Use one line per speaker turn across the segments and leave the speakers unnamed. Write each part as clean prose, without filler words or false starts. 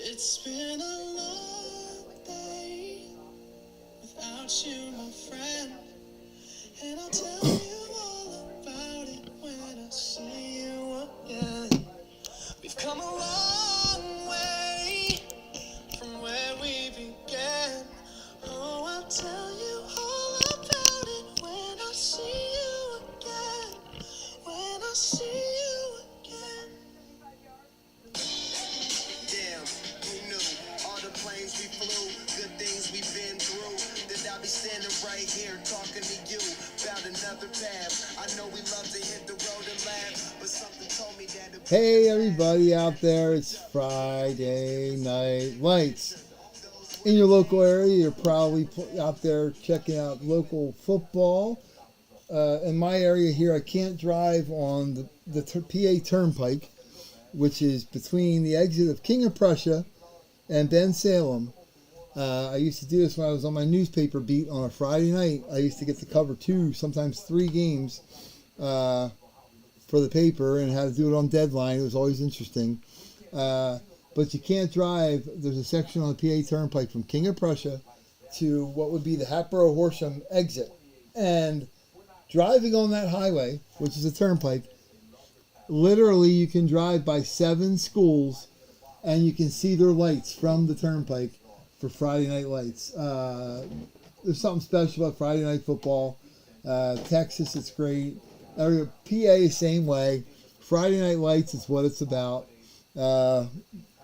It's been a long day without you, my friend, and I'll tell you all about it when I see you again. We've come a long way from where we began. Oh, I'll tell you all about it when I see you again. When I see you again. Damn, who knew? All the planes we flew, good things we've been through. That I'll be standing right here talking to you about another path. I know we love to hit the road and laugh, but something told me that. Hey everybody out there, it's Friday Night Lights. In your local area, you're probably out there checking out local football. In my area here, I can't drive on the PA Turnpike, which is between the exit of King of Prussia and Ben Salem. I used to do this when I was on my newspaper beat on a Friday night. I used to get to cover 2, sometimes 3 games for the paper and had to do it on deadline. It was always interesting. But you can't drive. There's a section on the PA Turnpike from King of Prussia to what would be the Hatboro Horsham exit. And driving on that highway, which is a turnpike, literally you can drive by 7 schools and you can see their lights from the turnpike for Friday Night Lights. There's something special about Friday Night Football. Texas, it's great. PA, same way. Friday Night Lights is what it's about.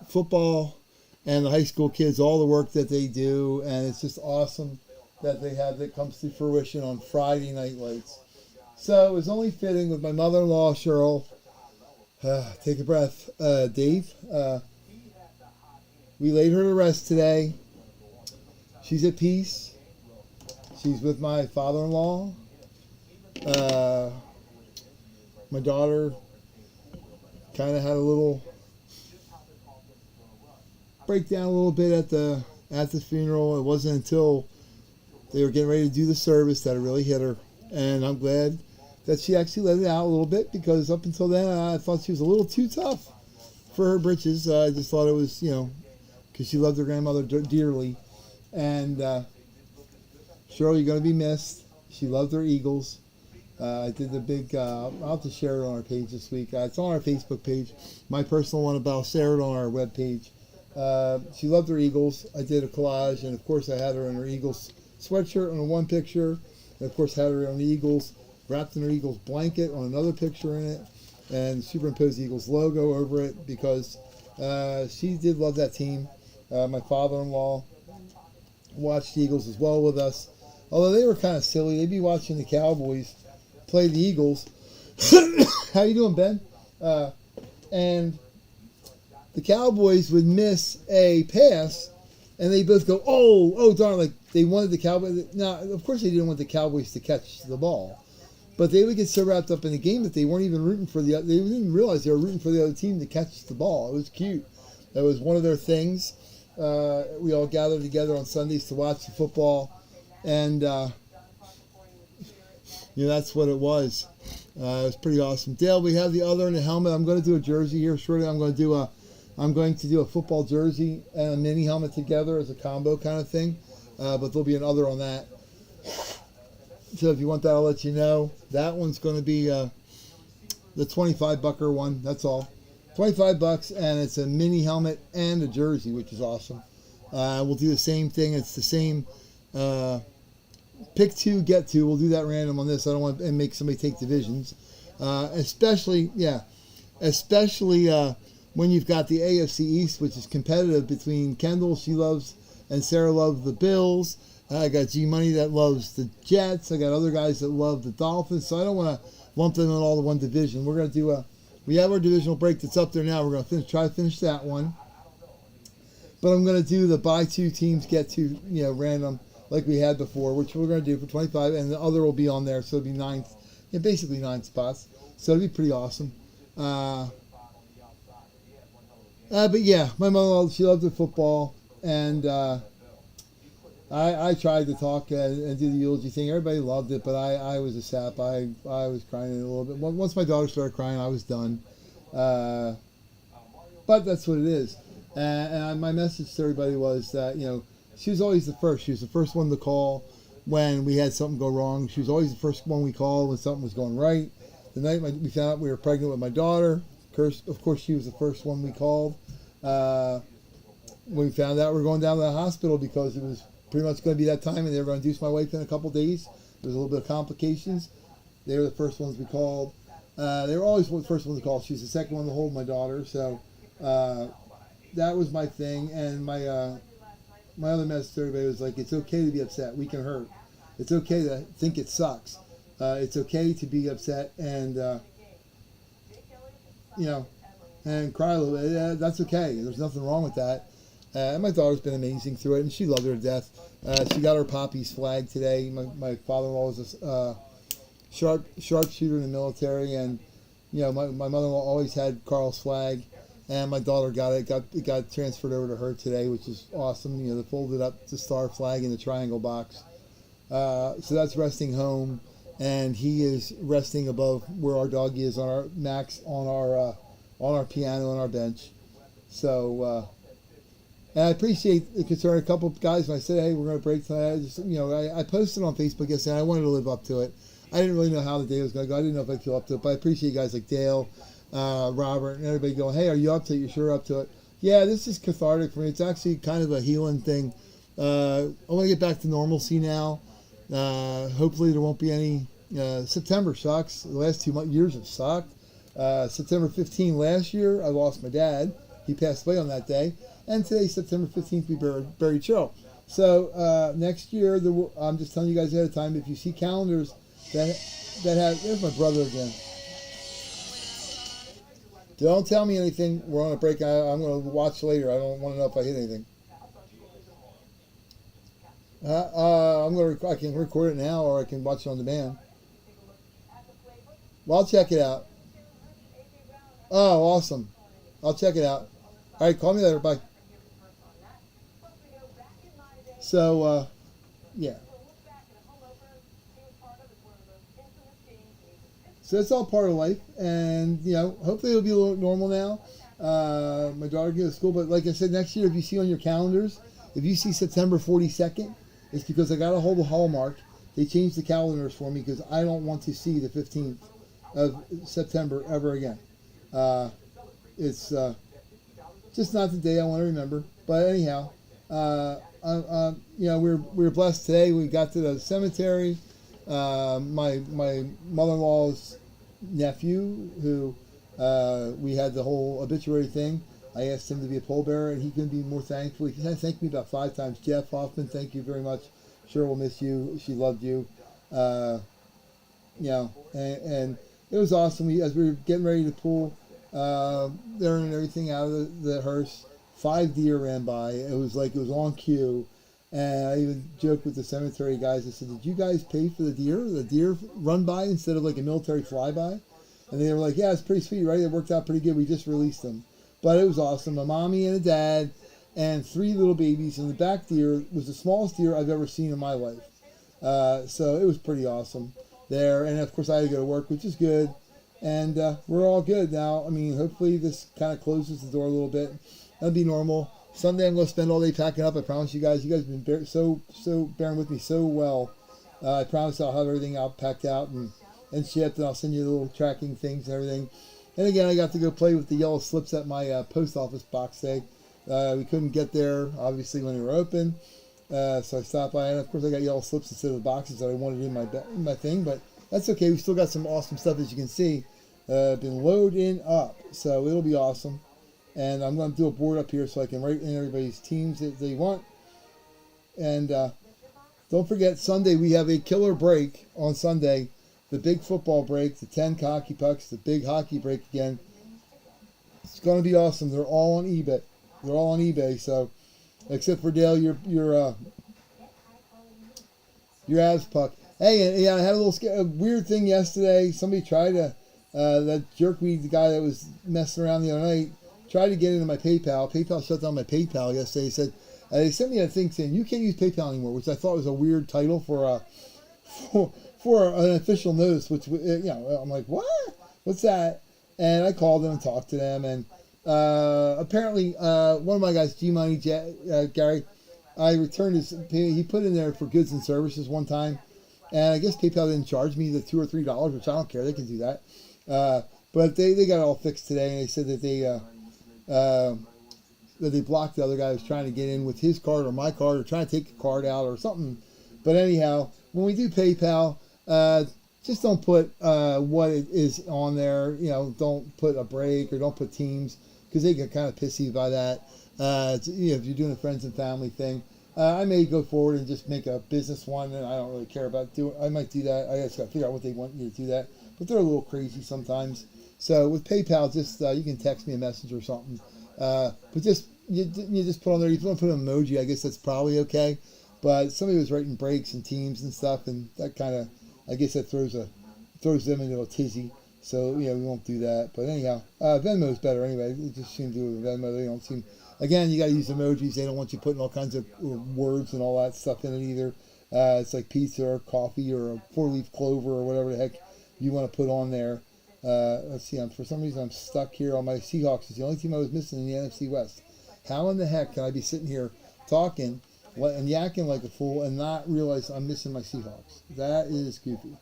Football and the high school kids, all the work that they do, and it's just awesome that they have that comes to fruition on Friday Night Lights. So it was only fitting with my mother-in-law, Cheryl. Take a breath. Dave, we laid her to rest today. She's at peace. She's with my father-in-law. My daughter kind of had a little breakdown a little bit at the funeral. It wasn't until they were getting ready to do the service that it really hit her. And I'm glad that she actually let it out a little bit, because up until then I thought she was a little too tough for her britches. I just thought it was, because she loved her grandmother dearly. And Cheryl, you're going to be missed. She loved her Eagles. I did the big, I'll have to share it on our page this week. It's on our Facebook page. My personal one, but I'll share it on our webpage. She loved her Eagles. I did a collage, and of course I had her in her Eagles sweatshirt on one picture. And of course had her on the Eagles, wrapped in her Eagles blanket on another picture in it, and superimposed the Eagles logo over it, because she did love that team. My father-in-law watched the Eagles as well with us, although they were kind of silly. They'd be watching the Cowboys play the Eagles. How you doing, Ben? And the Cowboys would miss a pass, and they both go, oh darn, like they wanted the Cowboys. Now, of course they didn't want the Cowboys to catch the ball, but they would get so wrapped up in the game that they weren't even rooting for they didn't realize they were rooting for the other team to catch the ball. It was cute. That was one of their things. We all gathered together on Sundays to watch the football, and that's what it was. It was pretty awesome. Dale, we have the other in the helmet. I'm going to do a jersey here shortly. I'm going to do a football jersey and a mini helmet together as a combo kind of thing, but there'll be another on that. So if you want that, I'll let you know. That one's going to be the $25 one. That's all. $25, and it's a mini helmet and a jersey, which is awesome. We'll do the same thing. It's the same pick 2, get 2. We'll do that random on this. I don't want to make somebody take divisions, especially when you've got the AFC East, which is competitive between Kendall, she loves, and Sarah loves the Bills. I got G Money that loves the Jets. I got other guys that love the Dolphins. So I don't want to lump them in all in one division. We're going to do we have our divisional break that's up there now. We're going to try to finish that one. But I'm going to do the buy two teams, get two, random like we had before, which we're going to do for 25, and the other will be on there, so it'll be basically 9 spots. So it'll be pretty awesome. But yeah, my mother, she loved the football, and I tried to talk and do the eulogy thing. Everybody loved it, but I was a sap. I was crying a little bit. Once my daughter started crying, I was done. But that's what it is. And my message to everybody was that, she was always the first. She was the first one to call when we had something go wrong. She was always the first one we called when something was going right. The night we found out we were pregnant with my daughter, of course, she was the first one we called. When we found out we were going down to the hospital because it was pretty much going to be that time and they were going to induce my wife in a couple days. There was a little bit of complications. They were the first ones we called. They were always the first ones to call. She was the second one to hold my daughter. So that was my thing. And my other message to everybody was like, it's okay to be upset. We can hurt. It's okay to think it sucks. It's okay to be upset and, and cry a little bit. Yeah, that's okay. There's nothing wrong with that. And my daughter's been amazing through it, and she loved her to death. She got her Poppy's flag today. My father-in-law was a sharpshooter in the military, and my mother-in-law always had Carl's flag, and my daughter got it. It got transferred over to her today, which is awesome. They folded up the star flag in the triangle box. So that's resting home, and he is resting above where our doggy is on our Max on our piano on our bench. So. And I appreciate the concern. A couple of guys, when I said, hey, we're going to break tonight, I posted on Facebook yesterday. I wanted to live up to it. I didn't really know how the day was going to go. I didn't know if I'd feel up to it. But I appreciate guys like Dale, Robert, and everybody going, hey, are you up to it? You're sure up to it? Yeah, this is cathartic for me. It's actually kind of a healing thing. I want to get back to normalcy now. Hopefully there won't be any. September sucks. The last 2 years have sucked. September 15 last year, I lost my dad. He passed away on that day. And today, September 15th, we buried Cheryl. So next year, I'm just telling you guys ahead of time, if you see calendars that have, there's my brother again. Don't tell me anything. We're on a break. I'm going to watch later. I don't want to know if I hit anything. I can record it now, or I can watch it on demand. Well, I'll check it out. Oh, awesome. I'll check it out. All right, call me later. Bye. So, yeah. So it's all part of life, and hopefully it'll be a little normal now. My daughter goes to school, but like I said, next year, if you see on your calendars, if you see September 42nd, it's because I got a hold of Hallmark. They changed the calendars for me because I don't want to see the 15th of September ever again. It's just not the day I want to remember. But anyhow, we were blessed today. We got to the cemetery. My mother-in-law's nephew, who we had the whole obituary thing. I asked him to be a pallbearer, and he couldn't be more thankful. He thanked me about 5 times. Jeff Hoffman, thank you very much. Sure will miss you. She loved you. And it was awesome. As we were getting ready to pull there and everything out of the hearse, 5 deer ran by. It was on cue. And I even joked with the cemetery guys. I said, did you guys pay for the deer? The deer run by instead of like a military flyby? And they were like, yeah, it's pretty sweet, right? It worked out pretty good. We just released them. But it was awesome. A mommy and a dad and 3 little babies. And the back deer was the smallest deer I've ever seen in my life. So it was pretty awesome there. And, of course, I had to go to work, which is good. And we're all good now. I mean, hopefully this kind of closes the door a little bit. That'll be normal. Sunday I'm going to spend all day packing up. I promise you guys. You guys have been so bearing with me so well. I promise I'll have everything out packed out and shipped. And I'll send you the little tracking things and everything. And again, I got to go play with the yellow slips at my post office box day. We couldn't get there, obviously, when they were open. So I stopped by, and of course I got yellow slips instead of the boxes that I wanted in my thing. But that's okay. We still got some awesome stuff, as you can see. Been loading up. So it'll be awesome. And I'm going to do a board up here so I can write in everybody's teams that they want. And don't forget, Sunday we have a killer break on Sunday. The big football break, the 10 hockey pucks, the big hockey break again. It's going to be awesome. They're all on eBay. So Except for Dale, your abs puck. Hey, and, yeah, I had a weird thing yesterday. Somebody tried to, that jerkweed, the guy that was messing around the other night, tried to get into my PayPal. PayPal shut down my PayPal yesterday. He said, they sent me a thing saying, you can't use PayPal anymore, which I thought was a weird title for an official notice, which, I'm like, what? What's that? And I called them and talked to them, and apparently one of my guys, G-Money, Gary, I returned his payment. He put in there for goods and services one time, and I guess PayPal didn't charge me the $2 or $3, which I don't care. They can do that. But they got it all fixed today, and they said that they blocked the other guy who was trying to get in with his card or my card or trying to take the card out or something. But anyhow, when we do PayPal, just don't put what it is on there. Don't put a break or don't put teams because they get kind of pissy by that. If you're doing a friends and family thing, I may go forward and just make a business one, and I don't really care about doing. I might do that. I just got to figure out what they want you to do that. But they're a little crazy sometimes. So with PayPal, just you can text me a message or something. But just you just put on there. You want to put an emoji. I guess that's probably okay. But somebody was writing breaks and teams and stuff, and that kind of, I guess that throws them into a tizzy. So we won't do that. But anyhow, Venmo's better anyway. It just seems to do with Venmo. They don't seem. Again, you got to use emojis. They don't want you putting all kinds of words and all that stuff in it either. It's like pizza or coffee or a 4-leaf clover or whatever the heck you want to put on there. Let's see. For some reason, I'm stuck here on my Seahawks. It's the only team I was missing in the NFC West. How in the heck can I be sitting here talking and yakking like a fool and not realize I'm missing my Seahawks? That is goofy.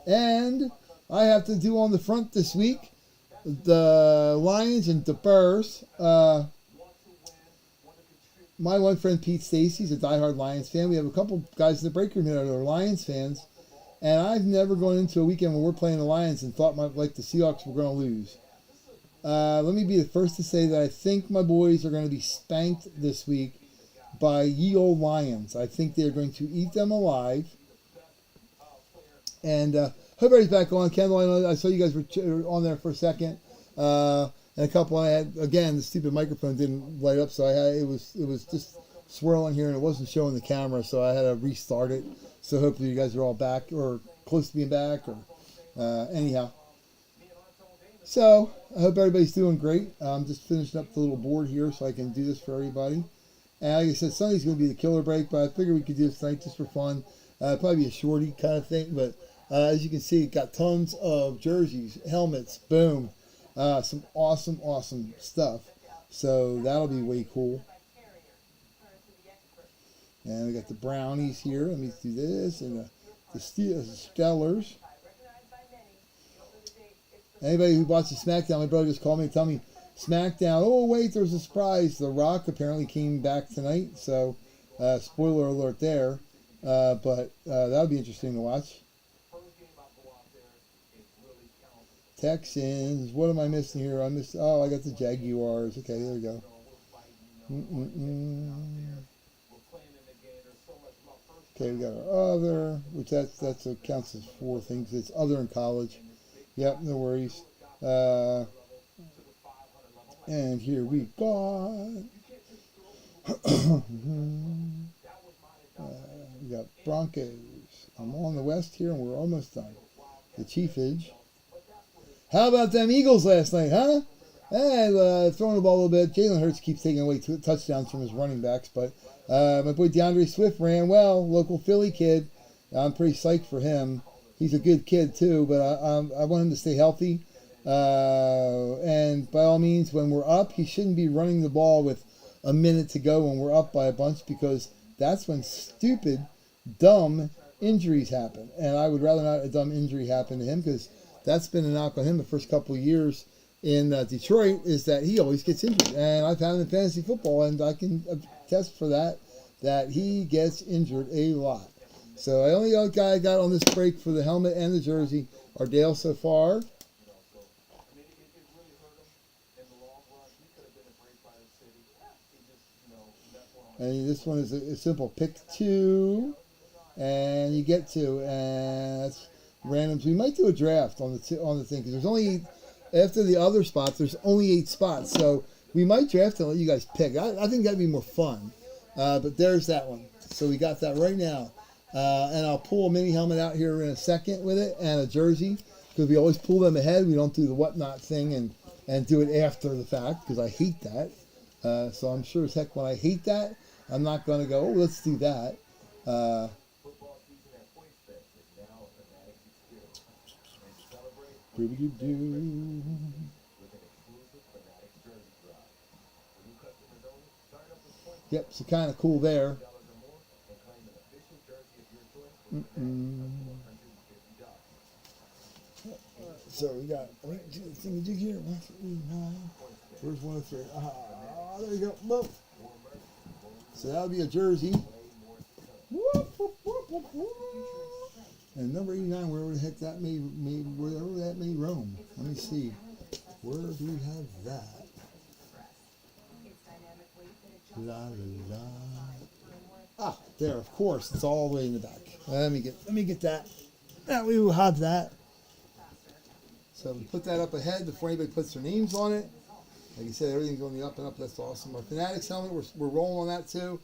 And I have to do on the front this week the Lions and the Bears. My one friend Pete Stacy's a diehard Lions fan. We have a couple guys in the break room here that are Lions fans. And I've never gone into a weekend when we're playing the Lions and thought the Seahawks were going to lose. Let me be the first to say that I think my boys are going to be spanked this week by ye old Lions. I think they're going to eat them alive. And hope everybody's back on. Kendall, I saw you guys were on there for a second. And a couple I had, again, the stupid microphone didn't light up, so it was just swirling here and it wasn't showing the camera, so I had to restart it. So hopefully you guys are all back or close to being back or anyhow. So I hope everybody's doing great. I'm just finishing up the little board here so I can do this for everybody. And like I said, Sunday's going to be the killer break, but I figured we could do this tonight just for fun. Probably a shorty kind of thing, but as you can see, it got tons of jerseys, helmets, boom. Some awesome stuff. So that'll be way cool. And we got the brownies here. Let me do this. And the Stellars. Anybody who watches SmackDown, my brother just called me and told me SmackDown. Oh, wait, there's a surprise. The Rock apparently came back tonight. So, spoiler alert there. But that'll be interesting to watch. Texans. What am I missing here? I got the Jaguars. Okay, there we go. Okay, we got our other, which that's counts as 4 things. It's other in college. Yep, no worries. And here we got. We got Broncos. I'm on the West here, and we're almost done. The Chiefage. How about them Eagles last night, huh? Hey, throwing the ball a little bit. Jalen Hurts keeps taking away 2 touchdowns from his running backs, but my boy DeAndre Swift ran well. Local Philly kid. I'm pretty psyched for him. He's a good kid too, but I want him to stay healthy. And by all means, when we're up, he shouldn't be running the ball with a minute to go when we're up by a bunch, because that's when stupid, dumb injuries happen. And I would rather not a dumb injury happen to him, because that's been a knock on him the first couple of years in Detroit, is that he always gets injured. And I've had him in fantasy football, and I can attest for that he gets injured a lot. So the only other guy I got on this break for the helmet and the jersey are Dale so far. And this one is a simple pick 2, and you get 2, and that's randoms. We might do a draft on the thing, because there's only, after the other spots, there's only 8 spots. So we might draft and let you guys pick. I think that'd be more fun. But there's that one. So we got that right now. And I'll pull a mini helmet out here in a second with it and a jersey because we always pull them ahead. We don't do the whatnot thing and do it after the fact because I hate that. So I'm sure as heck when I hate that, I'm not going to go, oh, let's do that. Yep, so kind of cool there. So we got thingy-jig here. 1, 3, 9. Where's 1 of 3? There you go. Boom. So that'll be a jersey. And number 89, wherever the heck that wherever that may roam. Let me see. Where do we have that? La la la. Ah, there. Of course, it's all the way in the back. Let me get that. Now we will have that. So we put that up ahead before anybody puts their names on it. Like I said, everything's on the up and up. That's awesome. Our Fanatics helmet, we're rolling on that too.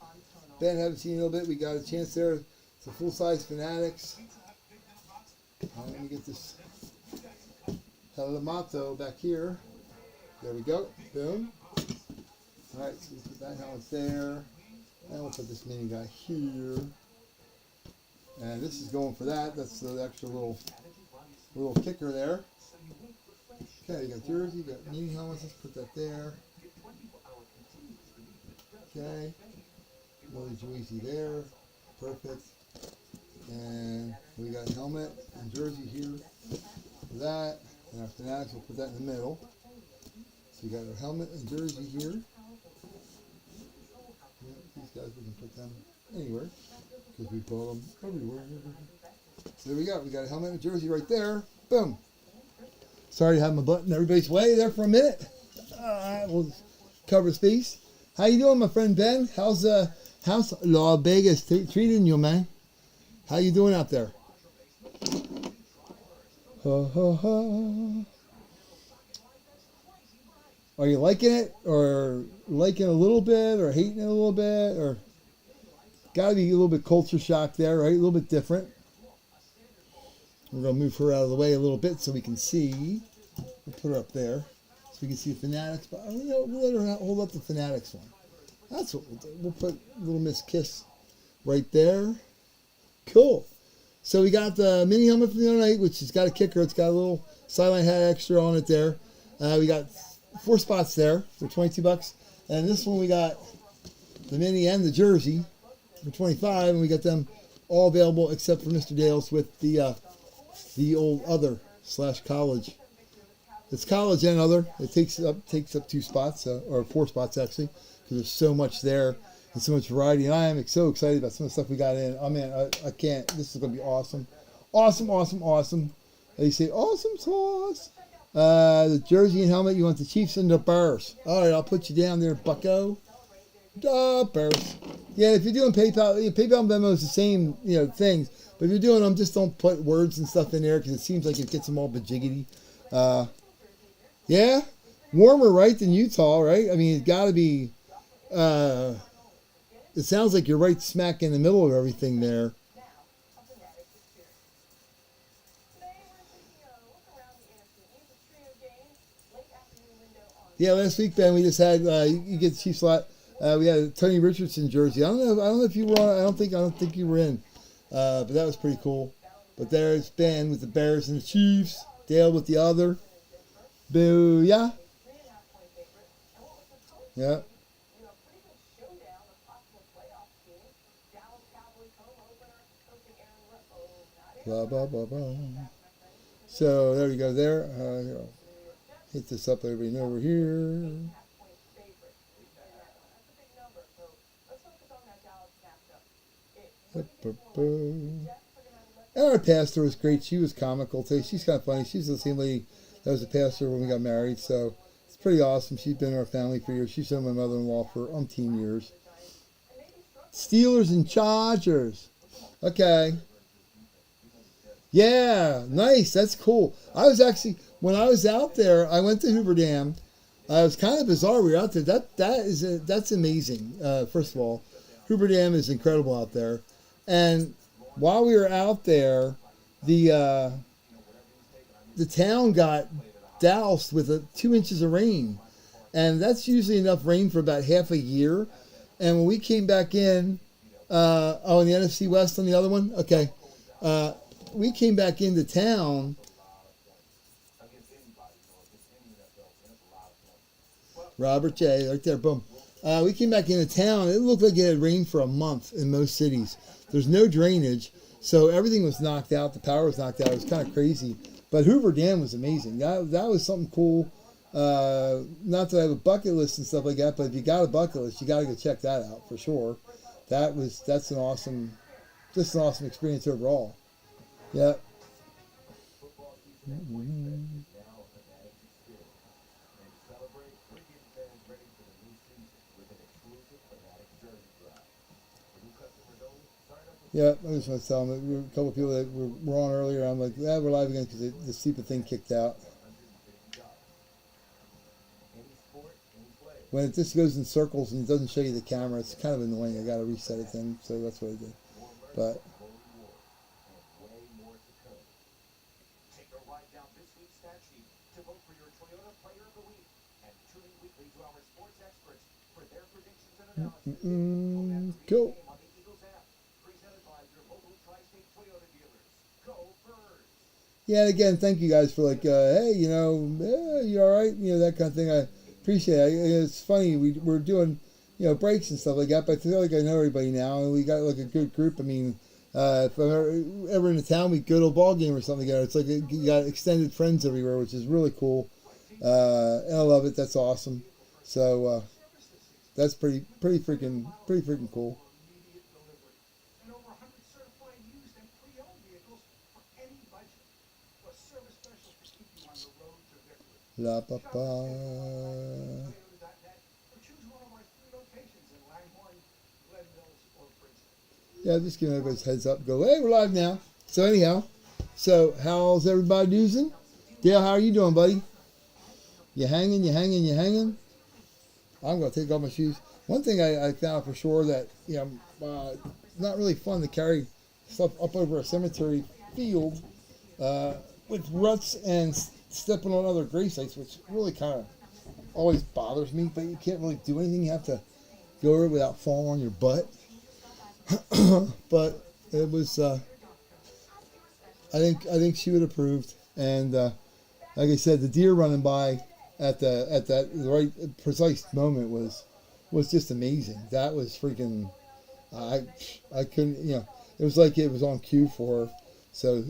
Ben, haven't seen it a little bit. We got a chance there. It's a full-size Fanatics. Let me get this Helamato back here. There we go. Boom. All right, so we put that helmet there. And we'll put this mini guy here. And this is going for that. That's the extra little kicker there. Okay, you got jersey, you got mini helmets. Let's put that there. Okay. Really Juicy there. Perfect. And we got helmet and jersey here for that. And our Fanatics, we'll put that in the middle. So we got our helmet and jersey here. These guys, we can put them anywhere because we bought them everywhere. So there we go. We got a helmet and jersey right there. Boom. Sorry to have my butt in everybody's way there for a minute. We'll cover space. How you doing, my friend Ben? How's Las Vegas treating you, man? How you doing out there? Ha, ha, ha. Are you liking it, or liking a little bit, or hating it a little bit, or got to be a little bit culture shock there, right? A little bit different. We're going to move her out of the way a little bit so we can see. We'll put her up there so we can see the Fanatics. But we'll let her hold up the Fanatics one. That's what we'll do. We'll put Little Miss Kiss right there. Cool. So we got the mini helmet from the other night, which has got a kicker. It's got a little sideline hat extra on it there. We got 4 spots there for $22. And this one we got the mini and the jersey for $25, and we got them all available except for Mr. Dale's with the old other / college. It's college and other. It takes up 2 spots or 4 spots actually, because there's so much there and so much variety. And I am so excited about some of the stuff we got in. I mean, I can't. This is going to be awesome, awesome, awesome, awesome. They say awesome sauce. The jersey and helmet. You want the Chiefs and the Bears. All right, I'll put you down there, Bucko. Bears. Yeah, if you're doing PayPal and Venmo is the same, things. But if you're doing them, just don't put words and stuff in there because it seems like it gets them all bajiggity. Yeah, warmer, right, than Utah, right? I mean, it's got to be. It sounds like you're right smack in the middle of everything there. Yeah, last week, Ben, we just had you get the Chiefs a lot. We had a Tony Richardson jersey. I don't know if you were on. I don't think you were in. But that was pretty cool. But there's Ben with the Bears and the Chiefs. Dale with the other. Booyah. Yeah. Blah, blah, blah, blah. So there we go there. Here, I'll hit this up, everybody know we're here. And our pastor was great. She was comical too. She's kind of funny. She's the same lady that was the pastor when we got married. So it's pretty awesome. She's been in our family for years. She's been my mother-in-law for umpteen years. Steelers and Chargers. Okay. Yeah, nice. That's cool. I was actually, when I was out there, I went to Hoover Dam. It was kind of bizarre. We were out there. That's amazing. First of all, Hoover Dam is incredible out there. And while we were out there, the town got doused with 2 inches of rain, and that's usually enough rain for about half a year. And when we came back in, in the NFC West on the other one, okay, we came back into town. Robert J. right there, boom. We came back into town. It looked like it had rained for a month in most cities. There's no drainage, so everything was knocked out. The power was knocked out. It was kind of crazy. But Hoover Dam was amazing. That was something cool. Not that I have a bucket list and stuff like that, but if you got a bucket list, you got to go check that out for sure. That's an awesome experience overall. Yeah. Mm-hmm. Yeah, I just want to tell them that a couple of people that were on earlier. I'm like, yeah, we're live again because the stupid thing kicked out. When it just goes in circles and it doesn't show you the camera, it's kind of annoying. I got to reset it then, so that's what I did. But cool. Yeah, and again, thank you guys for like, hey, you all right? That kind of thing. I appreciate it. It's funny, we're doing, breaks and stuff like that, but I feel like I know everybody now, and we got like a good group. I mean, if I'm ever in the town, we go to a ball game or something together. It's like you got extended friends everywhere, which is really cool. And I love it. That's awesome. So that's pretty freaking cool. La papa. Yeah, just giving everybody's heads up. Go, hey, we're live now. So anyhow, how's everybody doing? Dale, how are you doing, buddy? You hanging? I'm gonna take off my shoes. One thing I found for sure that not really fun to carry stuff up over a cemetery field with ruts and stepping on other grave sites, which really kind of always bothers me, but you can't really do anything. You have to go over it without falling on your butt. But it was, I think she would have approved. And like I said, the deer running by at that right precise moment was just amazing. That was freaking, I couldn't, it was like it was on cue for her. So,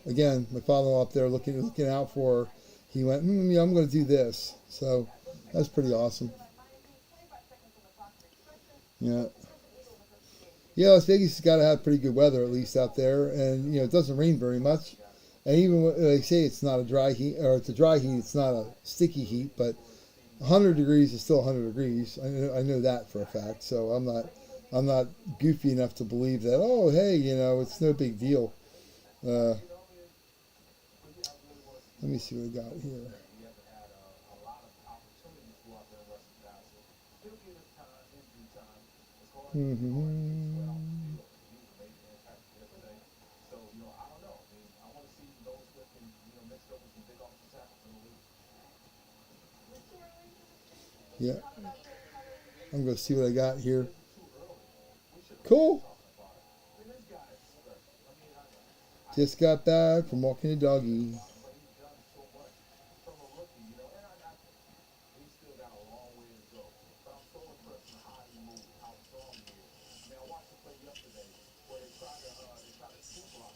again, my father-in-law up there looking out for her. He went, yeah, I'm going to do this. So that's pretty awesome. Yeah. Yeah, Las Vegas has got to have pretty good weather, at least out there. And, it doesn't rain very much. And even when they say it's not a dry heat, or it's a dry heat, it's not a sticky heat, but 100 degrees is still 100 degrees. I know that for a fact. So I'm not goofy enough to believe that, oh, hey, it's no big deal. Let me see what we got here. Yeah. I'm going to see what I got here. Cool. Just got back from walking the doggy.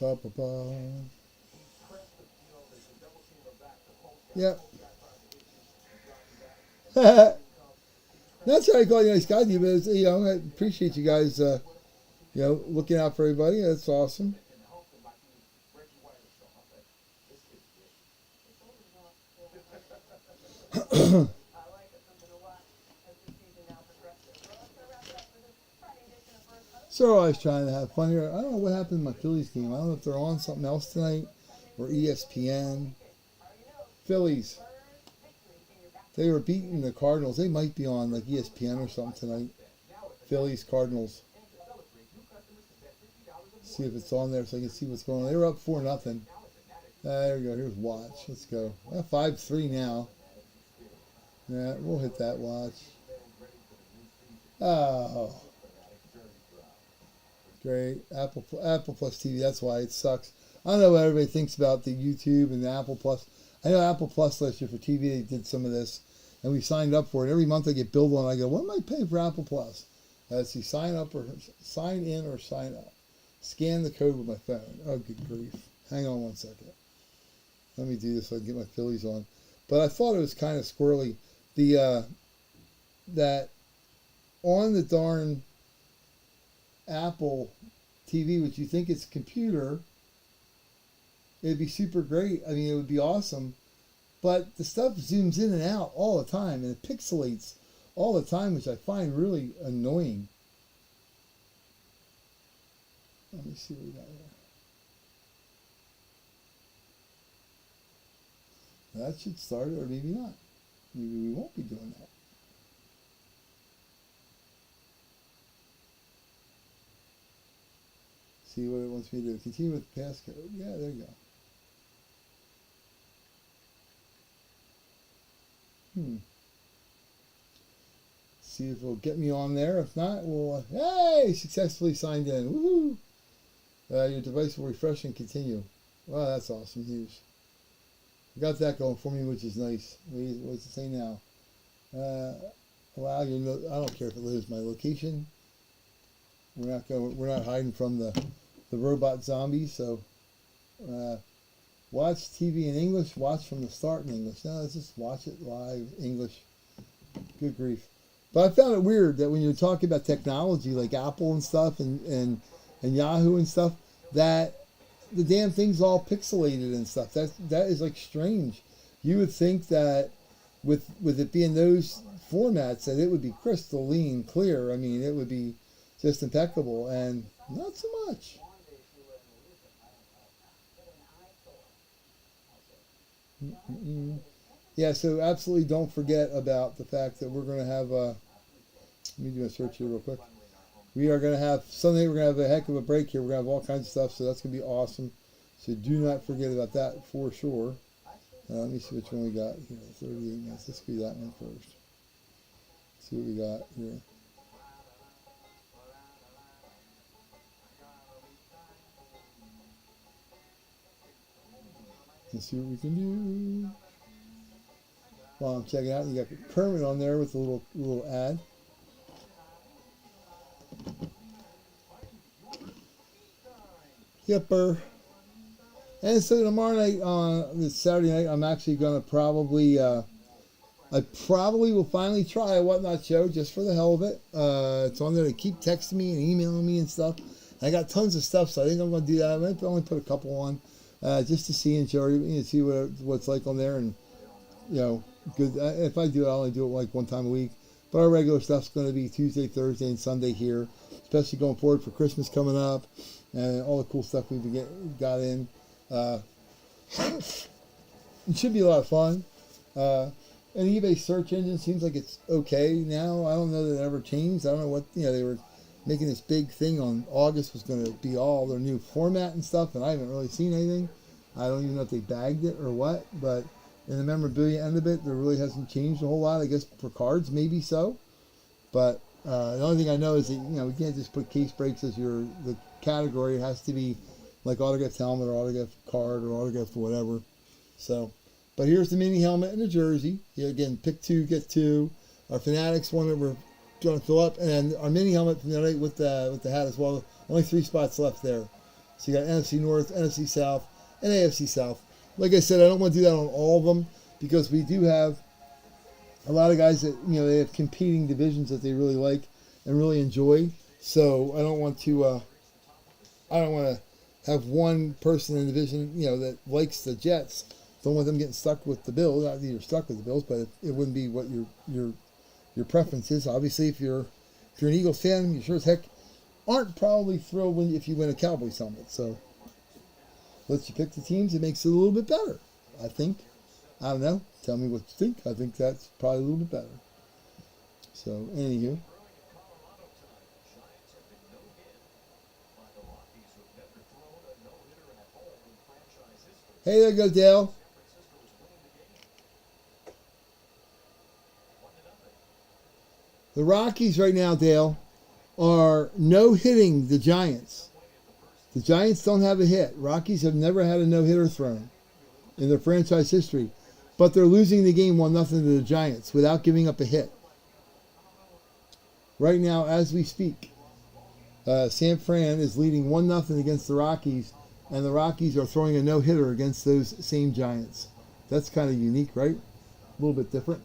Ba, ba, ba. Yep. That's how I call you nice guy to you, but it's, I appreciate you guys, looking out for everybody. That's awesome. So I was trying to have fun here. I don't know what happened in my Phillies game. I don't know if they're on something else tonight or ESPN. Phillies. They were beating the Cardinals. They might be on like ESPN or something tonight. Phillies, Cardinals. See if it's on there so I can see what's going on. They were up 4-0. There we go. Here's watch. Let's go. 5-3 now. Yeah, we'll hit that watch. Oh, great. Apple Plus TV. That's why it sucks. I don't know what everybody thinks about the YouTube and the Apple Plus. I know Apple Plus last year for TV, they did some of this, and we signed up for it. Every month I get billed on. I go, what am I paying for Apple Plus? Let's see, sign up or sign in or sign up. Scan the code with my phone. Oh, good grief. Hang on one second. Let me do this so I can get my Phillies on. But I thought it was kind of squirrely. That on the darn Apple TV, which you think it's a computer, it'd be super great. I mean, it would be awesome. But the stuff zooms in and out all the time, and it pixelates all the time, which I find really annoying. Let me see what we got here. That should start it, or maybe not. Maybe we won't be doing that. See what it wants me to do. Continue with the passcode. Yeah, there you go. See if it'll get me on there. If not, we'll... Hey! Successfully signed in. Woohoo! Your device will refresh and continue. Wow, that's awesome news. Got that going for me, which is nice. What's it say now? Allow your... I don't care if it lives my location. We're not hiding from the robot zombies. So, watch TV in English. Watch from the start in English. No, let's just watch it live English. Good grief. But I found it weird that when you're talking about technology like Apple and stuff and Yahoo and stuff, that the damn thing's all pixelated and stuff. That is like strange. You would think that with it being those formats that it would be crystalline clear. I mean, it would be just impeccable, and not so much. Yeah, so absolutely don't forget about the fact that we're going to have let me do a search here real quick. We are going to have Sunday. We're going to have a heck of a break here. We're going to have all kinds of stuff, so that's going to be awesome. So do not forget about that for sure. Let me see which one we got here. 38 minutes. Let's do that one first. See what we got here. Let's see what we can do. While I'm checking out, you got Kermit on there with a little ad. Yepper. And so tomorrow night, this Saturday night, I'm actually going to probably, I probably will finally try a Whatnot show just for the hell of it. It's on there to keep texting me and emailing me and stuff. I got tons of stuff, so I think I'm going to do that. I might only put a couple on, just to see and see what it's like on there. And, good. If I do it, I'll only do it like one time a week. But our regular stuff's going to be Tuesday, Thursday, and Sunday here, especially going forward for Christmas coming up and all the cool stuff we've got in. It should be a lot of fun. And eBay search engine seems like it's okay now. I don't know that it ever changed. I don't know what, they were making this big thing on August was going to be all their new format and stuff, and I haven't really seen anything. I don't even know if they bagged it or what, but in the memorabilia end of it, there really hasn't changed a whole lot. I guess for cards, maybe so. But the only thing I know is that, we can't just put case breaks as the category. It has to be like autographed helmet or autographed card or autographed whatever. So, but here's the mini helmet and the jersey. Again, pick two, get two. Our Fanatics one that we're going to fill up, and then our mini helmet from the night with the hat as well. Only 3 spots left there. So you got NFC North, NFC South, and AFC South. Like I said, I don't want to do that on all of them because we do have a lot of guys that they have competing divisions that they really like and really enjoy. So I don't want to have one person in the division that likes the Jets. Don't want them getting stuck with the Bills. Not that you're stuck with the Bills, but it wouldn't be what your preference is. Obviously, if you're an Eagles fan, you sure as heck aren't probably thrilled if you win a Cowboys helmet. So lets you pick the teams. It makes it a little bit better, I think. I don't know. Tell me what you think. I think that's probably a little bit better. So, anywho. Hey, there you go, Dale. The Rockies right now, Dale, are no-hitting the Giants. The Giants don't have a hit. Rockies have never had a no-hitter thrown in their franchise history. But they're losing the game 1-0 to the Giants without giving up a hit. Right now, as we speak, San Fran is leading 1-0 against the Rockies, and the Rockies are throwing a no-hitter against those same Giants. That's kind of unique, right? A little bit different.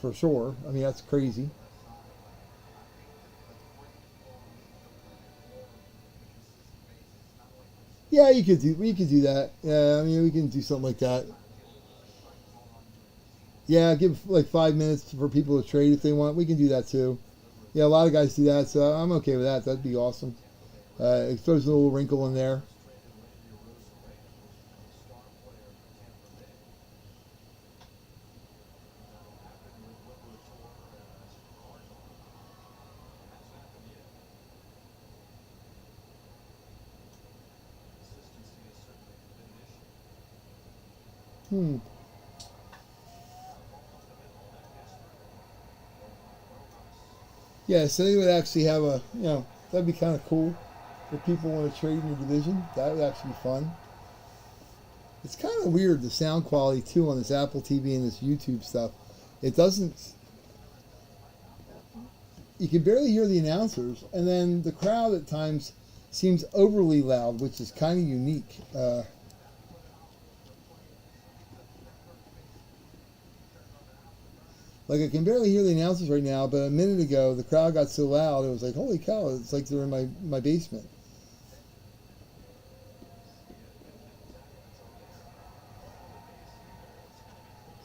For sure. I mean, that's crazy. Yeah, we could do that. Yeah, I mean, we can do something like that. Yeah, give like 5 minutes for people to trade if they want. We can do that too. Yeah, a lot of guys do that, so I'm okay with that. That'd be awesome. It throws a little wrinkle in there. Hmm. Yeah, so they would actually have that'd be kind of cool if people want to trade in your division. That would actually be fun. It's kind of weird the sound quality too on this Apple TV and this YouTube stuff. It doesn't. You can barely hear the announcers, and then the crowd at times seems overly loud, which is kind of unique. Like I can barely hear the announcers right now, but a minute ago the crowd got so loud it was like, holy cow! It's like they're in my basement.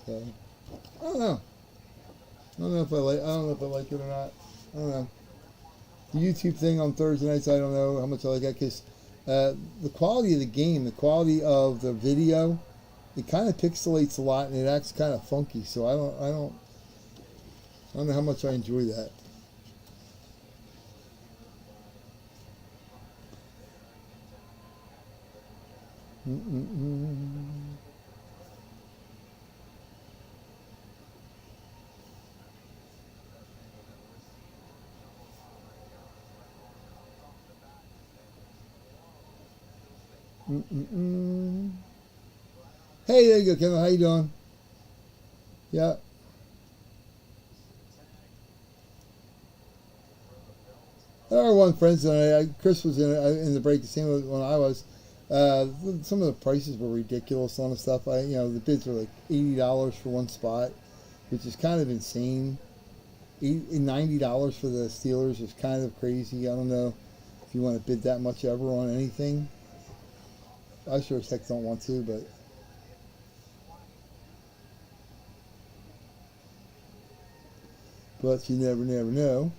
So I don't know. I don't know if I like. I don't know if I like it or not. I don't know. The YouTube thing on Thursday nights, I don't know how much I like that because the quality of the game, the quality of the video, it kind of pixelates a lot and it acts kind of funky. So I don't know how much I enjoy that. Mm-mm-mm. Mm-mm-mm. Hey, there you go, Kevin. How you doing? Yeah. Our one friends and Chris was in the break the same when I was. Uh, some of the prices were ridiculous on the stuff. The bids were like $80 for one spot, which is kind of insane. $90 for the Steelers is kind of crazy. I don't know if you want to bid that much ever on anything. I sure as heck don't want to, but you never know.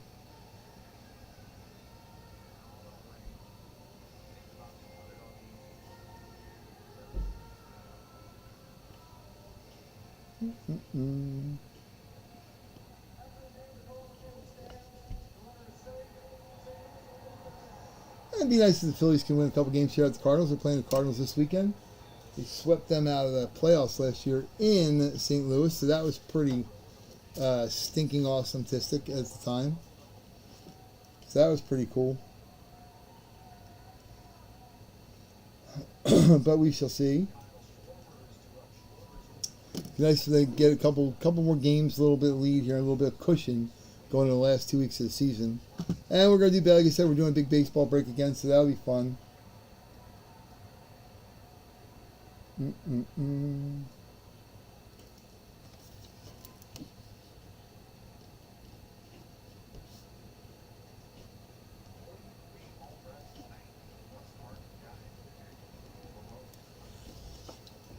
Mm-mm. It'd be nice if the Phillies can win a couple games here at the Cardinals. They're playing the Cardinals this weekend. They swept them out of the playoffs last year in St. Louis, so that was pretty stinking awesome statistic at the time. So that was pretty cool. But we shall see. It's nice if they get a couple more games, a little bit of lead here, a little bit of cushion going into the last 2 weeks of the season. And we're going to do, like I said, we're doing a big baseball break again, so that'll be fun. Mm-mm-mm.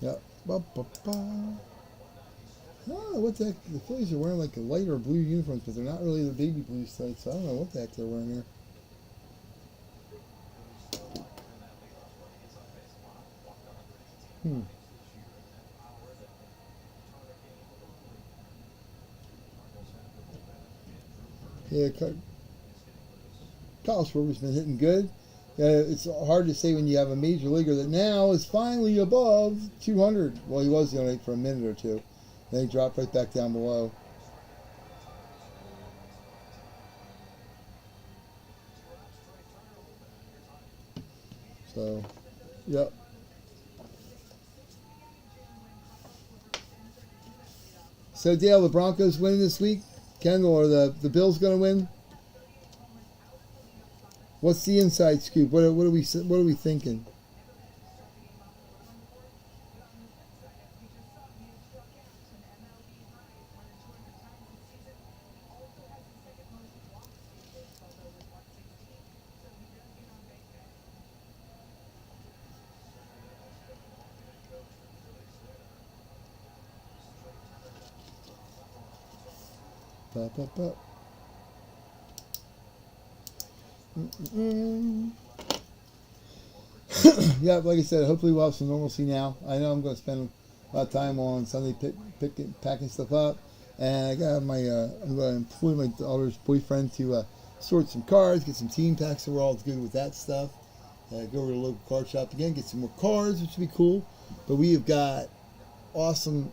Yep. Ba-ba-ba. Oh, what the heck? The Phillies are wearing like a lighter blue uniforms, but they're not really the baby blue studs, so I don't know what the heck they're wearing here. Hmm. Yeah, Kyle Schwarber's been hitting good. It's hard to say when you have a major leaguer that now is finally above 200. Well, he was on it for a minute or two. Then he dropped right back down below. So, yep. So, Dale, the Broncos win this week? Kendall, are the Bills going to win? What's the inside scoop? What are we thinking? Yeah, like I said, hopefully we'll have some normalcy now. I know I'm going to spend a lot of time on Sunday packing stuff up, and I got my I'm going to employ my daughter's boyfriend to sort some cards, get some team packs, so we're all good with that stuff. Go over to the local card shop again, get some more cards, which would be cool. But we have got awesome.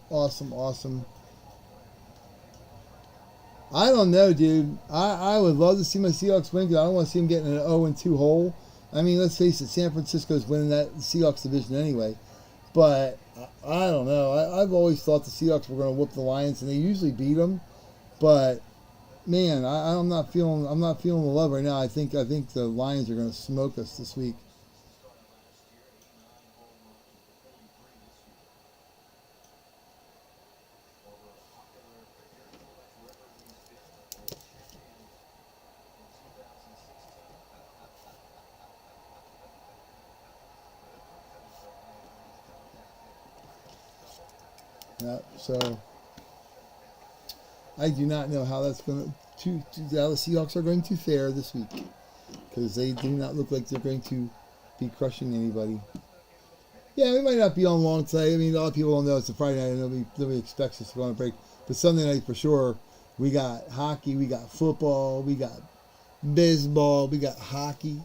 I don't know, dude. I would love to see my Seahawks win because I don't want to see them getting an 0-2 hole. I mean, let's face it, San Francisco's winning that Seahawks division anyway. But I don't know. I've always thought the Seahawks were going to whoop the Lions, and they usually beat them. But man, I'm not feeling the love right now. I think the Lions are going to smoke us this week. Yeah, so I do not know how that's going to how the Seahawks are going to fare this week because they do not look like they're going to be crushing anybody. Yeah, we might not be on long today. I mean, a lot of people don't know it's a Friday night and nobody expects us to go on a break. But Sunday night for sure, we got hockey, we got football, we got baseball, we got hockey,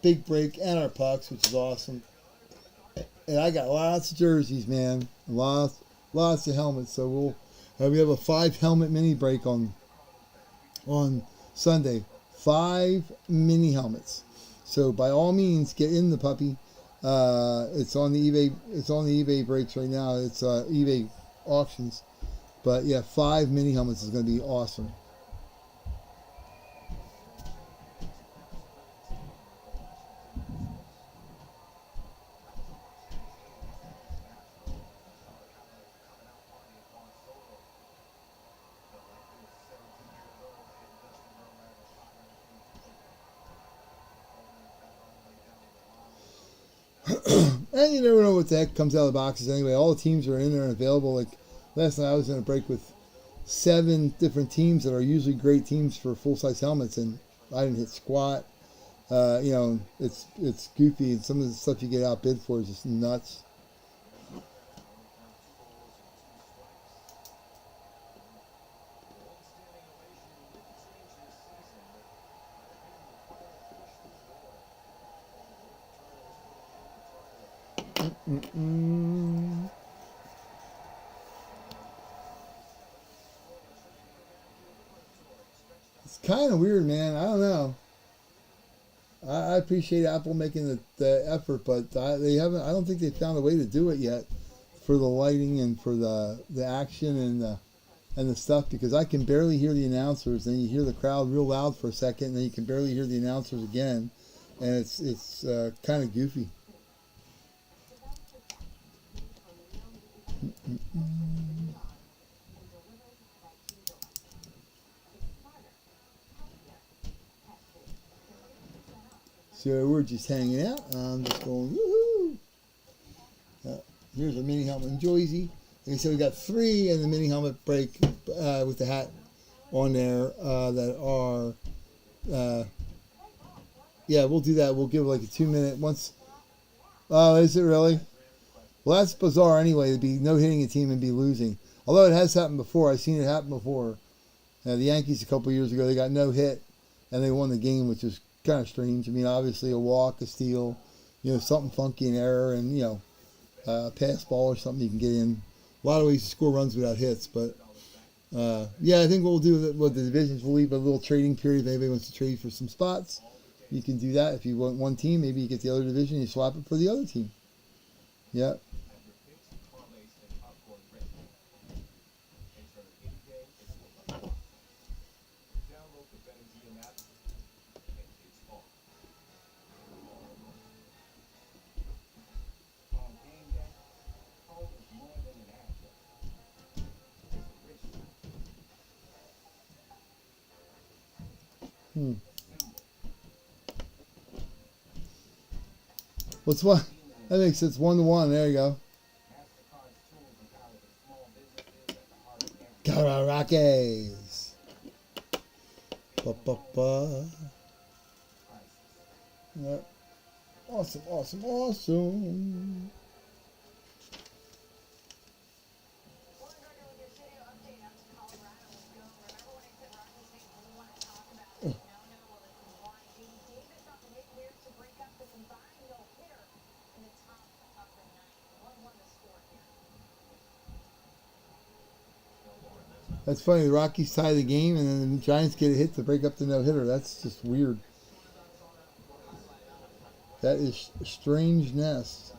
big break, and our pucks, which is awesome. And I got lots of jerseys, man. Lots of helmets. So we have a 5 helmet mini break on Sunday. 5 mini helmets. So by all means, get in the puppy. It's on the eBay. It's on the eBay breaks right now. It's eBay auctions. But yeah, 5 mini helmets is going to be awesome. And you never know what the heck comes out of the boxes anyway. All the teams are in there and available. Like last night I was in a break with 7 different teams that are usually great teams for full-size helmets, and I didn't hit squat. It's goofy, and some of the stuff you get outbid for is just nuts. It's kind of weird, man. I don't know. I appreciate Apple making the effort, but they haven't. I don't think they found a way to do it yet for the lighting and for the action and the stuff, because I can barely hear the announcers. Then you hear the crowd real loud for a second, and then you can barely hear the announcers again, and it's kind of goofy. So we're just hanging out. I'm just going, woohoo! Here's a mini helmet in Joyzy. Like I said, we got 3 in the mini helmet break with the hat on there that are, yeah, we'll do that. We'll give like a 2-minute once. Oh, is it really? Well, that's bizarre anyway, to be no-hitting a team and be losing. Although it has happened before. I've seen it happen before. The Yankees a couple years ago, they got no hit, and they won the game, which is kind of strange. I mean, obviously a walk, a steal, something funky, an error, and a pass ball or something you can get in. A lot of ways to score runs without hits, but yeah, I think what we'll do with the divisions, we'll leave a little trading period. If anybody wants to trade for some spots, you can do that. If you want one team, maybe you get the other division, you swap it for the other team. Yep. What's one? That makes sense. 1-1. There you go. Colorado Rockies. Ba-ba-ba. Yep. Awesome, awesome, awesome. That's funny. The Rockies tie the game, and then the Giants get a hit to break up the no-hitter. That's just weird. That is strangeness.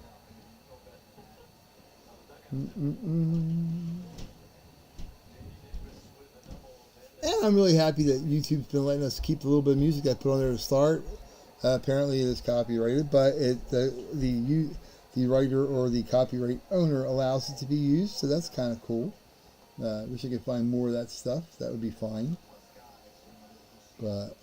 And I'm really happy that YouTube's been letting us keep a little bit of music I put on there to start. Apparently, it is copyrighted, but the writer or the copyright owner allows it to be used, so that's kind of cool. I wish I could find more of that stuff. That would be fine. But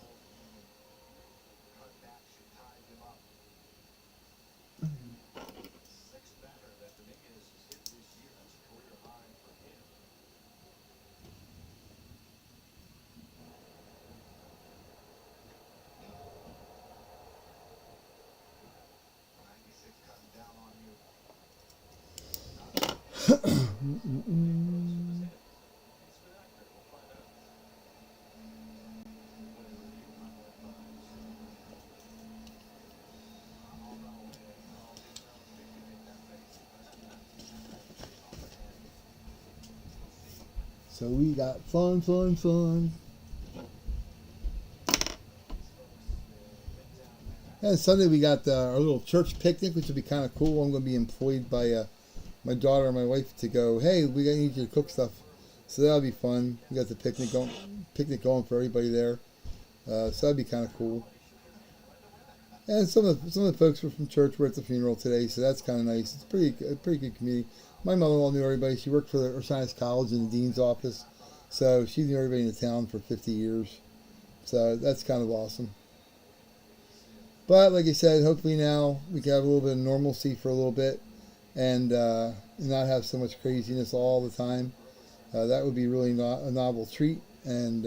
so we got fun. And Sunday we got our little church picnic, which will be kind of cool. I'm going to be employed by my daughter and my wife to go, hey, we need you to cook stuff. So that'll be fun. We got the picnic going for everybody there. So that'll be kind of cool. And some of the folks were from church were at the funeral today, so that's kind of nice. It's a pretty good community. My mother-in-law knew everybody. She worked for the Ursinus College in the dean's office, so she knew everybody in the town for 50 years. So that's kind of awesome. But like I said, hopefully now we can have a little bit of normalcy for a little bit, and not have so much craziness all the time. That would be really a novel treat, and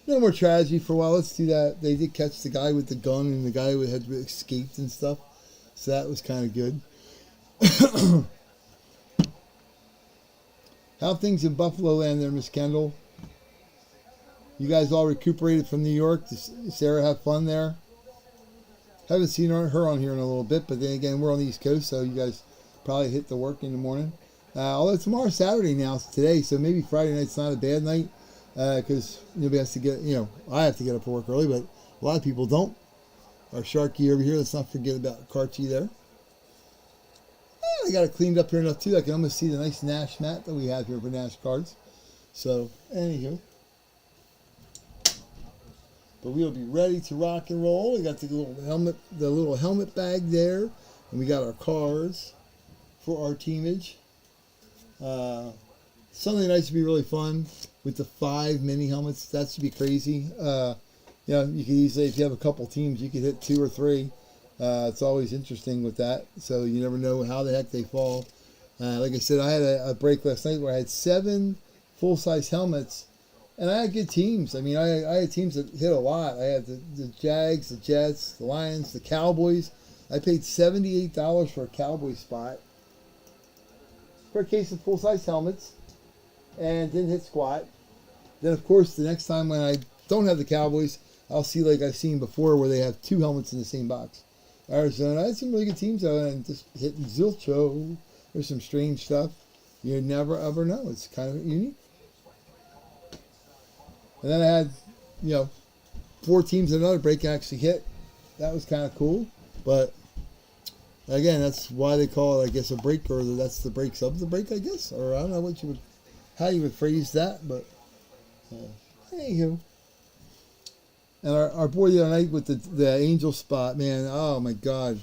no more tragedy for a while. Let's do that. They did catch the guy with the gun and the guy who had escaped and stuff, so that was kind of good. How things in Buffalo land there, Miss Kendall? You guys all recuperated from New York? Did Sarah have fun there? Haven't seen her on here in a little bit, but then again, we're on the East Coast, so you guys probably hit the work in the morning. Although tomorrow's Saturday now, it's today, so maybe Friday night's not a bad night, because nobody has to get, I have to get up for work early, but a lot of people don't. Our Sharky over here, let's not forget about Karchi there. I got it cleaned up here enough too. I can almost see the nice Nash mat that we have here for Nash cards. So, anywho. But we'll be ready to rock and roll. We got the little helmet bag there, and we got our cards for our teamage. Sunday night should be really fun with the 5 mini helmets. That should be crazy. You could easily, if you have a couple teams, you could hit 2 or 3. It's always interesting with that, so you never know how the heck they fall. Like I said, I had a break last night where I had 7 full-size helmets, and I had good teams. I mean, I had teams that hit a lot. I had the Jags, the Jets, the Lions, the Cowboys. I paid $78 for a Cowboy spot for a case of full-size helmets, and didn't hit squat. Then, of course, the next time when I don't have the Cowboys, I'll see, like I've seen before, where they have two helmets in the same box. Arizona had some really good teams though, and just hitting Zilcho. There's some strange stuff. You never ever know. It's kind of unique. And then I had, 4 teams in another break actually hit. That was kind of cool. But again, that's why they call it, I guess, a break, or that's the breaks of the break, I guess. Or I don't know how you would phrase that, but anywho. And our boy the other night with the angel spot, man, oh my God.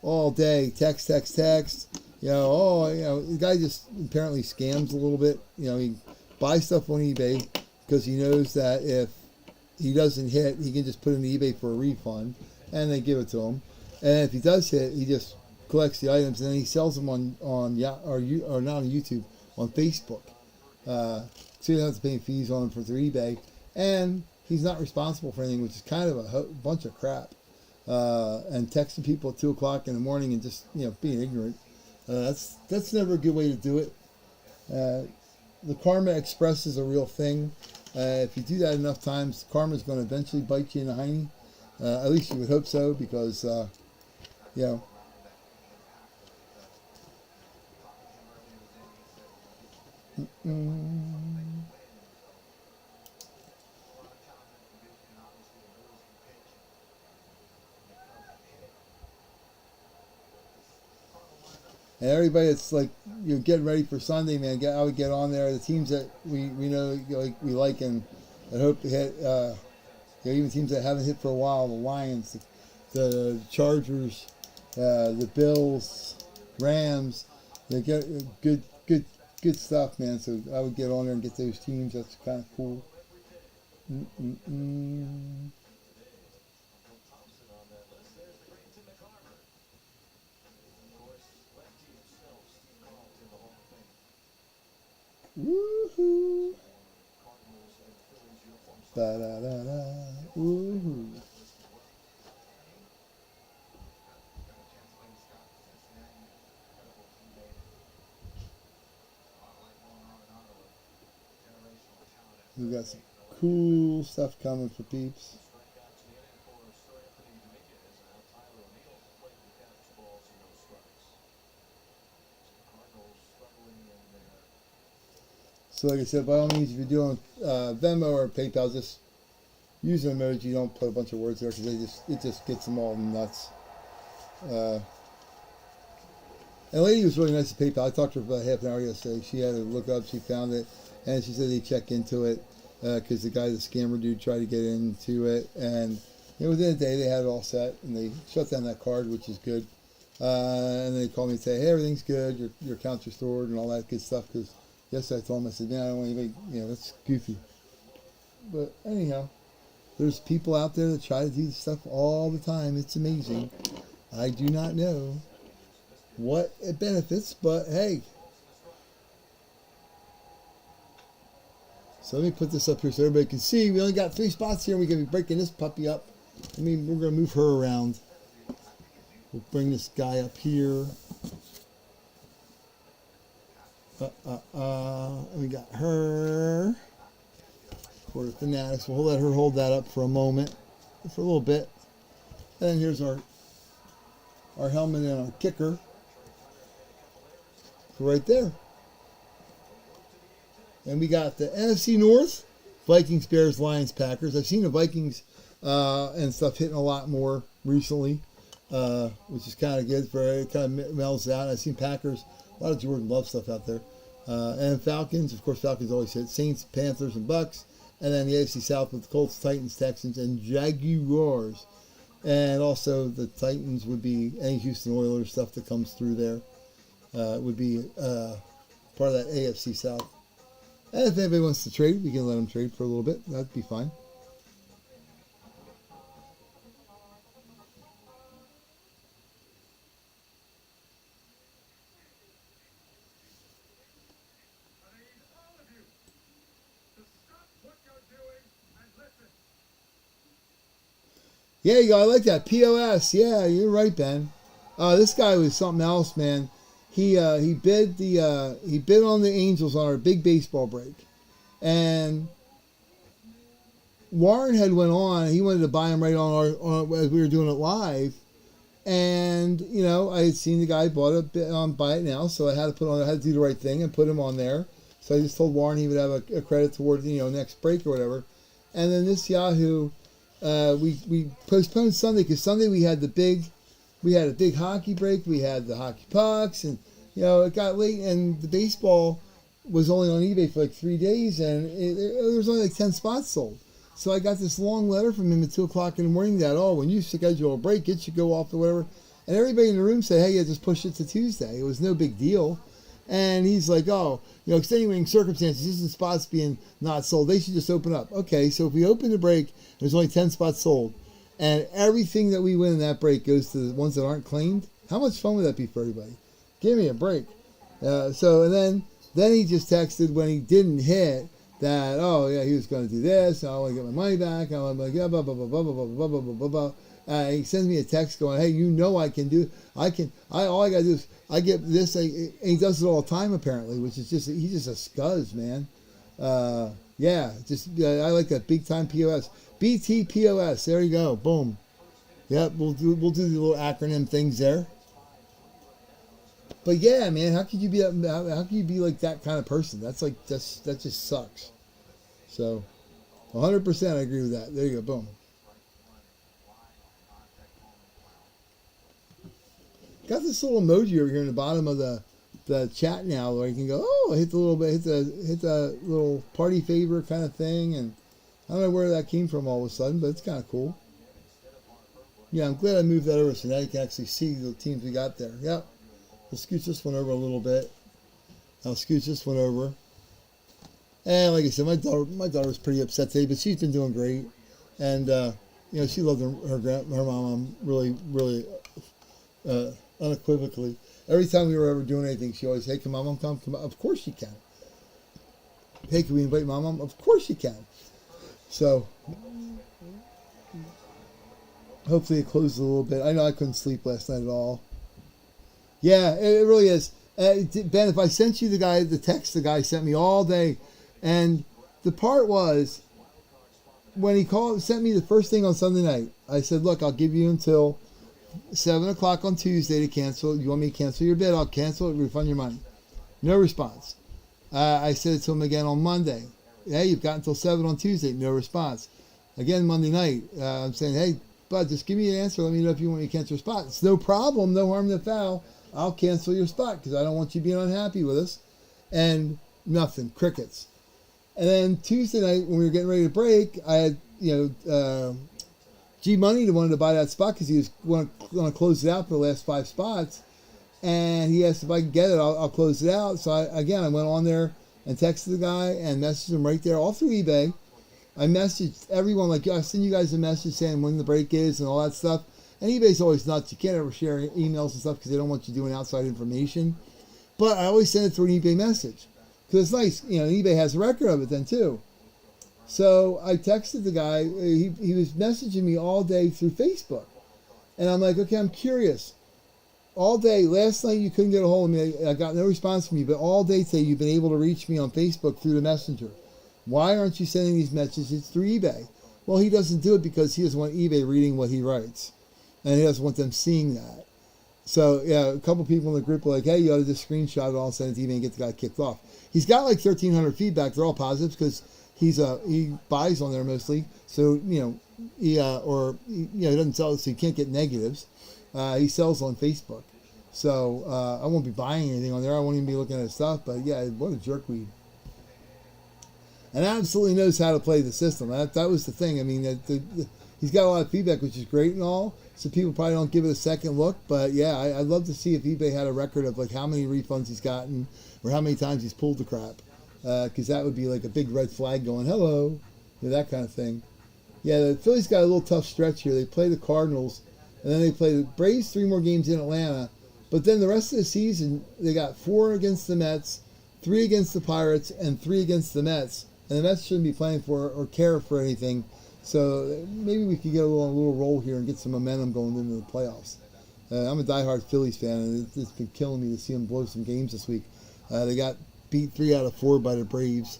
All day, text. The guy just apparently scams a little bit. He buys stuff on eBay because he knows that if he doesn't hit, he can just put it in eBay for a refund, and they give it to him. And if he does hit, he just collects the items and then he sells them on not on YouTube, on Facebook. So you don't have to pay fees on them through eBay, and he's not responsible for anything, which is kind of a bunch of crap. And texting people at 2 o'clock in the morning and just being ignorant. That's never a good way to do it. The Karma Express is a real thing. If you do that enough times, karma's going to eventually bite you in the hiney. At least you would hope so, because And everybody that's like getting ready for Sunday, man, I would get on there. The teams that we know we like and hope to hit, even teams that haven't hit for a while, the Lions, the Chargers, the Bills, Rams, they get good stuff, man. So I would get on there and get those teams. That's kind of cool. Woohoo! Da-da-da-da. Woohoo! We got some cool stuff coming for peeps. So like I said, by all means, if you're doing Venmo or PayPal, just use an emoji. Don't put a bunch of words there because it just gets them all nuts. And the lady was really nice at PayPal. I talked to her for about half an hour yesterday. She had to look up. She found it, and she said they check into it because the guy, the scammer dude, tried to get into it, and within a day they had it all set, and they shut down that card, which is good. And they called me and say, hey, everything's good. Your account's restored and all that good stuff. Because yesterday I told them, I said, man, I don't want anybody, that's goofy. But anyhow, there's people out there that try to do this stuff all the time. It's amazing. I do not know what it benefits, but hey. So let me put this up here so everybody can see. We only got 3 spots here. We're going to be breaking this puppy up. We're going to move her around. We'll bring this guy up here. We got her. Quarter Fanatics. We'll let her hold that up for a moment, for a little bit. And then here's our helmet and our kicker. Right there. And we got the NFC North, Vikings, Bears, Lions, Packers. I've seen the Vikings and stuff hitting a lot more recently, which is kind of good. It kind of melds out. I've seen Packers, a lot of Jordan Love stuff out there. And Falcons, of course, Falcons always hit. Saints, Panthers, and Bucks. And then the AFC South with the Colts, Titans, Texans, and Jaguars. And also the Titans would be any Houston Oilers stuff that comes through there. Would be part of that AFC South. And if anybody wants to trade, we can let them trade for a little bit. That'd be fine. Yeah, you go. I like that. POS. Yeah, you're right, Ben. This guy was something else, man. He bid on the Angels on our big baseball break, and Warren had went on. He wanted to buy them right as we were doing it live. And, I had seen the guy bought it, buy it now, so I had to do the right thing and put him on there. So I just told Warren he would have a credit towards, next break or whatever. And then this Yahoo, we postponed Sunday because Sunday we had a big hockey break. We had the hockey pucks, and, it got late, and the baseball was only on eBay for like 3 days, and there was only like 10 spots sold. So I got this long letter from him at 2 o'clock in the morning that, when you schedule a break, it should go off or whatever. And everybody in the room said, hey, yeah, just push it to Tuesday. It was no big deal. And he's like, extenuating circumstances, this is spots being not sold. They should just open up. Okay, so if we open the break, there's only 10 spots sold. And everything that we win in that break goes to the ones that aren't claimed. How much fun would that be for everybody? Give me a break. And then he just texted when he didn't hit that, he was going to do this. I want to get my money back. I'm like, blah, blah, blah, blah, blah, blah, blah, blah, blah, blah. He sends me a text going, hey, I can do, all I got to do is, I get this, and he does it all the time apparently, which is he's just a scuzz, man. I like that big time POS. BTPOS, there you go, boom. Yep, we'll do the little acronym things there. But yeah, man, how could you be like that kind of person? That just sucks. So, 100% I agree with that. There you go, boom. Got this little emoji over here in the bottom of the chat now where you can go, hit the little party favor kind of thing, and I don't know where that came from all of a sudden, but it's kind of cool. Yeah, I'm glad I moved that over so now you can actually see the teams we got there. Yep. We'll scooch this one over a little bit. I'll scooch this one over. And like I said, my daughter was pretty upset today, but she's been doing great. And, she loved her mom really, really unequivocally. Every time we were ever doing anything, she always, hey, can Mom come? Of course you can. Hey, can we invite Mom? Of course you can. So, hopefully it closes a little bit. I know I couldn't sleep last night at all. Yeah, it really is. Ben, if I sent you the text the guy sent me all day, and the part was, when he sent me the first thing on Sunday night, I said, look, I'll give you until 7 o'clock on Tuesday to cancel. You want me to cancel your bid? I'll cancel it, refund your money. No response. I said it to him again on Monday. Hey, you've got until 7 on Tuesday. No response. Again, Monday night, I'm saying, hey, bud, just give me an answer. Let me know if you want me to cancel your spot. It's no problem. No harm, no foul. I'll cancel your spot because I don't want you being unhappy with us. And nothing. Crickets. And then Tuesday night, when we were getting ready to break, I had, G Money wanted to buy that spot because he was going to close it out for the last 5 spots. And he asked if I could get it, I'll close it out. So I went on there and texted the guy and messaged him right there, all through eBay. I messaged everyone, like, I send you guys a message saying when the break is and all that stuff. And eBay's always nuts. You can't ever share emails and stuff because they don't want you doing outside information. But I always send it through an eBay message because it's nice. eBay has a record of it then too. So I texted the guy. He was messaging me all day through Facebook. And I'm like, okay, I'm curious. All day, last night you couldn't get a hold of me. I got no response from you. But all day today you've been able to reach me on Facebook through the messenger. Why aren't you sending these messages through eBay? Well, he doesn't do it because he doesn't want eBay reading what he writes. And he doesn't want them seeing that. So, yeah, a couple people in the group were like, hey, you ought to just screenshot it all and send it to eBay and get the guy kicked off. He's got like 1,300 feedback. They're all positives because he buys on there mostly. So, he doesn't sell it, so he can't get negatives. He sells on Facebook. So, I won't be buying anything on there. I won't even be looking at his stuff. But, yeah, what a jerkweed. And absolutely knows how to play the system. That was the thing. I mean, he's got a lot of feedback, which is great and all. So people probably don't give it a second look. But yeah, I'd love to see if eBay had a record of like how many refunds he's gotten or how many times he's pulled the crap. Because that would be like a big red flag going, hello, that kind of thing. Yeah, the Phillies got a little tough stretch here. They play the Cardinals, and then they play the Braves 3 more games in Atlanta. But then the rest of the season, they got 4 against the Mets, 3 against the Pirates, and 3 against the Mets. And the Mets shouldn't be playing for or care for anything. So maybe we could get a little roll here and get some momentum going into the playoffs. I'm a diehard Phillies fan, and it's been killing me to see them blow some games this week. They got beat 3 out of 4 by the Braves.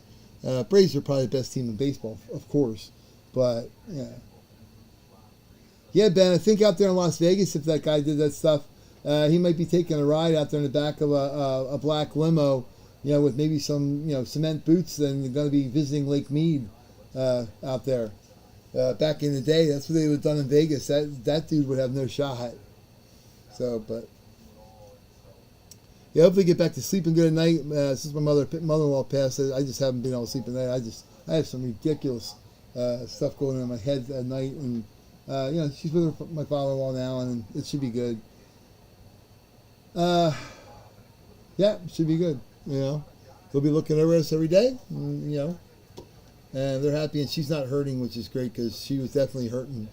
Braves are probably the best team in baseball, of course. But yeah. Yeah, Ben, I think out there in Las Vegas, if that guy did that stuff, he might be taking a ride out there in the back of a black limo, with maybe some, cement boots, and they're going to be visiting Lake Mead out there. Back in the day, that's what they would have done in Vegas. That dude would have no shot. So, but yeah, hopefully get back to sleeping good at night. Since my mother-in-law passed, I just haven't been able to sleep at night. I have some ridiculous stuff going on in my head at night, and she's with my father-in-law now, and it should be good. Yeah, it should be good. They'll be looking over us every day, and they're happy, and she's not hurting, which is great because she was definitely hurting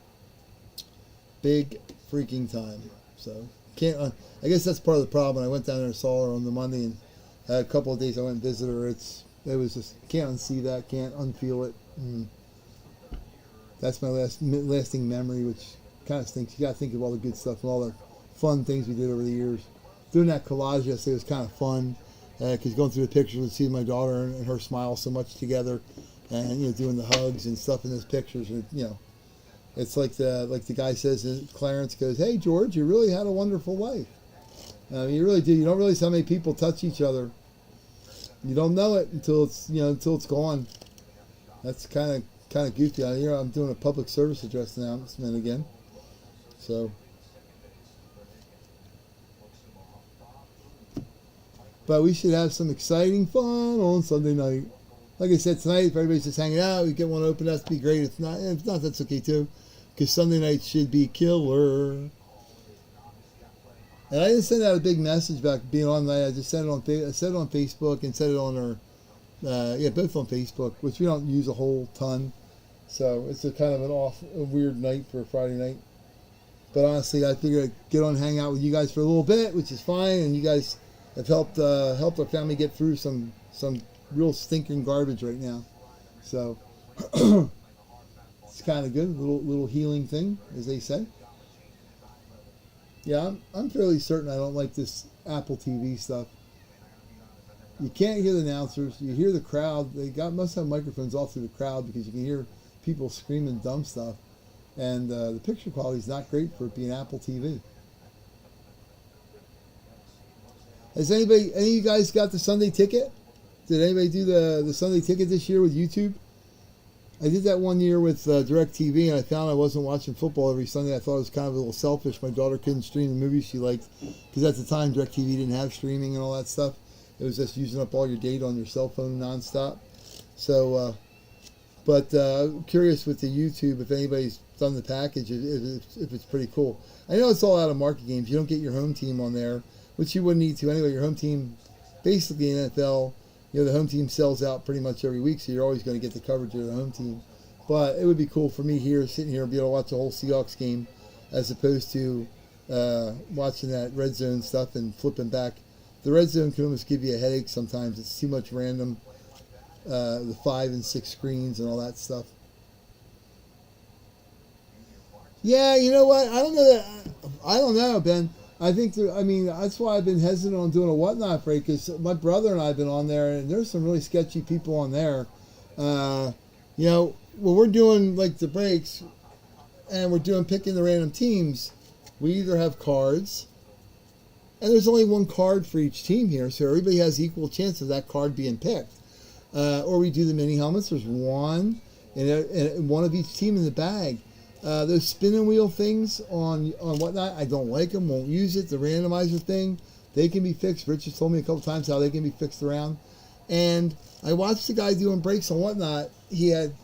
big freaking time. So can't. I guess that's part of the problem. I went down there and saw her on the Monday, and a couple of days I went and visited her. It was just can't unsee that, can't unfeel it. That's my lasting memory, which kind of stinks. You got to think of all the good stuff and all the fun things we did over the years. Doing that collage yesterday was kind of fun because going through the pictures and seeing my daughter and her smile so much together, and doing the hugs and stuff in those pictures, and it's like the guy says. Clarence goes, "Hey George, you really had a wonderful life. You really do. You don't realize how many people touch each other. You don't know it until it's gone. That's kind of goofy. I'm doing a public service address announcement again, so." But we should have some exciting fun on Sunday night. Like I said, tonight, if everybody's just hanging out, we get one open, that's be great. If not, that's okay too. Because Sunday night should be killer. And I didn't send out a big message about being on night. I just sent it on Facebook and said it on our, both on Facebook, which we don't use a whole ton. So it's a kind of a weird night for a Friday night. But honestly, I figured I'd get on and hang out with you guys for a little bit, which is fine. And you guys have helped our family get through some real stinking garbage right now. So it's kind of good, little healing thing, as they say. Yeah, I'm fairly certain I don't like this Apple TV stuff. You can't hear the announcers. You hear the crowd. They must have microphones all through the crowd because you can hear people screaming dumb stuff. And the picture quality is not great for it being Apple TV. Has any of you guys got the Sunday ticket? Did anybody do the Sunday ticket this year with YouTube? I did that one year with DirecTV, and I found I wasn't watching football every Sunday. I thought it was kind of a little selfish. My daughter couldn't stream the movies she liked because at the time DirecTV didn't have streaming and all that stuff. It was just using up all your data on your cell phone nonstop. So, but curious with the YouTube if anybody's done the package, if it's pretty cool. I know it's all out of market games. You don't get your home team on there, which you wouldn't need to anyway. Your home team, basically in NFL, the home team sells out pretty much every week, so you're always going to get the coverage of the home team. But it would be cool for me sitting here, and be able to watch the whole Seahawks game, as opposed to watching that red zone stuff and flipping back. The red zone can almost give you a headache sometimes. It's too much random, the 5 and 6 screens and all that stuff. Yeah, you know what? I don't know, Ben. I think that's why I've been hesitant on doing a Whatnot break, because my brother and I have been on there, and there's some really sketchy people on there. When we're doing like the breaks, and we're picking the random teams, we either have cards, and there's only one card for each team here, so everybody has equal chance of that card being picked. Or we do the mini helmets. There's one, and one of each team in the bag. Those spinning wheel things on Whatnot, I don't like them, won't use it. The randomizer thing, they can be fixed. Rich has told me a couple times how they can be fixed around. And I watched the guy doing breaks on Whatnot. He had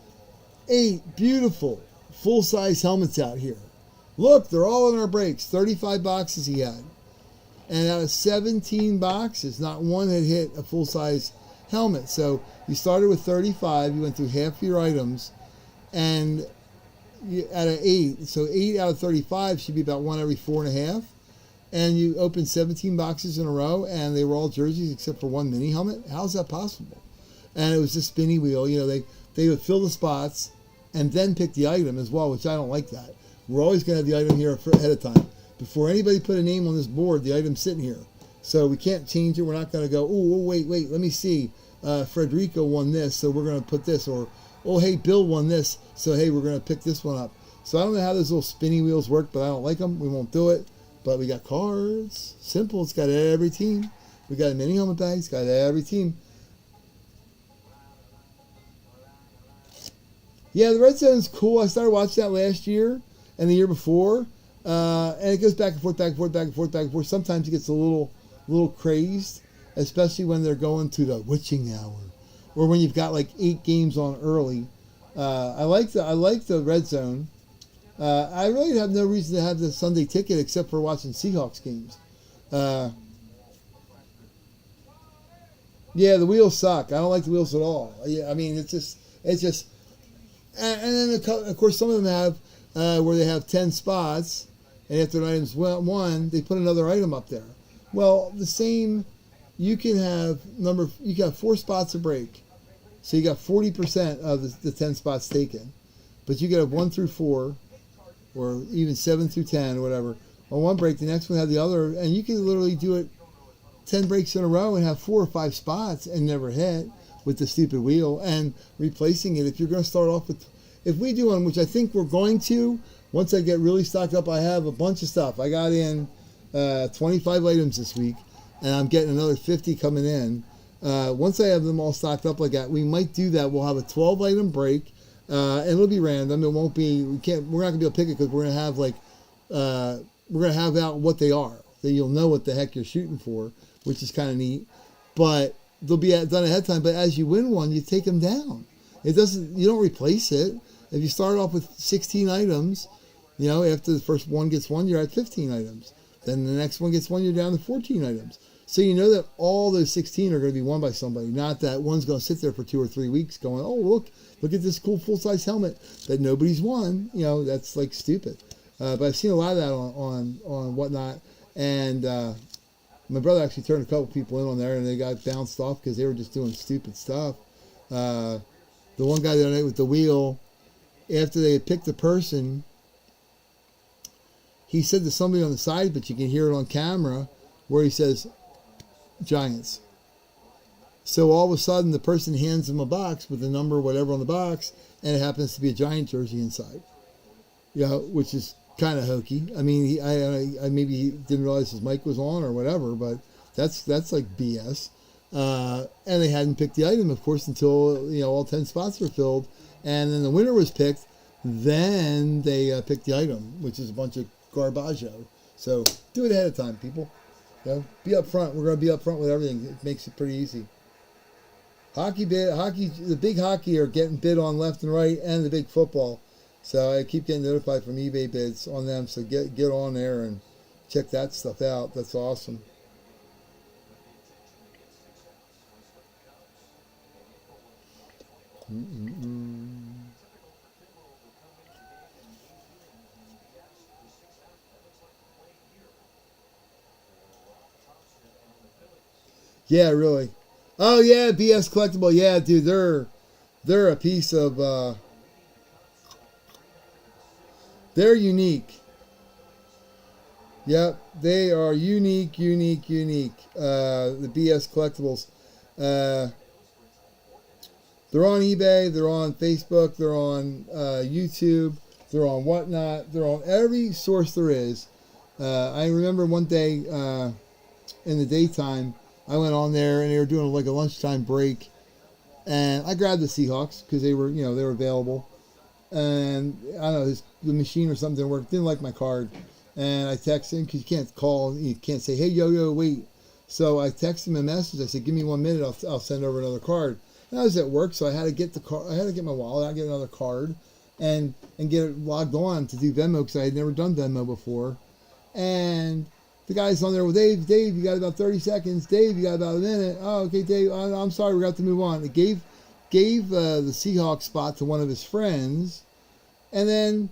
8 beautiful full-size helmets out here. Look, they're all in our breaks. 35 boxes he had. And out of 17 boxes, not one had hit a full-size helmet. So you started with 35, you went through half your items, and out of 8, so 8 out of 35 should be about 1 every 4.5, and you opened 17 boxes in a row, and they were all jerseys except for one mini helmet. How's that possible? And it was just spinny wheel. They would fill the spots and then pick the item as well, which I don't like that. We're always going to have the item here ahead of time. Before anybody put a name on this board, the item's sitting here. So we can't change it. We're not going to go, wait, let me see. Frederico won this, so we're going to put this. Or oh, hey, Bill won this, so hey, we're going to pick this one up. So I don't know how those little spinny wheels work, but I don't like them. We won't do it. But we got cards. Simple. It's got every team. We got a mini helmet bag. It's got every team. Yeah, the Red Zone's cool. I started watching that last year and the year before. And it goes back and forth, back and forth, back and forth, back and forth. Sometimes it gets a little crazed, especially when they're going to the witching hour, or when you've got like 8 games on early. I like the Red Zone. I really have no reason to have the Sunday ticket except for watching Seahawks games. Yeah, the wheels suck. I don't like the wheels at all. Yeah, I mean, it's just. And then of course some of them have where they have 10 spots, and after an item's won, they put another item up there. Well, the same. You can have 4 spots a break, so you got 40% of the 10 spots taken, but you could have 1 through 4. Or even 7 through 10 or whatever. On one break, the next one had the other, and you can literally do it 10 breaks in a row and have 4 or 5 spots and never hit with the stupid wheel. And replacing it, if you're going to start off with, if we do one, which I think we're going to, once I get really stocked up, I have a bunch of stuff. I got in 25 items this week, and I'm getting another 50 coming in. Once I have them all stocked up like that, we might do that. We'll have a 12 item break. And it'll be random. It won't be. We're not gonna be able to pick it because we're gonna have we're gonna have out what they are. So you'll know what the heck you're shooting for, which is kind of neat. But they'll be done ahead of time. But as you win one, you take them down. It doesn't. You don't replace it. If you start off with 16 items, after the first one gets one, you're at 15 items. Then the next one gets one, you're down to 14 items. So you know that all those 16 are going to be won by somebody. Not that one's going to sit there for 2 or 3 weeks going, oh, look at this cool full-size helmet that nobody's won. That's like stupid. But I've seen a lot of that on Whatnot. And my brother actually turned a couple people in on there, and they got bounced off because they were just doing stupid stuff. The one guy the other night with the wheel, after they had picked the person, he said to somebody on the side, but you can hear it on camera, where he says, Giants. So all of a sudden, the person hands him a box with the number, whatever, on the box, and it happens to be a Giant jersey inside. Which is kind of hokey. I mean, I maybe he didn't realize his mic was on or whatever, but that's like BS. And they hadn't picked the item, of course, until all 10 spots were filled, and then the winner was picked. Then they picked the item, which is a bunch of garbaggio. So do it ahead of time, people. Be up front. We're going to be up front with everything. It makes it pretty easy. The big hockey are getting bid on left and right, and the big football. So I keep getting notified from eBay bids on them. So get on there and check that stuff out. That's awesome. Yeah, really. Oh yeah, BS Collectible. Yeah, dude, they're a piece of. They're unique. Yep, they are unique. The BS Collectibles. They're on eBay. They're on Facebook. They're on YouTube. They're on Whatnot. They're on every source there is. I remember one day in the daytime, I went on there and they were doing like a lunchtime break, and I grabbed the Seahawks because they were available, and I don't know, the machine or something didn't work. Didn't like my card, and I texted him because you can't call, you can't say, hey yo wait. So I texted him a message. I said, give me 1 minute, I'll send over another card. And I was at work, so I had to get the car. I had to get my wallet, I get another card, and get it logged on to do Venmo because I had never done Venmo before, and the guy's on there with Dave, you got about 30 seconds. Dave, you got about a minute. Oh, okay, Dave, I'm sorry, we got to move on. It gave the Seahawks spot to one of his friends. And then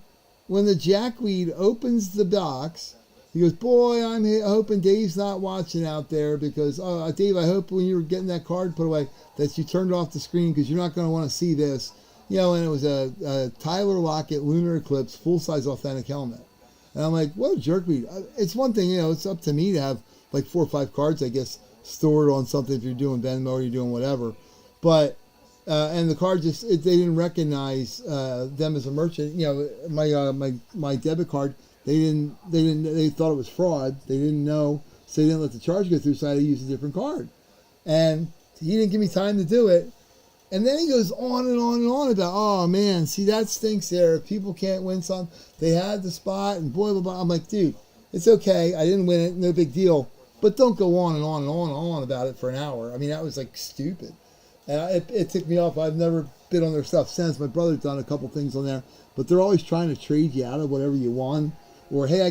when the jackweed opens the box, he goes, boy, I'm hoping Dave's not watching out there because, Dave, I hope when you were getting that card put away that you turned off the screen because you're not going to want to see this. And it was a Tyler Lockett Lunar Eclipse full-size authentic helmet. And I'm like, what a jerkweed. It's one thing, it's up to me to have like 4 or 5 cards, I guess, stored on something if you're doing Venmo or you're doing whatever. But and the card they didn't recognize them as a merchant. You know, my debit card, they thought it was fraud. They didn't know, so they didn't let the charge go through. So I had to use a different card, and he didn't give me time to do it. And then he goes on and on and on about, oh man, see, that stinks there. If people can't win some, they had the spot and blah, blah, blah. I'm like, dude, it's okay. I didn't win it. No big deal. But don't go on and on and on and on about it for an hour. I mean, that was like stupid. And it ticked me off. I've never been on their stuff since. My brother's done a couple things on there. But they're always trying to trade you out of whatever you won. Or, hey,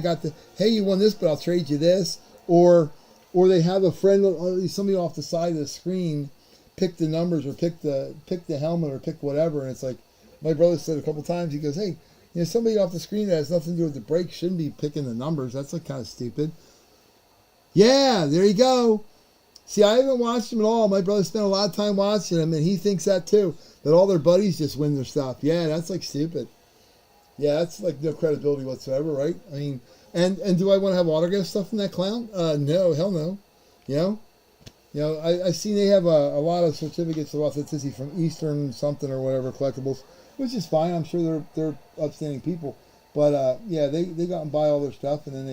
you won this, but I'll trade you this. Or they have a friend, somebody off the side of the screen, pick the numbers or pick the helmet or pick whatever, and it's like my brother said a couple times. He goes, "Hey, somebody off the screen that has nothing to do with the break shouldn't be picking the numbers. That's like kind of stupid." Yeah, there you go. See, I haven't watched him at all. My brother spent a lot of time watching him, and he thinks that too. That all their buddies just win their stuff. Yeah, that's like stupid. Yeah, that's like no credibility whatsoever, right? I mean, and do I want to have autograph stuff from that clown? No, hell no. I seen they have a lot of certificates of authenticity from Eastern something or whatever collectibles, which is fine. I'm sure they're upstanding people, but they go out and buy all their stuff, and then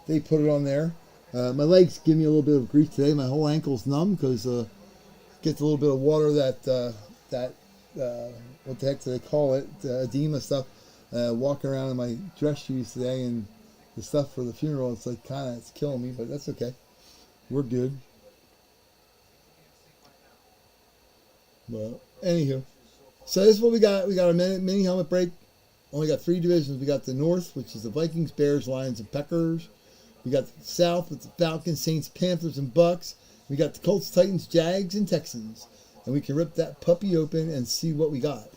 they put it on there. My legs give me a little bit of grief today. My whole ankle's numb because gets a little bit of water that what the heck do they call it, edema stuff. Walking around in my dress shoes today and the stuff for the funeral, it's like it's killing me, but that's okay. We're good. Well, anywho. So this is what we got. We got a mini helmet break. Only got 3 divisions. We got the North, which is the Vikings, Bears, Lions, and Packers. We got the South with the Falcons, Saints, Panthers, and Bucks. We got the Colts, Titans, Jags, and Texans. And we can rip that puppy open and see what we got.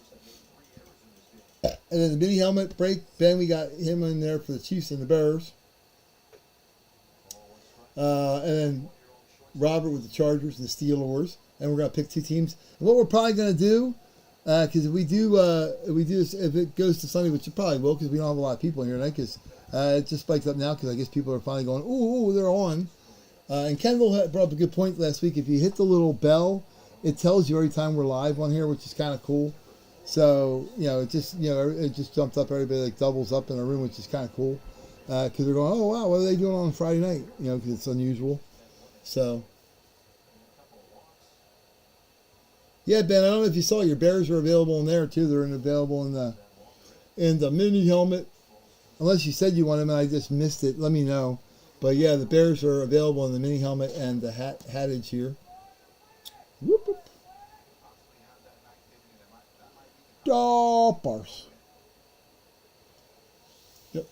And then the mini helmet break. Ben, we got him in there for the Chiefs and the Bears. And then Robert with the Chargers and the Steelers, and we're gonna pick 2 teams. And what we're probably gonna do, because if we do this, if it goes to Sunday, which it probably will, because we don't have a lot of people in here tonight, because it just spiked up now, because I guess people are finally going, ooh, they're on. And Kendall brought up a good point last week. If you hit the little bell, it tells you every time we're live on here, which is kind of cool. So it just jumped up. Everybody like doubles up in a room, which is kind of cool. Because they're going, oh wow, what are they doing on Friday night? Because it's unusual. So, yeah, Ben, I don't know if you saw your Bears are available in there too. They're available in the mini helmet. Unless you said you want them and I just missed it, let me know. But yeah, the Bears are available in the mini helmet and the hattage here. Whoop whoop. Oh, bars. Yep.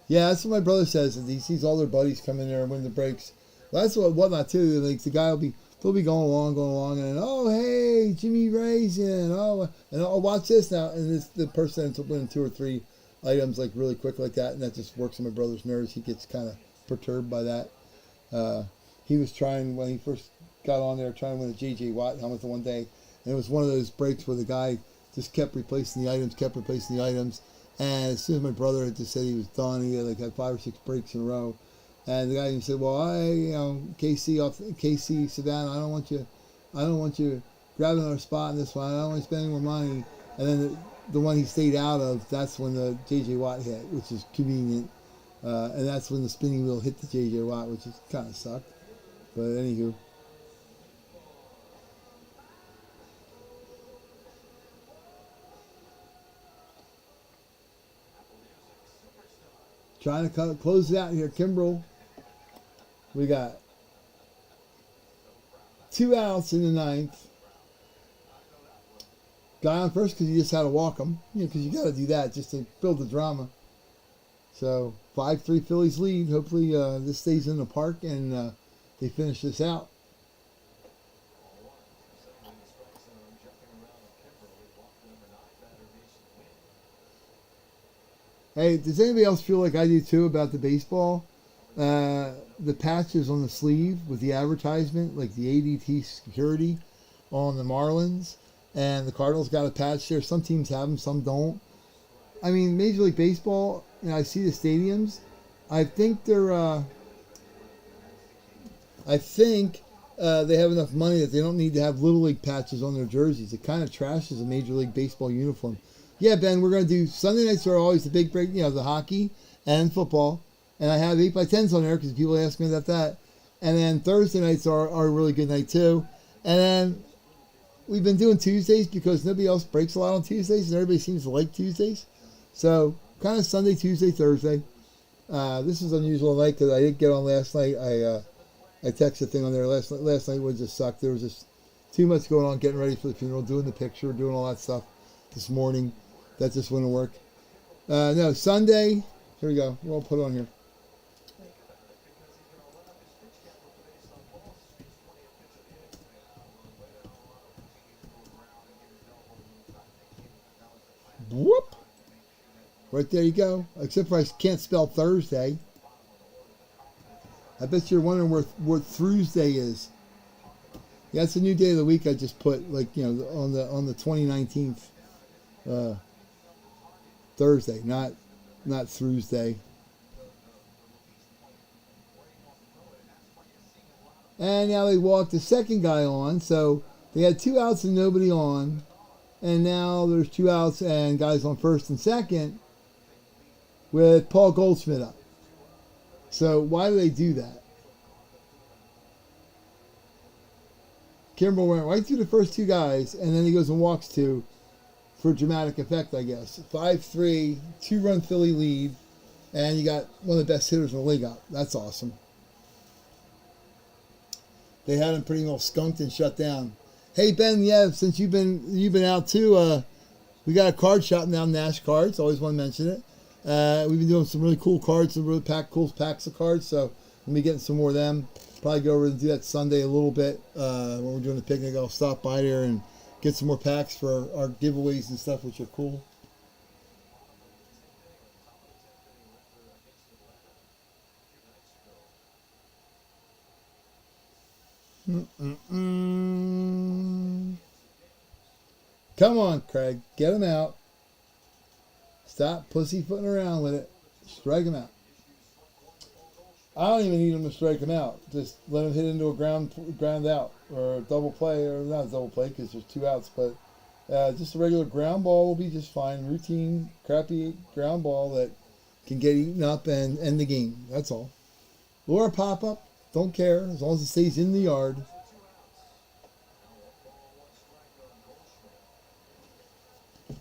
Yeah, that's what my brother says. He sees all their buddies come in there and win the breaks. Well, that's whatnot too. Like the guy they'll be going along, and oh hey, Jimmy Ray's in. Oh, watch this now, and the person ends up winning 2 or 3 items like really quick like that, and that just works on my brother's nerves. He gets kind of perturbed by that. He was trying, when he first got on there, trying to win a J.J. Watt helmet the one day. And it was one of those breaks where the guy just kept replacing the items. And as soon as my brother had just said he was done, he had 5 or 6 breaks in a row. And the guy even said, well, KC Savannah, I don't want you grabbing another spot in this one. I don't want you spending more money. And then the one he stayed out of, that's when the J.J. Watt hit, which is convenient. And that's when the spinning wheel hit the J.J. Watt, which is kind of sucked. But anywho. Trying to close it out here. Kimbrel. We got 2 outs in the 9th. Guy on first because you just had to walk him. Because you got to do that just to build the drama. So 5-3 Phillies lead. Hopefully this stays in the park and they finish this out. Hey, does anybody else feel like I do too about the baseball? The patches on the sleeve with the advertisement, like the ADT security on the Marlins. And the Cardinals got a patch there. Some teams have them, some don't. I mean, Major League Baseball, I see the stadiums. I think they have enough money that they don't need to have Little League patches on their jerseys. It kind of trashes a Major League Baseball uniform. Yeah, Ben, we're going to do Sunday nights are always the big break, the hockey and football. And I have 8x10s on there because people ask me about that. And then Thursday nights are a really good night too. And then we've been doing Tuesdays because nobody else breaks a lot on Tuesdays and everybody seems to like Tuesdays. So kind of Sunday, Tuesday, Thursday. This is unusual night because I didn't get on last night. I texted a thing on there last night would just suck. There was just too much going on, getting ready for the funeral, doing the picture, doing all that stuff this morning. That just wouldn't work. No, Sunday. Here we go. We'll put it on here. Whoop. Right there you go. Except for I can't spell Thursday. I bet you're wondering what Thursday is. Yeah, it's a new day of the week. I just put on the 2019th Thursday, not Thursday. And now they walked the second guy on, so they had 2 outs and nobody on, and now there's 2 outs and guys on first and second with Paul Goldschmidt up. So why do they do that? Kimbrel went right through the first 2 guys, and then he goes and walks 2 for dramatic effect, I guess. 5-3, 2-run Philly lead, and you got one of the best hitters in the league up. That's awesome. They had him pretty well skunked and shut down. Hey Ben, yeah, since you've been out too, we got a card shop now, Nash Cards. Always want to mention it. We've been doing some really cool cards, some really cool packs of cards. So we'll be getting some more of them. Probably go over and do that Sunday a little bit when we're doing the picnic. I'll stop by there and get some more packs for our giveaways and stuff, which are cool. Come on, Craig. Get him out. Stop pussyfooting around with it. Strike him out. I don't even need him to strike him out. Just let him hit into a ground out or a double play, or not a double play because there's 2 outs, but just a regular ground ball will be just fine. Routine, crappy ground ball that can get eaten up and end the game. That's all. Or a pop-up. Don't care as long as it stays in the yard.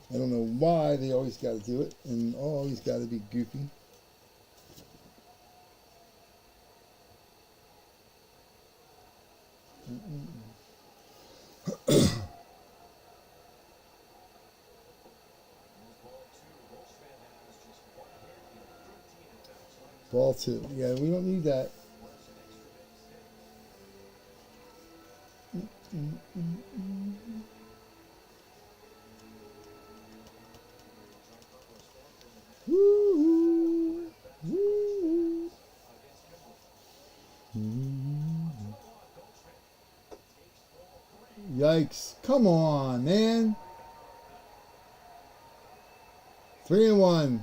I don't know why they always got to do it and always got to be goofy. Ball 2. Yeah, we don't need that. Woo-hoo. Woo-hoo. Yikes. Come on, man. 3-1.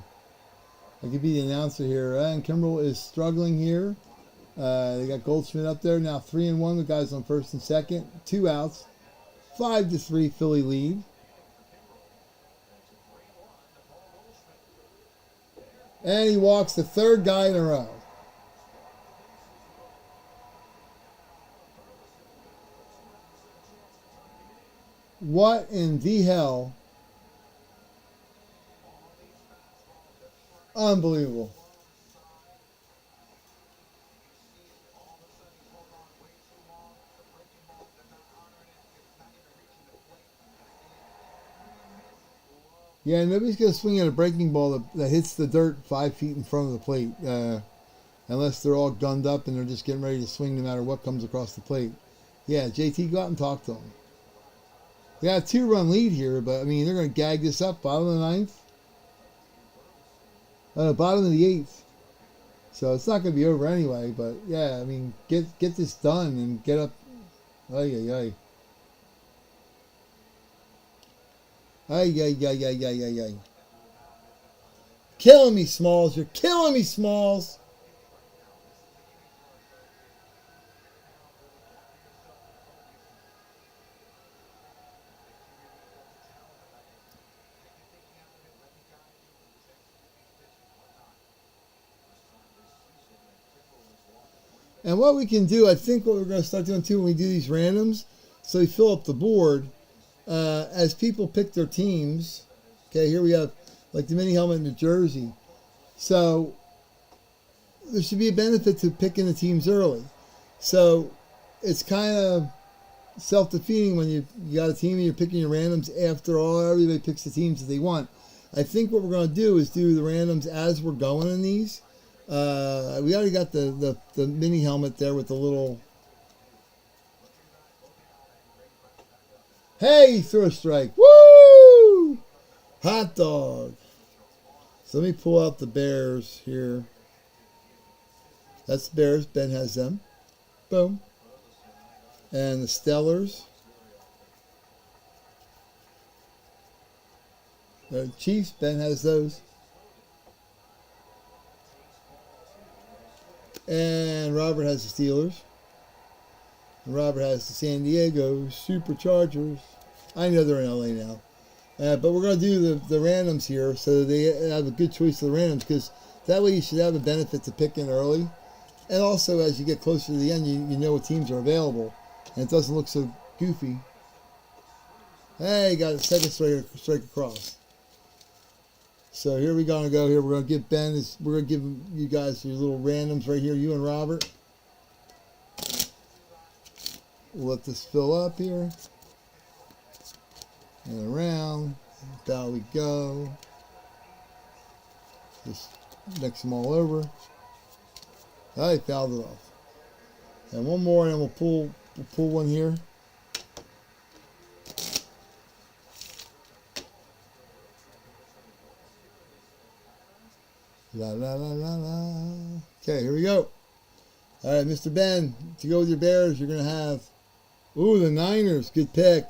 I could be the announcer here. And Kimbrel is struggling here. They got Goldschmidt up there. Now 3-1. The guys on first and second. 2 outs. 5-3 Philly lead. And he walks the 3rd guy in a row. What in the hell? Unbelievable. Yeah, nobody's going to swing at a breaking ball that hits the dirt 5 feet in front of the plate, unless they're all gunned up and they're just getting ready to swing no matter what comes across the plate. Yeah, JT, go out and talk to them. They got a 2-run lead here, but, I mean, they're going to gag this up bottom of the 9th. Bottom of the 8th. So it's not going to be over anyway, but, yeah, I mean, get this done and get up. Ay, ay, ay. Ay, ay, ay, ay, ay, ay, ay. Killing me, Smalls. You're killing me, Smalls. And what we can do, I think what we're going to start doing too when we do these randoms, so we fill up the board, as people pick their teams. Okay, here we have like the mini helmet in New Jersey. So there should be a benefit to picking the teams early. So it's kind of self-defeating when you got a team and you're picking your randoms after all everybody picks the teams that they want. I think what we're going to do is do the randoms as we're going in these. We already got the mini helmet there with the little... Hey, he threw a strike. Woo! Hot dog. So let me pull out the Bears here. That's the Bears. Ben has them. Boom. And the Stellars. The Chiefs. Ben has those. And Robert has the Steelers. And Robert has the San Diego Superchargers. I know they're in LA now. But we're going to do the randoms here so that they have a good choice of the randoms, because that way you should have a benefit to picking early. And also, as you get closer to the end, you know what teams are available. And it doesn't look so goofy. Hey, got a second strike across. So here we're going to go here. We're going to give Ben, we're going to give you guys your little randoms right here, you and Robert. We'll let this fill up here. And around. Down we go. Just mix them all over. I fouled it off. And one more, and we'll pull one here. La la la la la. Okay, here we go. All right, Mr. Ben, to go with your Bears, you're gonna have, ooh, the Niners. Good pick.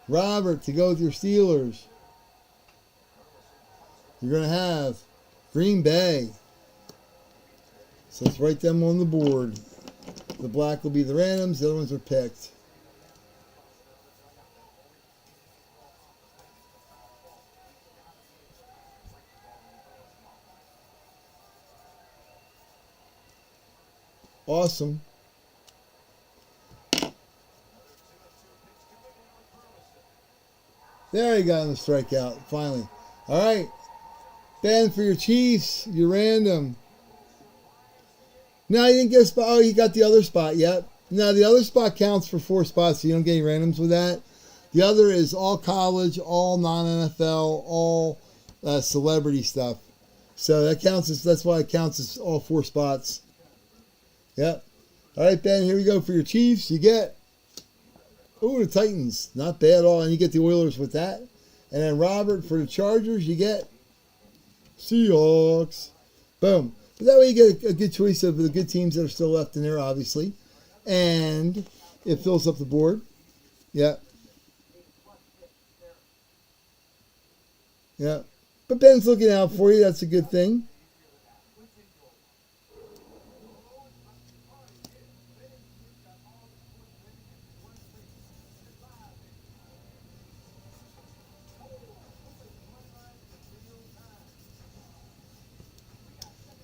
Robert, to go with your Steelers, you're gonna have Green Bay. So let's write them on the board. The black will be the randoms, the other ones are picked. Awesome. There you got him, the strikeout, finally. All right. Ben, for your Chiefs, your random. No, you didn't get a spot. Oh, you got the other spot. Yep. No, the other spot counts for 4 spots, so you don't get any randoms with that. The other is all college, all non-NFL, all celebrity stuff. So that counts as, that's why it counts as all 4 spots. Yep. All right, Ben, here we go for your Chiefs. You get, ooh, the Titans. Not bad at all. And you get the Oilers with that. And then Robert, for the Chargers, you get Seahawks. Boom. But that way you get a good choice of the good teams that are still left in there, obviously. And it fills up the board. Yep. Yep. But Ben's looking out for you. That's a good thing.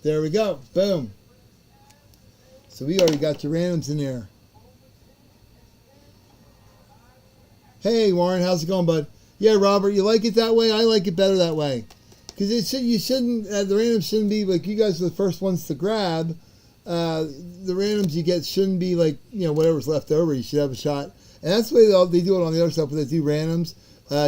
There we go. Boom. So we already got your randoms in there. Hey, Warren, how's it going, bud? Yeah, Robert, you like it that way? I like it better that way. Because you shouldn't, the randoms shouldn't be like, you guys are the first ones to grab. The randoms you get shouldn't be like, you know, whatever's left over. You should have a shot. And that's the way they do it on the other stuff when they do randoms.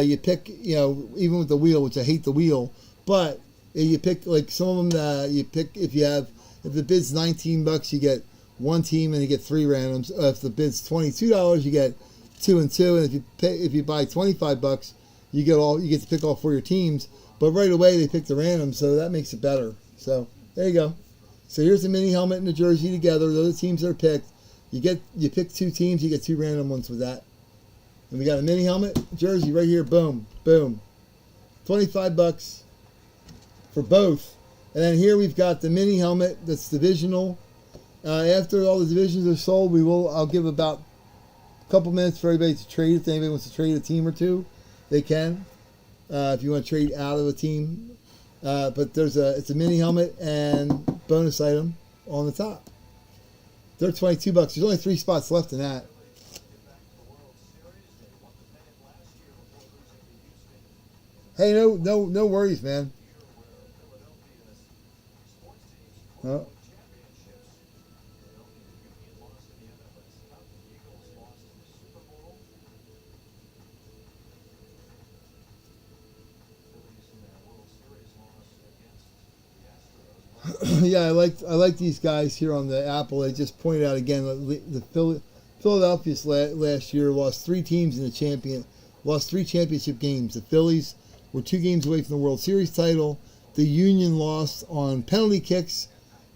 You pick, you know, even with the wheel, which I hate the wheel, but you pick, like some of them, you pick, if the bid's $19, you get 1 team and you get 3 randoms. If the bid's $22, you get 2 and 2. And if you buy $25, you get to pick all 4 your teams. But right away they pick the random, so that makes it better. So there you go. So here's the mini helmet and the jersey together. Those are the teams that are picked. You pick 2 teams, you get 2 random ones with that. And we got a mini helmet jersey right here. Boom, boom. $25 for both. And then here we've got the mini helmet that's divisional. After all the divisions are sold, I'll give about a couple minutes for everybody to trade. If anybody wants to trade a team or two, they can. If you want to trade out of a team. But it's a mini helmet and bonus item on the top. They're $22. There's only 3 spots left in that. Hey, no worries, man. Oh. Yeah, I like these guys here on the Apple. They just pointed out again the Philadelphia's last year lost 3 teams in lost 3 championship games. The Phillies were 2 games away from the World Series title. The Union lost on penalty kicks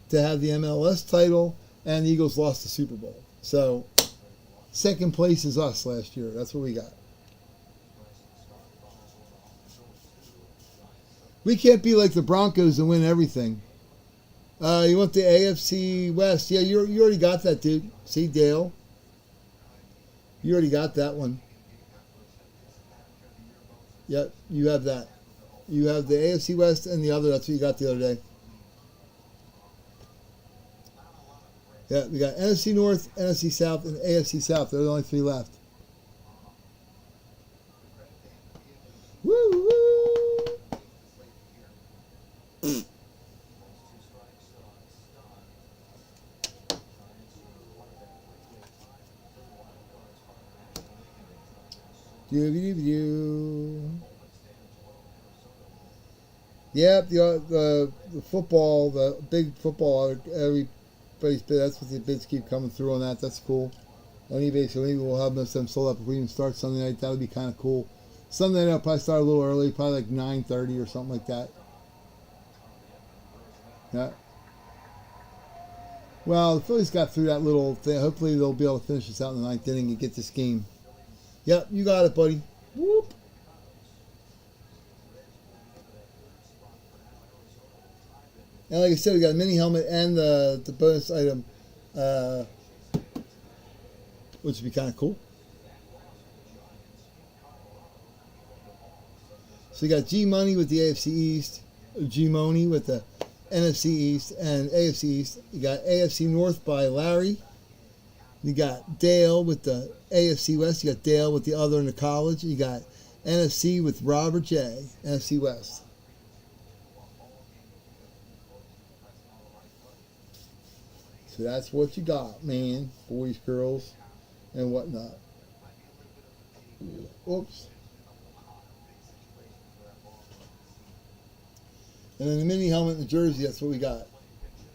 to have the MLS title, and the Eagles lost the Super Bowl. So, second place is us last year. That's what we got. We can't be like the Broncos and win everything. You want the AFC West? Yeah, you already got that, dude. See, Dale? You already got that one. Yep, you have that. You have the AFC West and the other. That's what you got the other day. Yeah, we got NFC North, NFC South, and AFC South. There are only 3 left. Woo woo! Yep, the football, the big football, everybody's bid. That's what the bids keep coming through on that. That's cool. On eBay, so maybe we'll have them sold up if we even start Sunday night. That would be kind of cool. Sunday night I'll probably start a little early, probably like 9:30 or something like that. Yeah. Well, the Phillies got through that little thing. Hopefully they'll be able to finish this out in the 9th inning and get this game. Yep, you got it, buddy. Whoop. And like I said, we got a mini helmet and the bonus item, which would be kind of cool. So you got G Money with the AFC East, G Money with the NFC East, and AFC East. You got AFC North by Larry. You got Dale with the AFC West. You got Dale with the other in the college. You got NFC with Robert J. NFC West. So that's what you got, man. Boys, girls, and whatnot. Oops. And then the mini helmet and the jersey, that's what we got.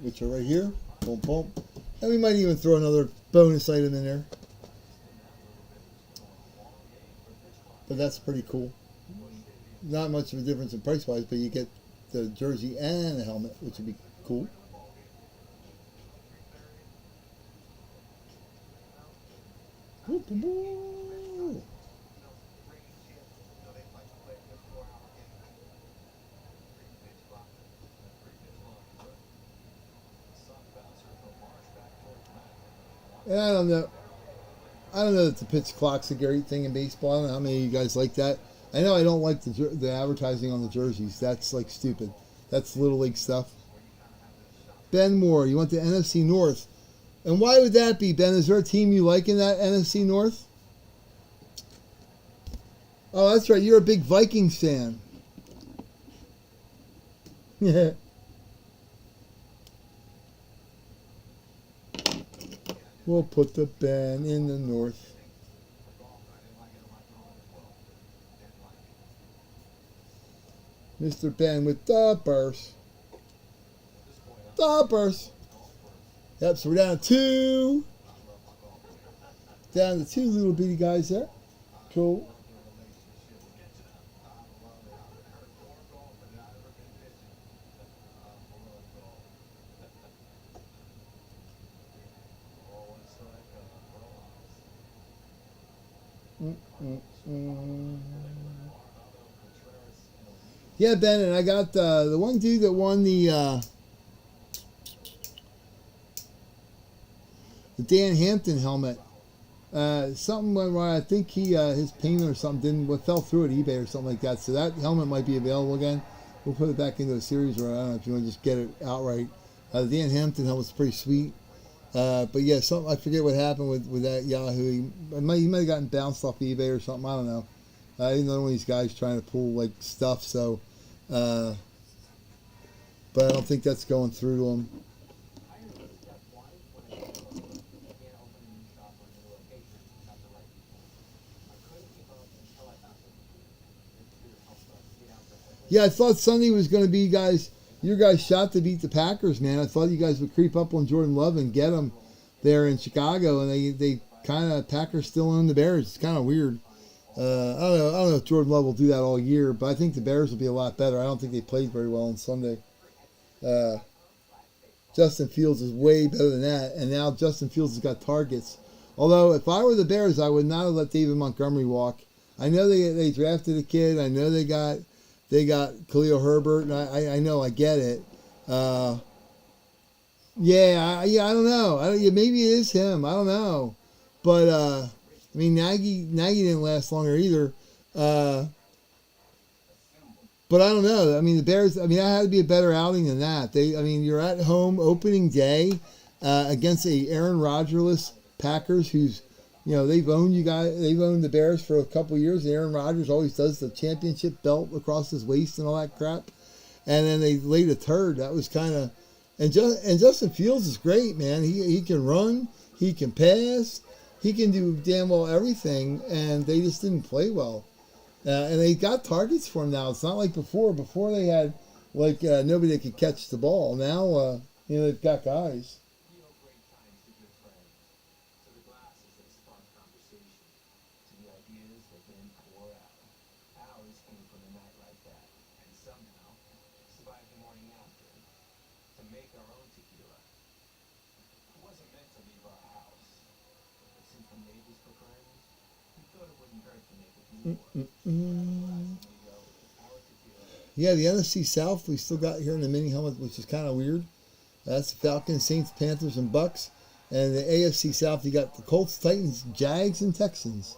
Which are right here. Boom, boom. And we might even throw another bonus item in there. But that's pretty cool. Not much of a difference in price-wise, but you get the jersey and the helmet, which would be cool. And I don't know that the pitch clock's a great thing in baseball. I don't know how many of you guys like that. I know I don't like the advertising on the jerseys. That's like stupid. That's Little League stuff. Ben Moore, you want the NFC North. And why would that be, Ben? Is there a team you like in that NFC North? Oh, that's right. You're a big Vikings fan. Yeah. We'll put the Ben in the North. Mr. Ben with the burst. The burst. Yep, so we're down to 2. Down to 2 little bitty guys there. Cool. Mm-mm-mm. Yeah, Ben, and I got the one dude that won the Dan Hampton helmet. Something went wrong. I think he his payment or something didn't fell through at eBay or something like that. So that helmet might be available again. We'll put it back into a series, or I don't know if you want to just get it outright. The Dan Hampton helmet's pretty sweet. But yeah, something I forget what happened with that Yahoo. He might have gotten bounced off eBay or something. I don't know. He's another one of these guys trying to pull like stuff. So, but I don't think that's going through to him. Yeah, I thought Sunday was going to be your guys' shot to beat the Packers, man. I thought you guys would creep up on Jordan Love and get him there in Chicago, and they kind of Packers still own the Bears. It's kind of weird. I don't know if Jordan Love will do that all year, but I think the Bears will be a lot better. I don't think they played very well on Sunday. Justin Fields is way better than that, and now Justin Fields has got targets. Although, if I were the Bears, I would not have let David Montgomery walk. I know they drafted a kid. I know they got Khalil Herbert, and I know I get it. I don't know. Maybe it is him. I don't know, but I mean Nagy didn't last longer either. But I don't know. I mean the Bears. I mean that had to be a better outing than that. You're at home opening day against a Aaron Rodgers-less Packers who's. They've owned you guys. They've owned the Bears for a couple of years. And Aaron Rodgers always does the championship belt across his waist and all that crap. And then they laid a turd. That was kind of, and Justin Fields is great, man. He can run, he can pass, he can do damn well everything. And they just didn't play well. And they got targets for him now. It's not like before. Before they had nobody that could catch the ball. Now they've got guys. Mm-mm. Yeah, the NFC South we still got here in the mini helmet, which is kind of weird. That's the Falcons, Saints, Panthers, and Bucks. And the AFC South, you got the Colts, Titans, Jags, and Texans.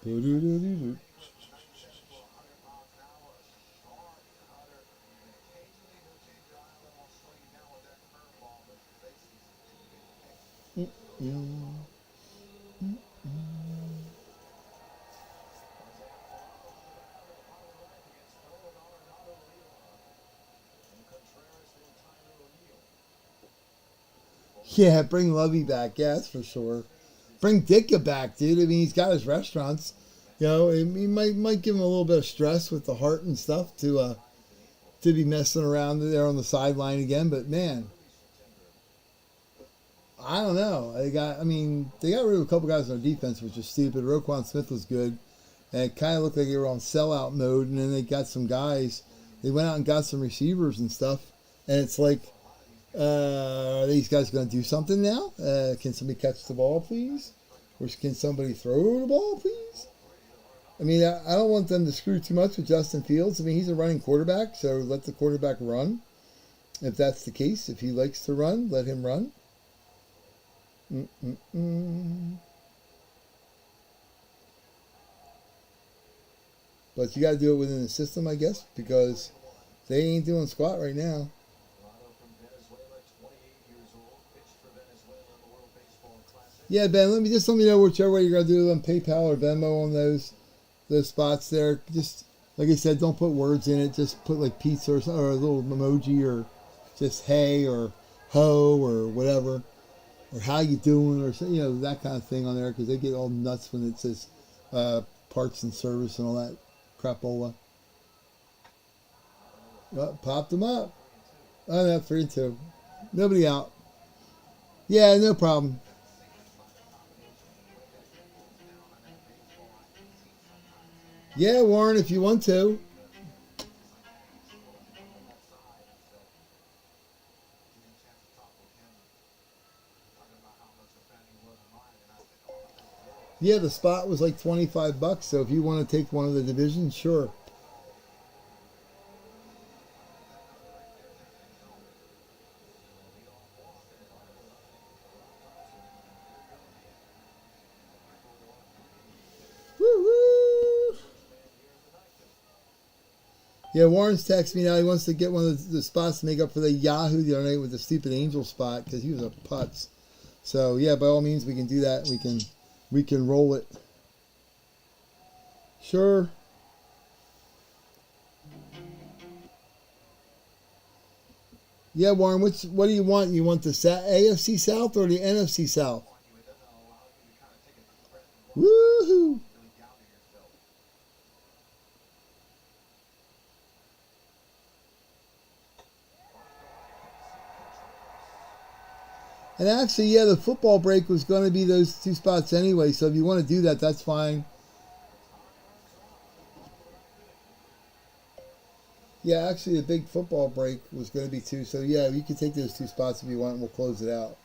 Mm-mm. Yeah, bring Lovey back. Yeah, that's for sure. Bring Ditka back, dude. I mean, he's got his restaurants. He might give him a little bit of stress with the heart and stuff to be messing around there on the sideline again. But man, I don't know. They got rid of a couple guys on their defense, which is stupid. Roquan Smith was good, and it kind of looked like they were on sellout mode. And then they got some guys. They went out and got some receivers and stuff, and it's like. Are these guys going to do something now? Can somebody catch the ball, please? Or can somebody throw the ball, please? I mean, I don't want them to screw too much with Justin Fields. I mean, he's a running quarterback, so let the quarterback run. If that's the case, if he likes to run, let him run. But you got to do it within the system, I guess, because they ain't doing squat right now. Yeah, Ben, let me know whichever way you're going to do them, PayPal or Venmo on those spots there. Just, like I said, don't put words in it. Just put like pizza or a little emoji or just hey or ho or whatever. Or how you doing or, that kind of thing on there because they get all nuts when it says parts and service and all that crapola. Popped them up. Oh, no, 3-2. Nobody out. Yeah, no problem. Yeah, Warren, if you want to. Yeah, the spot was like $25. So if you want to take one of the divisions, sure. Woo-hoo! Yeah, Warren's texting me now. He wants to get one of the spots to make up for the Yahoo the other night with the stupid Angel spot because he was a putz. So yeah, by all means, we can do that. We can roll it. Sure. Yeah, Warren. What do you want? You want the AFC South or the NFC South? Woohoo! And actually, yeah, the football break was going to be those two spots anyway. So if you want to do that, that's fine. Yeah, actually, the big football break was going to be two. So yeah, you can take those two spots if you want. And we'll close it out.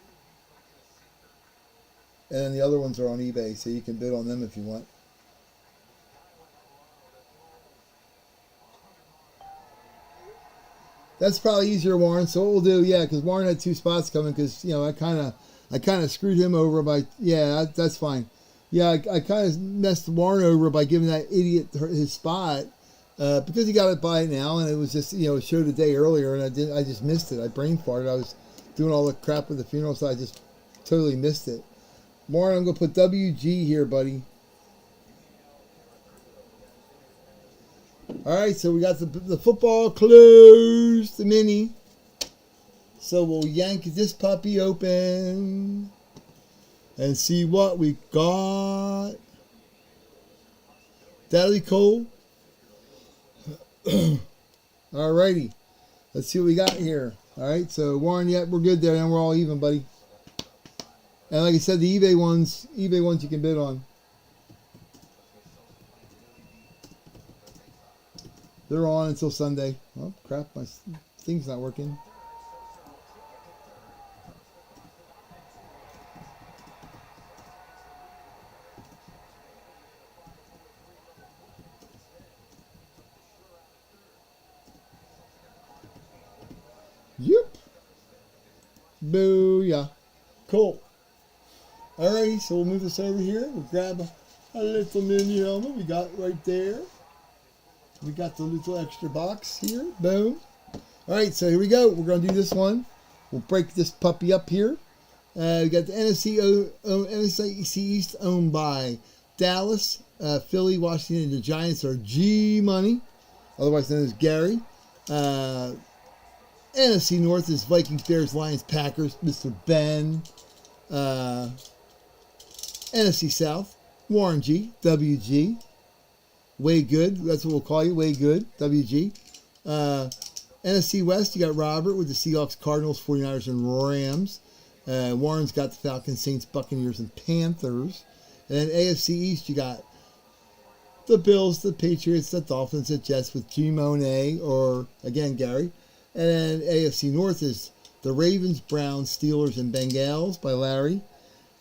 And then the other ones are on eBay, so you can bid on them if you want. That's probably easier, Warren. So what we'll do, yeah, because Warren had two spots coming, because I kind of screwed him over by, yeah, that's fine. Yeah, I kind of messed Warren over by giving that idiot his spot because he got it by now, and it was just it showed a day earlier, and I just missed it. I brain farted. I was doing all the crap with the funeral, so I just totally missed it. Warren, I'm gonna put WG here, buddy. All right, so we got the football closed, the mini. So we'll yank this puppy open and see what we got. That'll be cool. All righty, let's see what we got here. All right, so Warren, yeah, we're good there, and we're all even, buddy. And like I said, the eBay ones you can bid on. They're on until Sunday. Oh, crap, my thing's not working. Yep. Booyah. Cool. Alrighty, so we'll move this over here. We'll grab a little mini helmet we got right there. We got the little extra box here. Boom. All right, so here we go. We're going to do this one. We'll break this puppy up here. We got the NFC East owned by Dallas, Philly, Washington, and the Giants are G-Money, otherwise known as Gary. NFC North is Vikings, Bears, Lions, Packers, Mr. Ben. NFC South, Warren G, WG. Way Good, that's what we'll call you, Way Good, WG. NFC West, you got Robert with the Seahawks, Cardinals, 49ers, and Rams. Warren's got the Falcons, Saints, Buccaneers, and Panthers. And then AFC East, you got the Bills, the Patriots, the Dolphins, the Jets with G Monet, or again, Gary. And then AFC North is the Ravens, Browns, Steelers, and Bengals by Larry.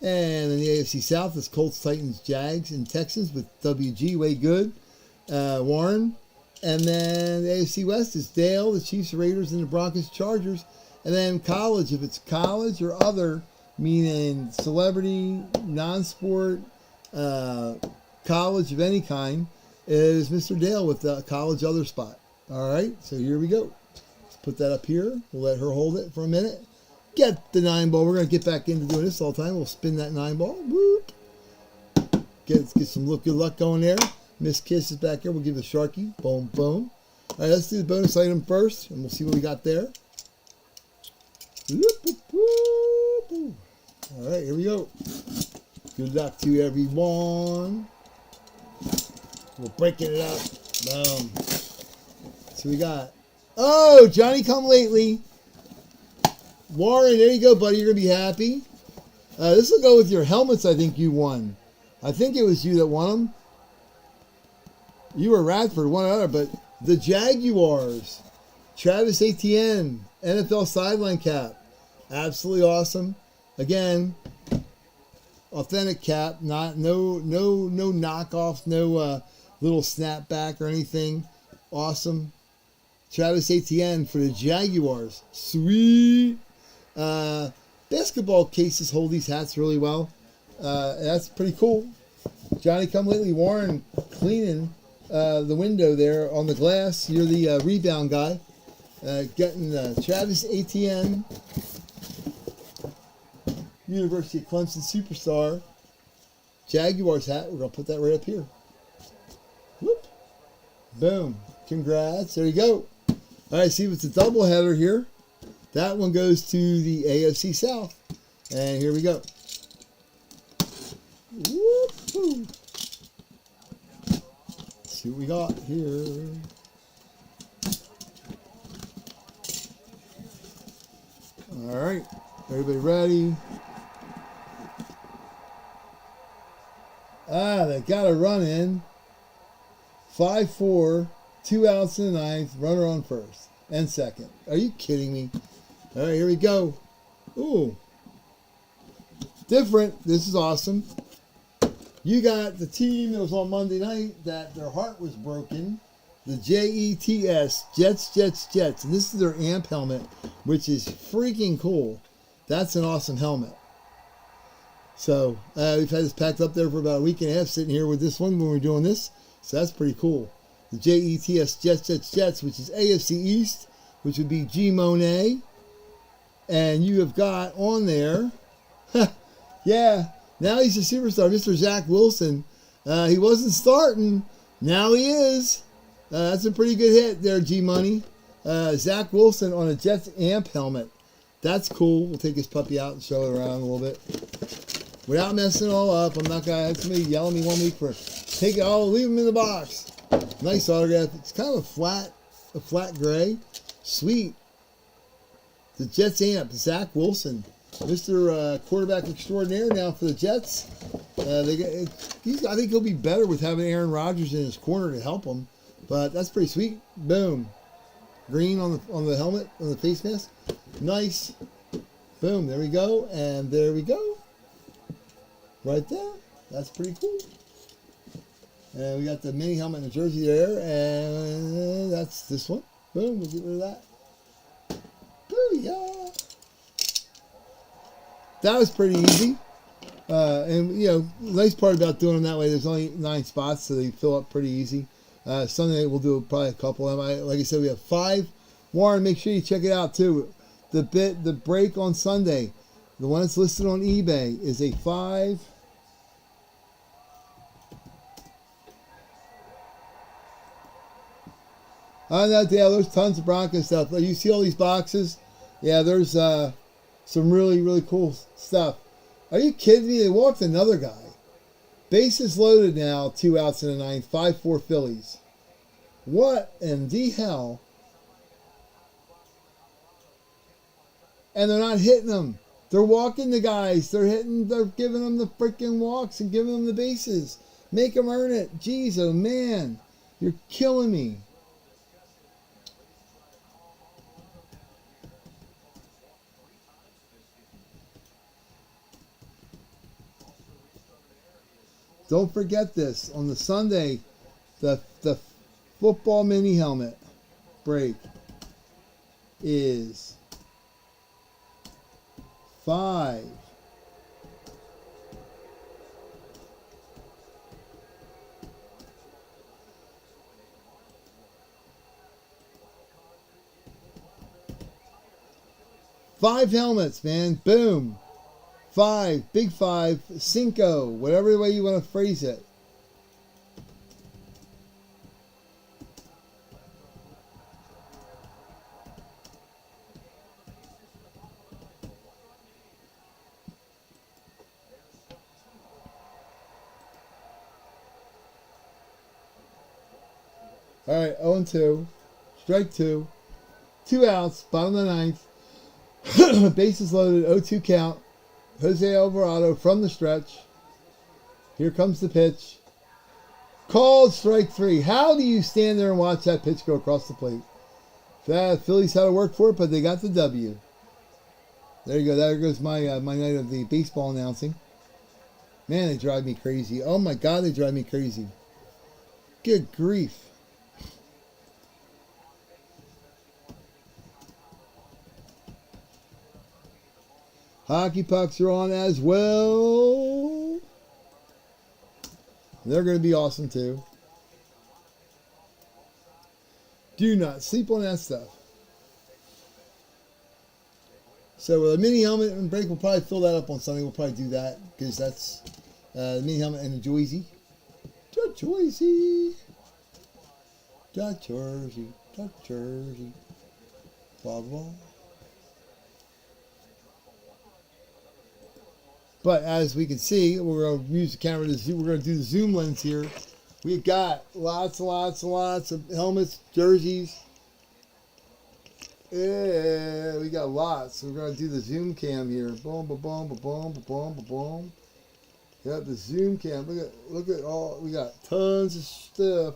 And then the AFC South is Colts, Titans, Jags, and Texans with WG, Way Good, Warren. And then the AFC West is Dale, the Chiefs, Raiders, and the Broncos, Chargers. And then college, if it's college or other, meaning celebrity, non-sport, college of any kind, is Mr. Dale with the college other spot. All right, so here we go. Let's put that up here. We'll let her hold it for a minute. Get the 9-ball. We're going to get back into doing this all the time. We'll spin that 9-ball. Whoop. Get some good luck going there. Miss Kiss is back here. We'll give it a Sharky. Boom, boom. All right, let's do the bonus item first, and we'll see what we got there. All right, here we go. Good luck to everyone. We're breaking it up. Boom. So we got, oh, Johnny Come Lately. Warren, there you go, buddy. You're going to be happy. This will go with your helmets I think you won. I think it was you that won them. You were Radford, one other, but the Jaguars. Travis Etienne, NFL sideline cap. Absolutely awesome. Again, authentic cap, not no knockoff, no little snapback or anything. Awesome. Travis Etienne for the Jaguars. Sweet. Basketball cases hold these hats really well. That's pretty cool. Johnny come lately, Warren cleaning the window there on the glass. You're the rebound guy. Getting Travis Etienne, University of Clemson superstar, Jaguars hat. We're going to put that right up here. Whoop. Boom. Congrats. There you go. All right, see, it's a doubleheader here. That one goes to the AFC South. And here we go. Woo-hoo. Let's see what we got here. All right, everybody ready? They got a run in. 5-4, 2 outs in the ninth, runner on first and second. Are you kidding me? All right, here we go. Ooh. Different. This is awesome. You got the team that was on Monday night that their heart was broken. The JETS, Jets. And this is their AMP helmet, which is freaking cool. That's an awesome helmet. So we've had this packed up there for about a week and a half, sitting here with this one when we're doing this. So that's pretty cool. The JETS, Jets, which is AFC East, which would be G Monet. And you have got on there, yeah, now he's a superstar, Mr. Zach Wilson. He wasn't starting. Now he is. That's a pretty good hit there, G-Money. Zach Wilson on a Jets AMP helmet. That's cool. We'll take this puppy out and show it around a little bit. Without messing it all up, I'm not going to have somebody yell at me one week for take it all, leave him in the box. Nice autograph. It's kind of a flat gray. Sweet. The Jets AMP, Zach Wilson. Mr. Quarterback extraordinaire now for the Jets. I think he'll be better with having Aaron Rodgers in his corner to help him. But that's pretty sweet. Boom. Green on the helmet, on the face mask. Nice. Boom. There we go. And there we go. Right there. That's pretty cool. And we got the mini helmet and the jersey there. And that's this one. Boom. We'll get rid of that. Booyah. That was pretty easy. And, you know, the nice part about doing them that way, there's only 9 spots, so they fill up pretty easy. Sunday we'll do probably a couple of them. Like I said, we have 5. Warren, make sure you check it out too. The break on Sunday, the one that's listed on eBay is a 5. I know, Dale, there's tons of Broncos stuff. You see all these boxes? Yeah, there's some really, really cool stuff. Are you kidding me? They walked another guy. Bases loaded now, 2 outs in the ninth, 5-4 Phillies. What in the hell? And they're not hitting them. They're walking the guys. They're giving them the freaking walks and giving them the bases. Make them earn it. Jeez, oh man. You're killing me. Don't forget this. On the Sunday, the football mini helmet break is 5. Five helmets, man. Boom. 5, big 5, cinco, whatever way you want to phrase it. All right, 0-2, strike 2, 2 outs, bottom of the ninth, bases loaded, 0-2 count. Jose Alvarado from the stretch. Here comes the pitch. Called strike 3. How do you stand there and watch that pitch go across the plate? The Phillies had to work for it, but they got the W. There you go. There goes my night of the baseball announcing. Man, they drive me crazy. Oh my God, they drive me crazy. Good grief. Hockey pucks are on as well. They're going to be awesome too. Do not sleep on that stuff. So with a mini helmet and break, we'll probably fill that up on Sunday. We'll probably do that because that's the mini helmet and the Jersey. The Jersey. The Jersey. The Jersey. Blah, blah. But as we can see, we're going to use the camera to zoom. We're going to do the zoom lens here. We've got lots and lots and lots of helmets, jerseys. Yeah, we got lots. We're going to do the zoom cam here. Boom, boom, boom, boom, boom, boom, boom, boom. Got the zoom cam. Look at all. We got tons of stuff.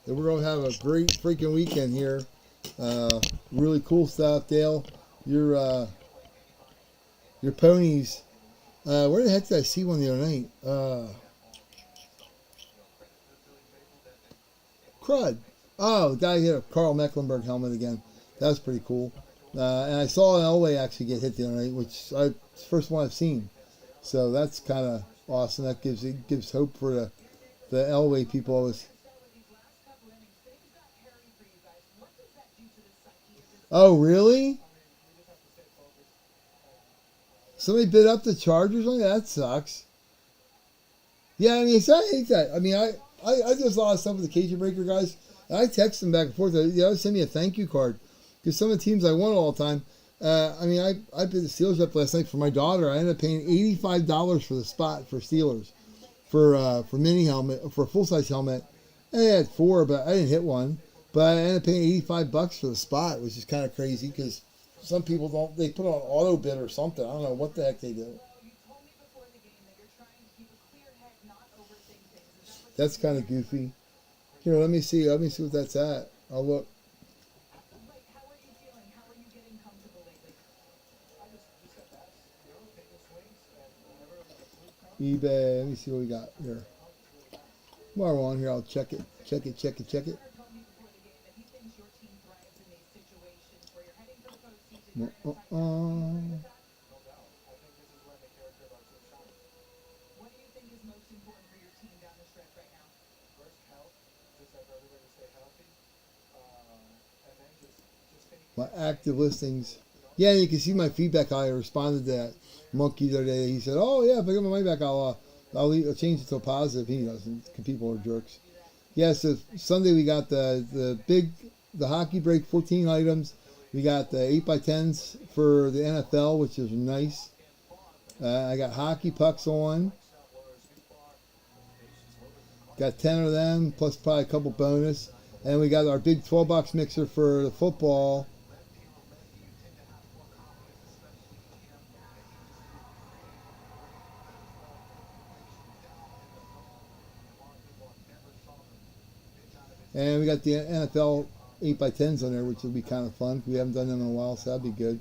And we're going to have a great freaking weekend here. Really cool stuff, Dale. Your ponies. Where the heck did I see one the other night? Crud. Oh, the guy hit a Carl Mecklenburg helmet again. That was pretty cool. And I saw an Elway actually get hit the other night, which it's the first one I've seen. So that's kind of awesome. That gives hope for the Elway people. Always. Oh, really? Somebody bid up the Chargers on that? That sucks. Yeah, I mean, I hate that. I mean, I just a lot of stuff with the Cajun Breaker guys. And I text them back and forth. They always send me a thank you card. Because some of the teams I want all the time. I mean, I bid the Steelers up last night for my daughter. I ended up paying $85 for the spot for Steelers. For mini helmet, for a full-size helmet. I had 4, but I didn't hit one. But I ended up paying $85 for the spot, which is kind of crazy because some people don't, they put on auto bid or something. I don't know what the heck they do. That's kind of goofy. Here, let me see what that's at. I'll look. eBay. Let me see what we got here. While we're on here, I'll check it. Check it. My active listings. Yeah, you can see my feedback. I responded to that monkey the other day. He said, "Oh yeah, if I get my money back, I'll change it to a positive." He doesn't. People are jerks. Yeah. So Sunday we got the hockey break 14 items. We got the 8x10s for the NFL, which is nice. I got hockey pucks on. Got 10 of them plus probably a couple bonus, and we got our big 12-box mixer for the football. And we got the NFL 8x10s on there, which will be kind of fun. We haven't done them in a while, so that'd be good.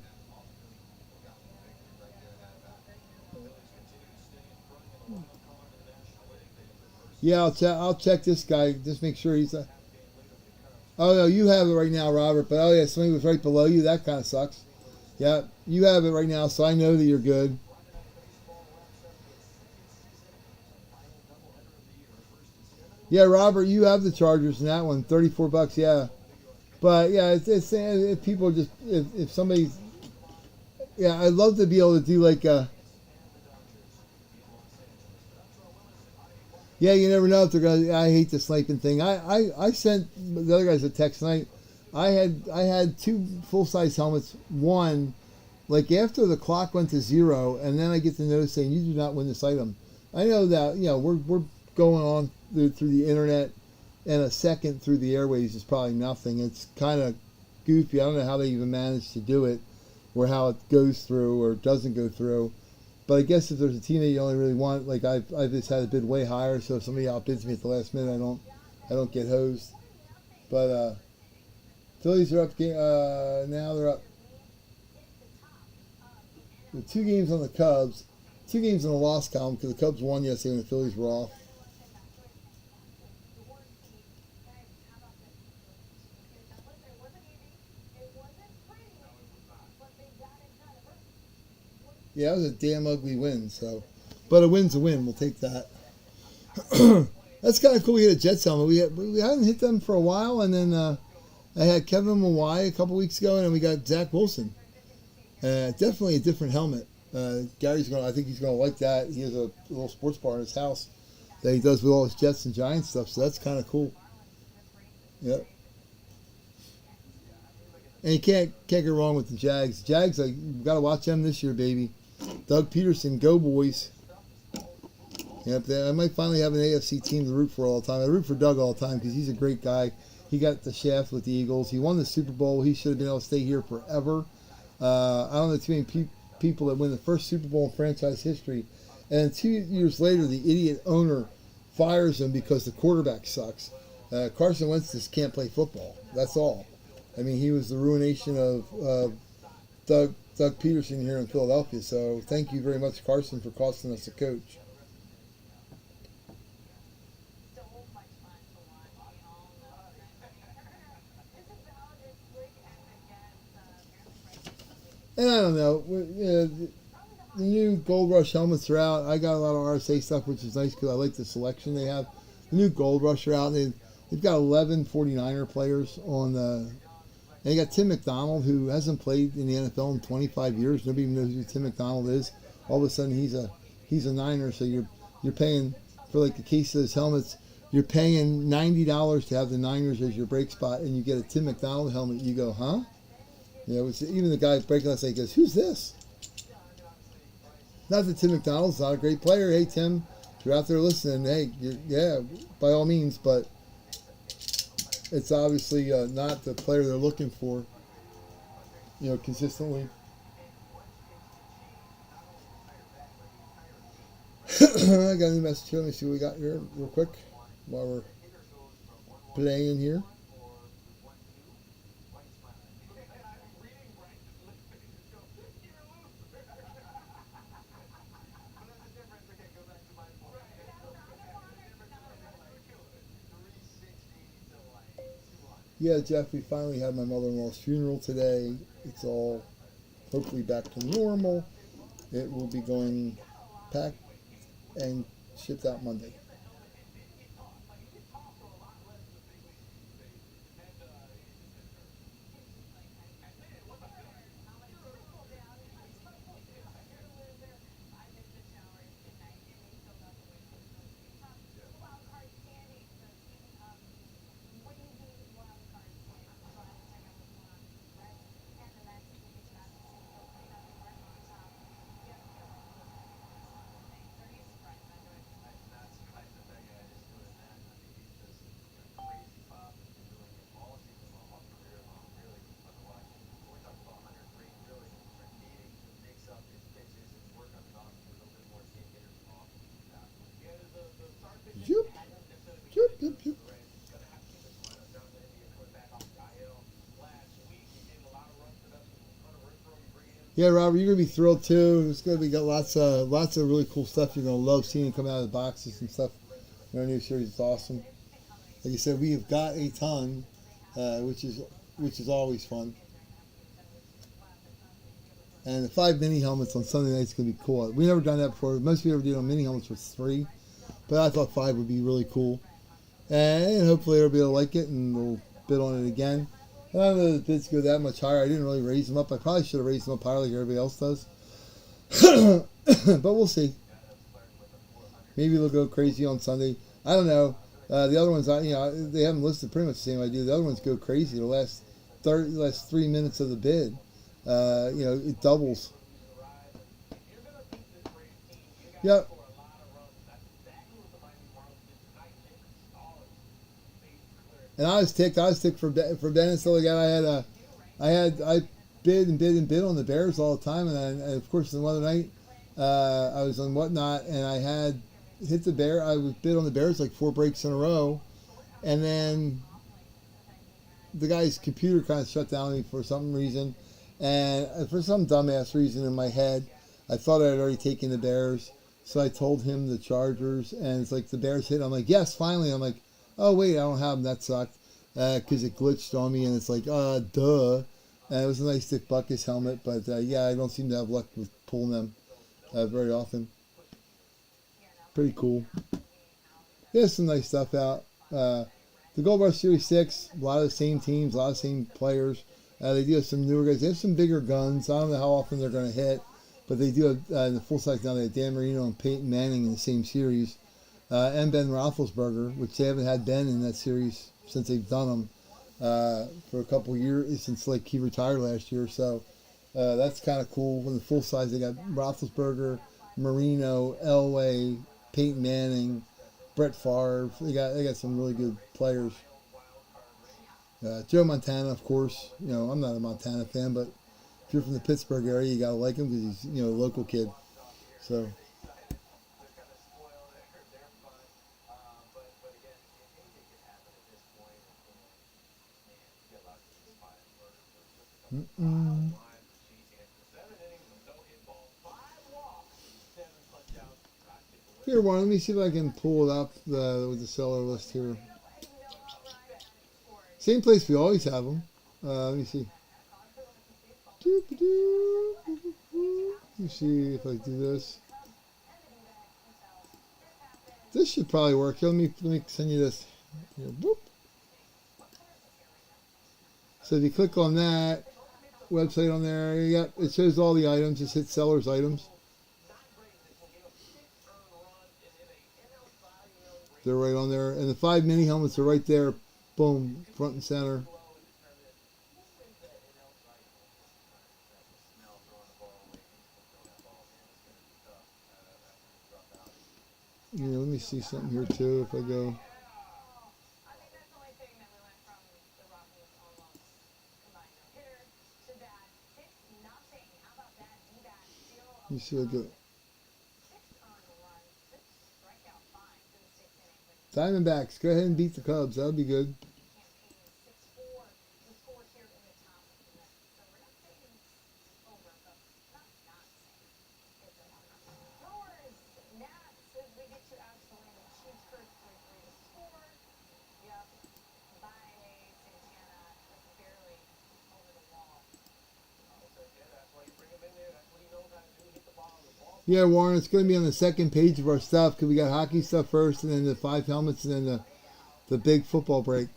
Yeah, I'll check this guy. Just make sure he's a... Oh, no, you have it right now, Robert. But, oh, yeah, somebody was right below you. That kind of sucks. Yeah, you have it right now, so I know that you're good. Yeah, Robert, you have the Chargers in that one. $34, yeah. But, yeah, it's if people just... If somebody... Yeah, I'd love to be able to do like a... Yeah, you never know if they're gonna. I hate the sniping thing. I sent the other guys a text tonight. I had 2 full size helmets. One, like after the clock went to 0, and then I get the notice saying you do not win this item. I know that we're going on through the internet, and a second through the airways is probably nothing. It's kind of goofy. I don't know how they even managed to do it, or how it goes through or doesn't go through. But I guess if there's a team that you only really want, like I've just had a bid way higher, so if somebody outbids me at the last minute, I don't get hosed. But Phillies are up. Now they're up with 2 games on the Cubs. 2 games in the loss column because the Cubs won yesterday and the Phillies were off. Yeah, it was a damn ugly win. So, but a win's a win. We'll take that. That's kind of cool. We hit a Jets helmet. We hadn't hit them for a while, and then I had Kevin Mawai a couple weeks ago, and then we got Zach Wilson. Definitely a different helmet. Gary's I think he's gonna like that. He has a little sports bar in his house that he does with all his Jets and Giants stuff. So that's kind of cool. Yep. And you can't go wrong with the Jags. Jags, you got to watch them this year, baby. Doug Peterson, go boys. Yep, I might finally have an AFC team to root for all the time. I root for Doug all the time because he's a great guy. He got the shaft with the Eagles. He won the Super Bowl. He should have been able to stay here forever. I don't know too many people that win the first Super Bowl in franchise history. And 2 years later, the idiot owner fires him because the quarterback sucks. Carson Wentz just can't play football. That's all. I mean, he was the ruination of Doug Peterson here in Philadelphia. So thank you very much, Carson, for costing us a coach. And I don't know, the new Gold Rush helmets are out. I got a lot of RSA stuff, which is nice because I like the selection they have. The new Gold Rush are out. They've got 11 49er players on the. They got Tim McDonald, who hasn't played in the NFL in 25 years. Nobody even knows who Tim McDonald is. All of a sudden, he's a Niner. So you're paying for like the case of those helmets. You're paying $90 to have the Niners as your break spot, and you get a Tim McDonald helmet. You go, huh? You know, even the guy breaking last night goes, "Who's this?" Not that Tim McDonald's not a great player. Hey, Tim, if you're out there listening, hey, yeah, by all means, but it's obviously not the player they're looking for, you know, consistently. I got a new message here. Let me see what we got here real quick while we're playing here. Yeah, Jeff, we finally had my mother-in-law's funeral today. It's all hopefully back to normal. It will be going packed and shipped out Monday. Yep. Yeah, Robert, you're gonna be thrilled too. It's gonna be got lots of really cool stuff. You're gonna love seeing it come out of the boxes and stuff. Our new series is awesome. Like I said, we have got a ton, which is always fun. And the 5 mini helmets on Sunday night is gonna be cool. We never done that before. Most people ever did on mini helmets was 3, but I thought 5 would be really cool. And hopefully everybody will like it and we'll bid on it again. And I don't know if the bids go that much higher. I didn't really raise them up. I probably should have raised them up higher like everybody else does. But we'll see. Maybe they'll go crazy on Sunday. I don't know. The other ones, they haven't listed pretty much the same idea. The other ones go crazy. The last 3 minutes of the bid, it doubles. Yep. And I was ticked. For Ben and stuff like that. I bid on the Bears all the time, and of course the other night I was on Whatnot, and I had hit the Bear. I was bid on the Bears like 4 breaks in a row, and then the guy's computer kind of shut down on me for some reason, and for some dumbass reason in my head, I thought I had already taken the Bears, so I told him the Chargers, and it's like the Bears hit. I'm like, yes, finally. I'm like, oh wait, I don't have them. That sucked because it glitched on me, and it's like, duh. And it was a nice Dick Butkus helmet, but yeah, I don't seem to have luck with pulling them very often. Pretty cool. There's some nice stuff out. The Gold Rush Series 6, a lot of the same teams, a lot of the same players. They do have some newer guys. They have some bigger guns. I don't know how often they're going to hit, but they do have in the full size now. They have Dan Marino and Peyton Manning in the same series, and Ben Roethlisberger, which they haven't had Ben in that series since they've done them for a couple years, since like he retired last year. So that's kind of cool. In the full size, they got Roethlisberger, Marino, Elway, Peyton Manning, Brett Favre. They got some really good players. Joe Montana, of course. You know, I'm not a Montana fan, but if you're from the Pittsburgh area, you gotta like him because he's, you know, a local kid. So. Here, Warren, let me see if I can pull it up with the seller list here. Same place we always have them. Let me see. Let me see if I do this. This should probably work. Here, let me send you this. Here, boop. So if you click on that website on there, it shows all the items. Just hit seller's items. They're right on there. And the 5 mini helmets are right there. Boom. Front and center. Yeah, let me see something here too if I go. Let me see what I go. Diamondbacks, go ahead and beat the Cubs. That would be good. Yeah, Warren, it's going to be on the second page of our stuff because we got hockey stuff first, and then the 5 helmets, and then the big football break.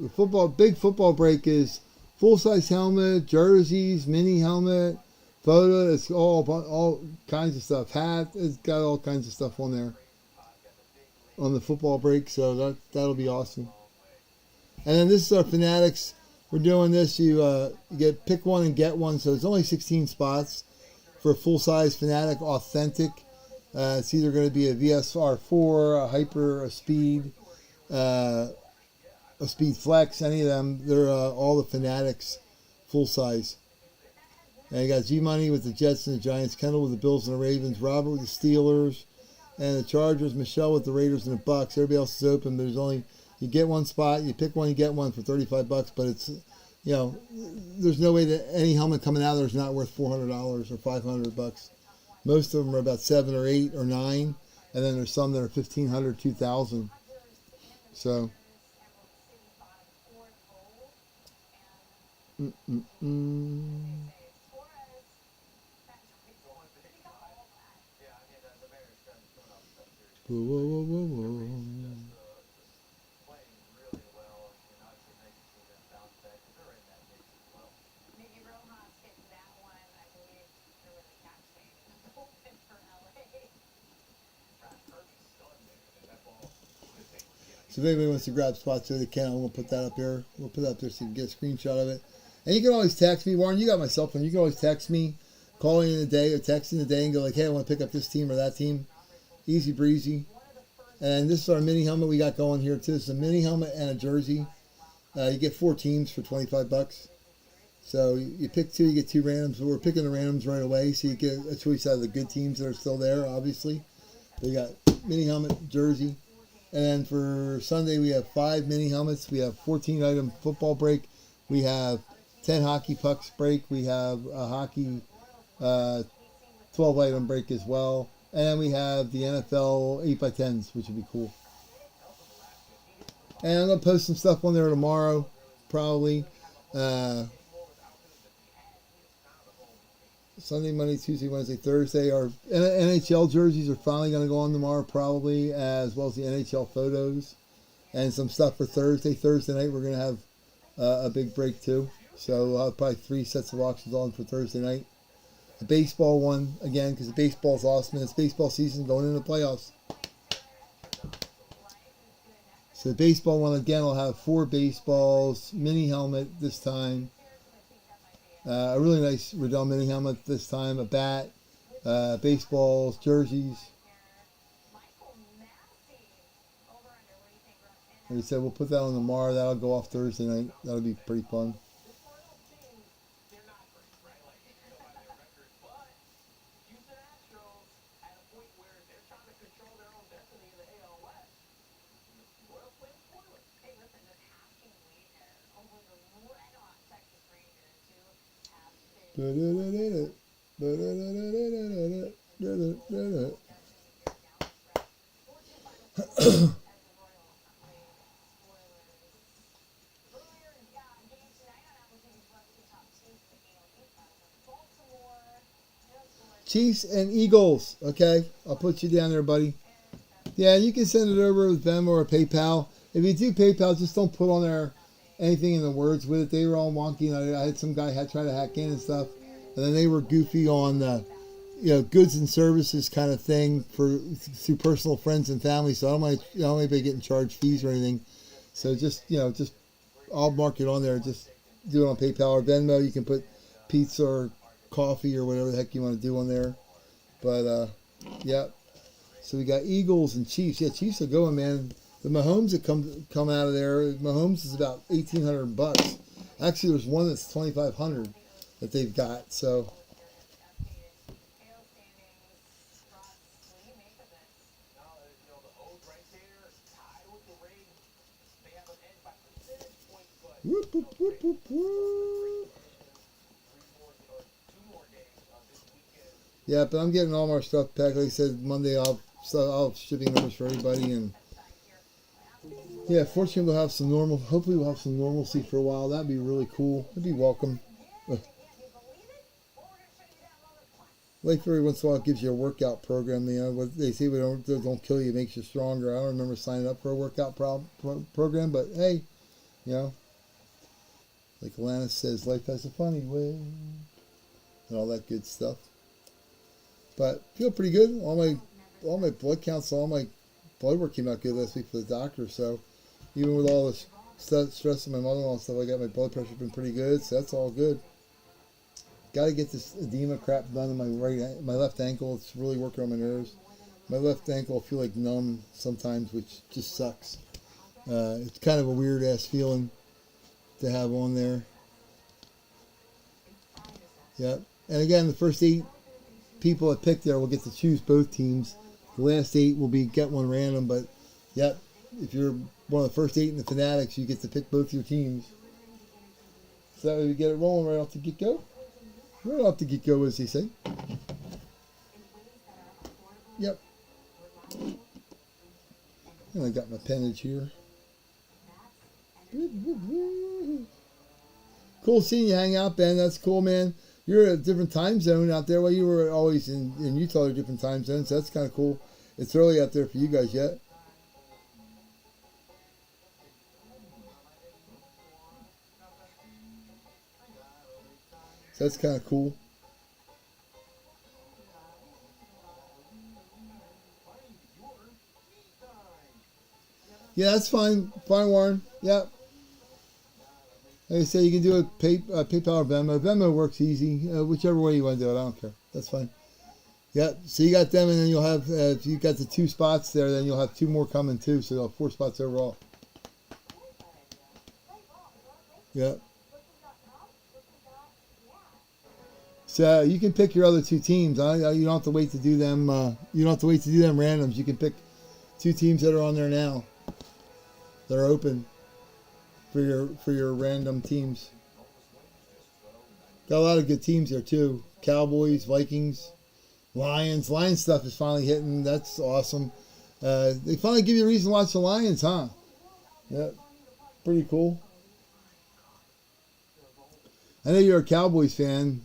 The big football break is full size helmet, jerseys, mini helmet, photo. It's all kinds of stuff. Hat. It's got all kinds of stuff on there on the football break. So that'll be awesome. And then this is our Fanatics. We're doing this. You get pick one and get one. So it's only 16 spots for a full-size Fanatic Authentic. It's either going to be a VSR4, a Hyper, a Speed Flex, any of them. They're all the Fanatics full-size. And you got G-Money with the Jets and the Giants, Kendall with the Bills and the Ravens, Robert with the Steelers, and the Chargers, Michelle with the Raiders and the Bucks. Everybody else is open, but you get one spot, you pick one, you get one for $35, but it's, you know, there's no way that any helmet coming out there is not worth $400 or $500. Most of them are about 7 or 8 or 9, and then there's some that are $1,500, $2,000. So, Whoa. So if anybody wants to grab spots so they can, I'm going to put that up there. We'll put it up there so you can get a screenshot of it. And you can always text me. Warren, you got my cell phone. You can always text me, call in the day or text in the day and go like, hey, I want to pick up this team or that team. Easy breezy. And this is our mini helmet we got going here too. It's a mini helmet and a jersey. You get 4 teams for $25. So you pick 2, you get 2 randoms. We're picking the randoms right away, so you get a choice out of the good teams that are still there, obviously. So you got mini helmet, jersey. And then for Sunday, we have 5 mini helmets. We have 14-item football break. We have 10 hockey pucks break. We have a hockey 12 item break as well. And we have the NFL 8x10s, which would be cool. And I'm going to post some stuff on there tomorrow, probably. Sunday, Monday, Tuesday, Wednesday, Thursday. Our NHL jerseys are finally going to go on tomorrow, probably, as well as the NHL photos. And some stuff for Thursday. Thursday night, we're going to have a big break, too. So we'll have probably 3 sets of auctions on for Thursday night. The baseball one, again, because the baseball's awesome. And it's baseball season going into the playoffs. So the baseball one, again, will have 4 baseballs, mini helmet this time. A really nice Riddell mini helmet this time, a bat, baseballs, jerseys. Like I said, we'll put that on tomorrow. That'll go off Thursday night. That'll be pretty fun. Chiefs and Eagles. Okay, I'll put you down there, buddy. Yeah, you can send it over with Venmo or PayPal. If you do PayPal, just don't put on there anything in the words with it. They were all wonky. And I had some guy try to hack in and stuff, and then they were goofy on the, goods and services kind of thing through personal friends and family. So I don't want anybody getting charged fees or anything. So just I'll mark it on there. Just do it on PayPal or Venmo. You can put pizza or coffee or whatever the heck you want to do on there. But yeah. So we got Eagles and Chiefs. Yeah, Chiefs are going, man. The Mahomes that come out of there, Mahomes is about $1,800. Actually, there's one that's $2,500 that they've got. So whoop, whoop, whoop, whoop, whoop. Yeah, but I'm getting all my stuff back. Like I said, Monday I'll have shipping numbers for everybody, and yeah, fortunately we'll have some hopefully we'll have some normalcy for a while. That'd be really cool. It'd be welcome. Like every once in a while it gives you a workout program. What they say, don't kill you, it makes you stronger. I don't remember signing up for a workout program, but hey, like Alana says, life has a funny way, and all that good stuff. But feel pretty good. All my blood counts, all my blood work came out good last week for the doctor. So even with all this stress of my mother-in-law and stuff, I got my blood pressure been pretty good. So that's all good. Got to get this edema crap done in my left ankle. It's really working on my nerves. My left ankle I feel like numb sometimes, which just sucks. It's kind of a weird ass feeling to have on there. Yep. And again, the first 8 people that pick there will get to choose both teams. The last 8 will get one random, but yep, if you're one of the first 8 in the Fanatics, you get to pick both your teams. So that way we get it rolling right off the get-go. Right off the get-go, as they say. Yep. And I got my pennage here. Cool seeing you hang out, Ben. That's cool, man. You're at a different time zone out there. Well, you were always in Utah, a different time zone, so that's kind of cool. It's early out there for you guys yet. So that's kind of cool. Yeah, that's fine. Fine, Warren. Yep. Like I say, you can do a PayPal or Venmo. Venmo works easy. Whichever way you want to do it, I don't care. That's fine. Yep. So you got them, and then you'll have, if you got the 2 spots there, then you'll have 2 more coming too. So you'll have 4 spots overall. Yep. So you can pick your other 2 teams. You don't have to wait to do them. You don't have to wait to do them randoms. You can pick 2 teams that are on there now. They're open for your random teams. Got a lot of good teams there too. Cowboys, Vikings, Lions stuff is finally hitting. That's awesome. They finally give you a reason to watch the Lions, huh? Yeah, pretty cool. I know you're a Cowboys fan.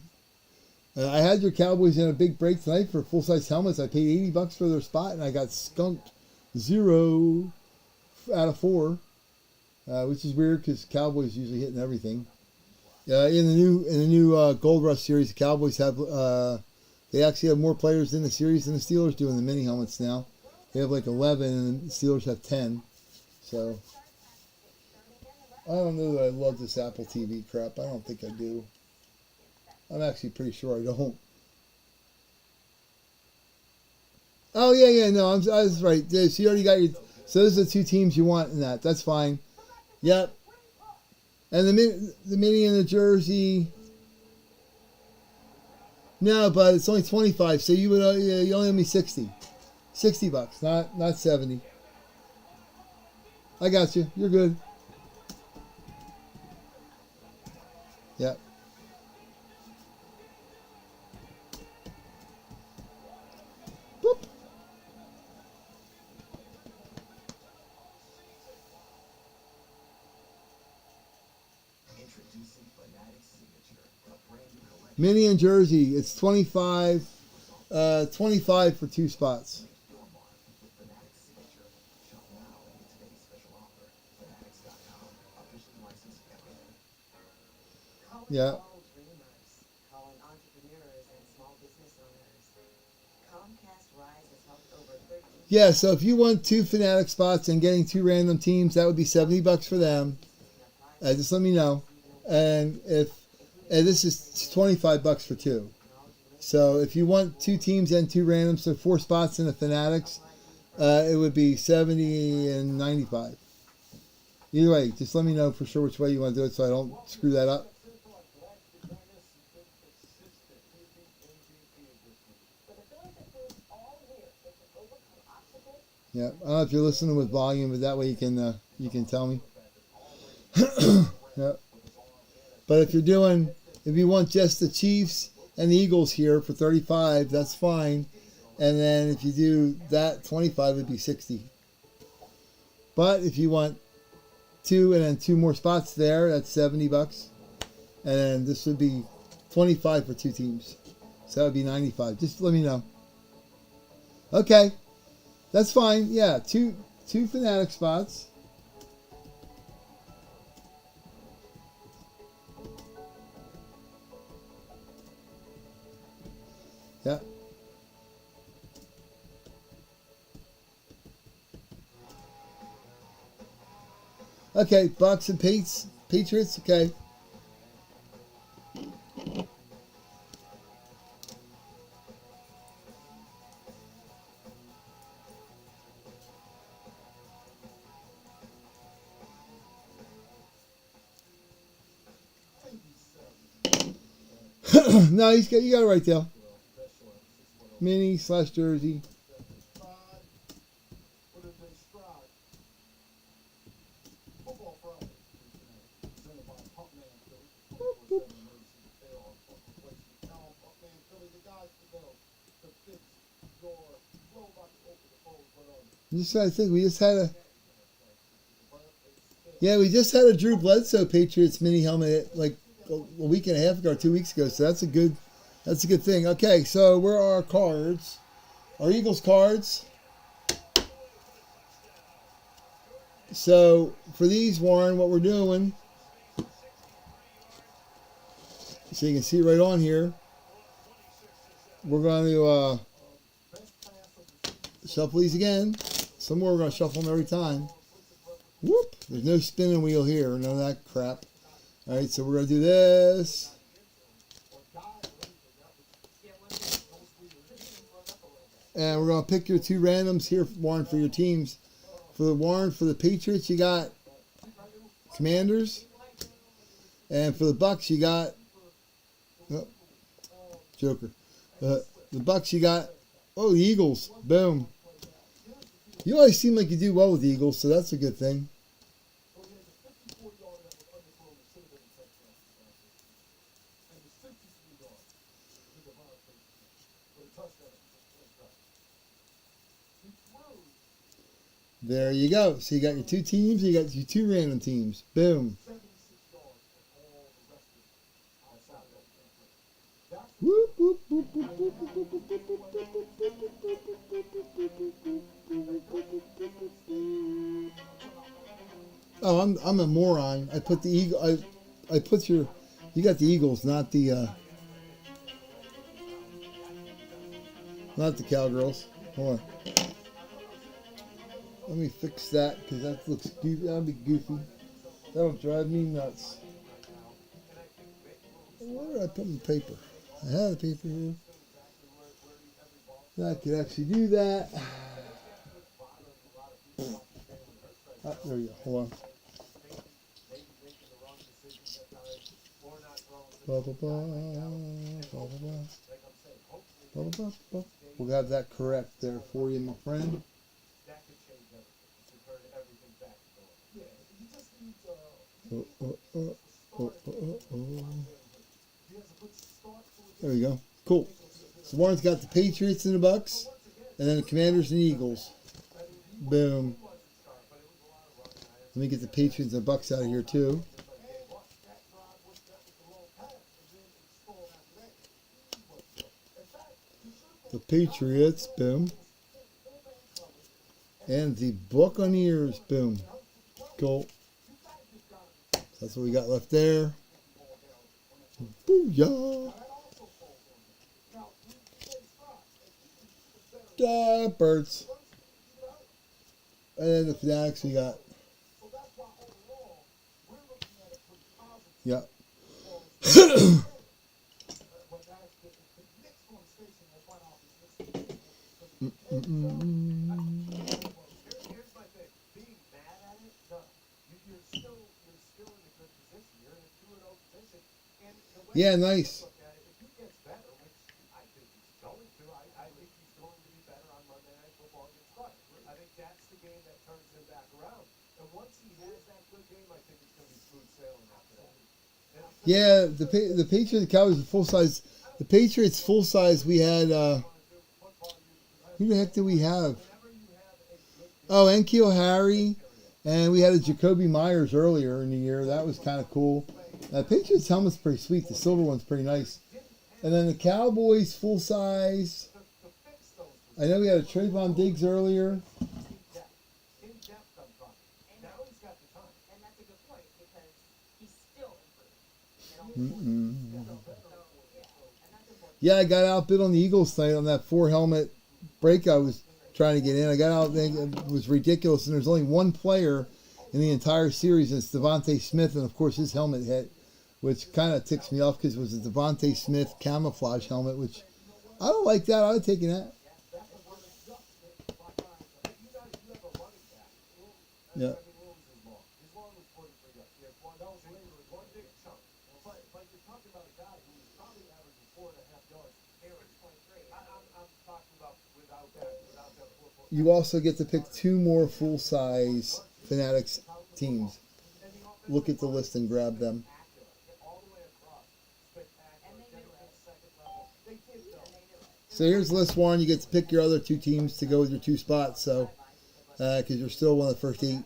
I had your Cowboys in a big break tonight for full-size helmets. I paid $80 for their spot, and I got skunked 0 out of 4, which is weird because Cowboys usually hitting everything. In the new Gold Rush series, the Cowboys have they actually have more players in the series than the Steelers do in the mini helmets now. They have like 11, and the Steelers have 10. So I don't know that I love this Apple TV crap. I don't think I do. I'm actually pretty sure I don't. Oh, yeah, no, I was right. So you already got your... So those are the 2 teams you want in that. That's fine. Yep. And the mini and the jersey... No, but it's only 25, so you would you only owe me 60. $60, not 70. I got you. You're good. Yep. Boop. Mini and jersey, it's 25 for 2 spots. Yeah. Yeah, so if you want 2 Fanatic spots and getting 2 random teams, that would be $70 for them. Just let me know. And this is $25 for 2. So if you want 2 teams and 2 randoms, so 4 spots in the Fanatics, it would be 70 and 95. Either way, just let me know for sure which way you want to do it so I don't screw that up. Yeah, I don't know if you're listening with volume, but that way you can tell me. Yeah. But if you want just the Chiefs and the Eagles here for 35, that's fine. And then if you do that, 25 would be 60. But if you want 2 and then 2 more spots there, that's $70. And then this would be 25 for 2 teams. So that would be 95. Just let me know. Okay. That's fine. Yeah, two Fanatic spots. Yeah. Okay, Bucks and Patriots. Okay. No, you got it right there. Mini / jersey. I'm just trying to think. We just had a Drew Bledsoe Patriots mini helmet like a week and a half ago or 2 weeks ago. So that's a good thing. Okay, so where are our cards? Our Eagles cards. So for these, Warren, what we're doing, so you can see right on here, we're going to shuffle these again. Some more we're going to shuffle them every time. Whoop! There's no spinning wheel here. None of that crap. All right, so we're going to do this. And we're going to pick your 2 randoms here, Warren, for your teams. For the Patriots, you got Commanders. And for the Bucks, you got... Oh, Joker. The Bucks, you got... Oh, the Eagles. Boom. You always seem like you do well with the Eagles, so that's a good thing. There you go. So you got your two teams, you got your two random teams. Boom. Whoop, whoop, whoop, whoop, whoop, whoop, whoop, whoop, whoop, whoop, whoop. Oh, I'm a moron. I put the eagle. I put your. You got the Eagles, not the Cowgirls. Hold on. Let me fix that because that looks goofy. That'll be goofy. That'll drive me nuts. Where did I put my paper? I have the paper here. I could actually do that. Ah, there we go. Hold on. Blah, blah, blah, blah, blah, blah. Blah, blah, blah. We'll have that correct there for you, my friend. Oh, oh, oh, oh, oh, oh. There we go. Cool. So Warren's got the Patriots and the Bucks, and then the Commanders and the Eagles. Boom. Let me get the Patriots and the Bucks out of here too. The Patriots, boom. And the Buccaneers, boom. Cool. So that's what we got left there. Booyah! Birds. And then the Fanatics we got. Yeah. Yeah, nice. Yeah, the Patriots and Cowboys are full size. The Patriots full size. We had who the heck did we have? Oh, N'Keal Harry, and we had a Jacoby Myers earlier in the year. That was kind of cool. Patriots helmet's pretty sweet. The silver one's pretty nice. And then the Cowboys full size. I know we had a Trayvon Diggs earlier. Yeah, I got outbid on the Eagles tonight on that 4 helmet break I was trying to get in. I got out, it was ridiculous, and there's only one player in the entire series, and it's Devontae Smith, and of course his helmet hit, which kind of ticks me off because it was a Devontae Smith camouflage helmet, which I don't like that. I would have taken that. Yeah. You also get to pick 2 more full-size Fanatics teams. Look at the list and grab them. So here's list 1. You get to pick your other 2 teams to go with your 2 spots. So, because you're still one of the first 8.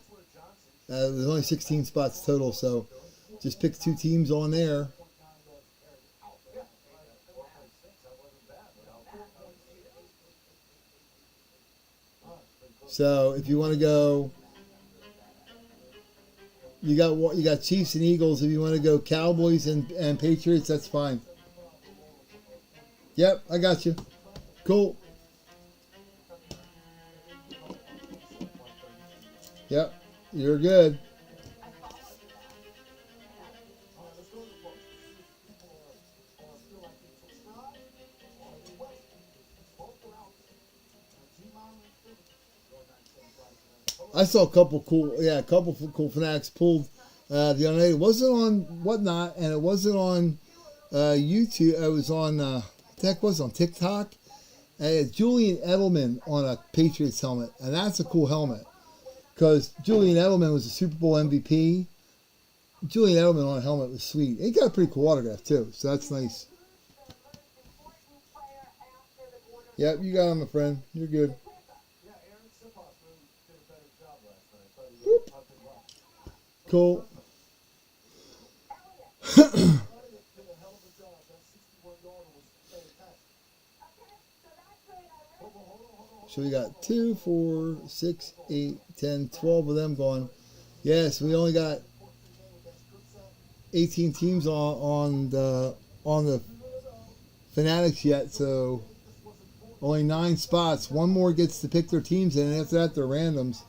There's only 16 spots total. So, just pick 2 teams on there. So if you want to go, you got Chiefs and Eagles. If you want to go Cowboys and Patriots, that's fine. Yep, I got you. Cool. Yep, you're good. I saw a couple cool Fanatics pulled the other night. It wasn't on Whatnot, and it wasn't on YouTube. It was on on TikTok. Julian Edelman on a Patriots helmet, and that's a cool helmet because Julian Edelman was a Super Bowl MVP. Julian Edelman on a helmet was sweet. He got a pretty cool autograph too, so that's nice. Yep, you got him, my friend. You're good. Cool. So we got 2, 4, 6, 8, 10, 12 of them going. Yes, we only got 18 teams on the Fanatics yet, so only 9 spots. One more gets to pick their teams in, and after that they're randoms.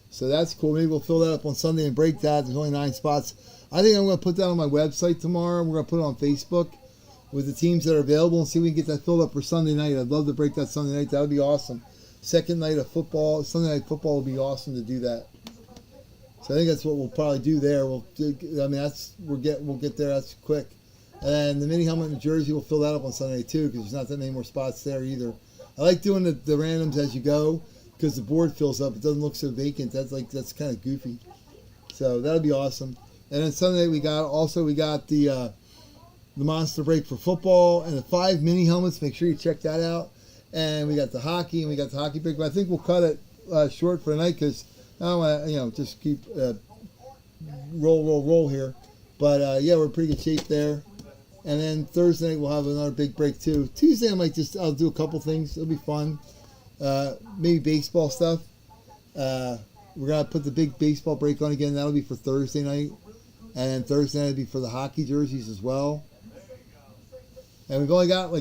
So that's cool. Maybe we'll fill that up on Sunday and break that. There's only 9 spots. I think I'm going to put that on my website tomorrow. We're going to put it on Facebook with the teams that are available and see if we can get that filled up for Sunday night. I'd love to break that Sunday night. That would be awesome. Second night of football, Sunday night football would be awesome to do that. So I think that's what we'll probably do there. We'll get there. That's quick. And the mini helmet in Jersey, we'll fill that up on Sunday too, because there's not that many more spots there either. I like doing the randoms as you go because the board fills up. It doesn't look so vacant. That's kind of goofy. So that'll be awesome. And then Sunday we got the monster break for football and the 5 mini helmets. Make sure you check that out. And we got the hockey and we got the hockey break. But I think we'll cut it short for tonight because I don't want to just keep roll here. But yeah, we're in pretty good shape there. And then Thursday night we'll have another big break too. Tuesday I'll do a couple things. It'll be fun. Maybe baseball stuff. We're gonna put the big baseball break on again. That'll be for Thursday night. And then Thursday night will be for the hockey jerseys as well. And we've only got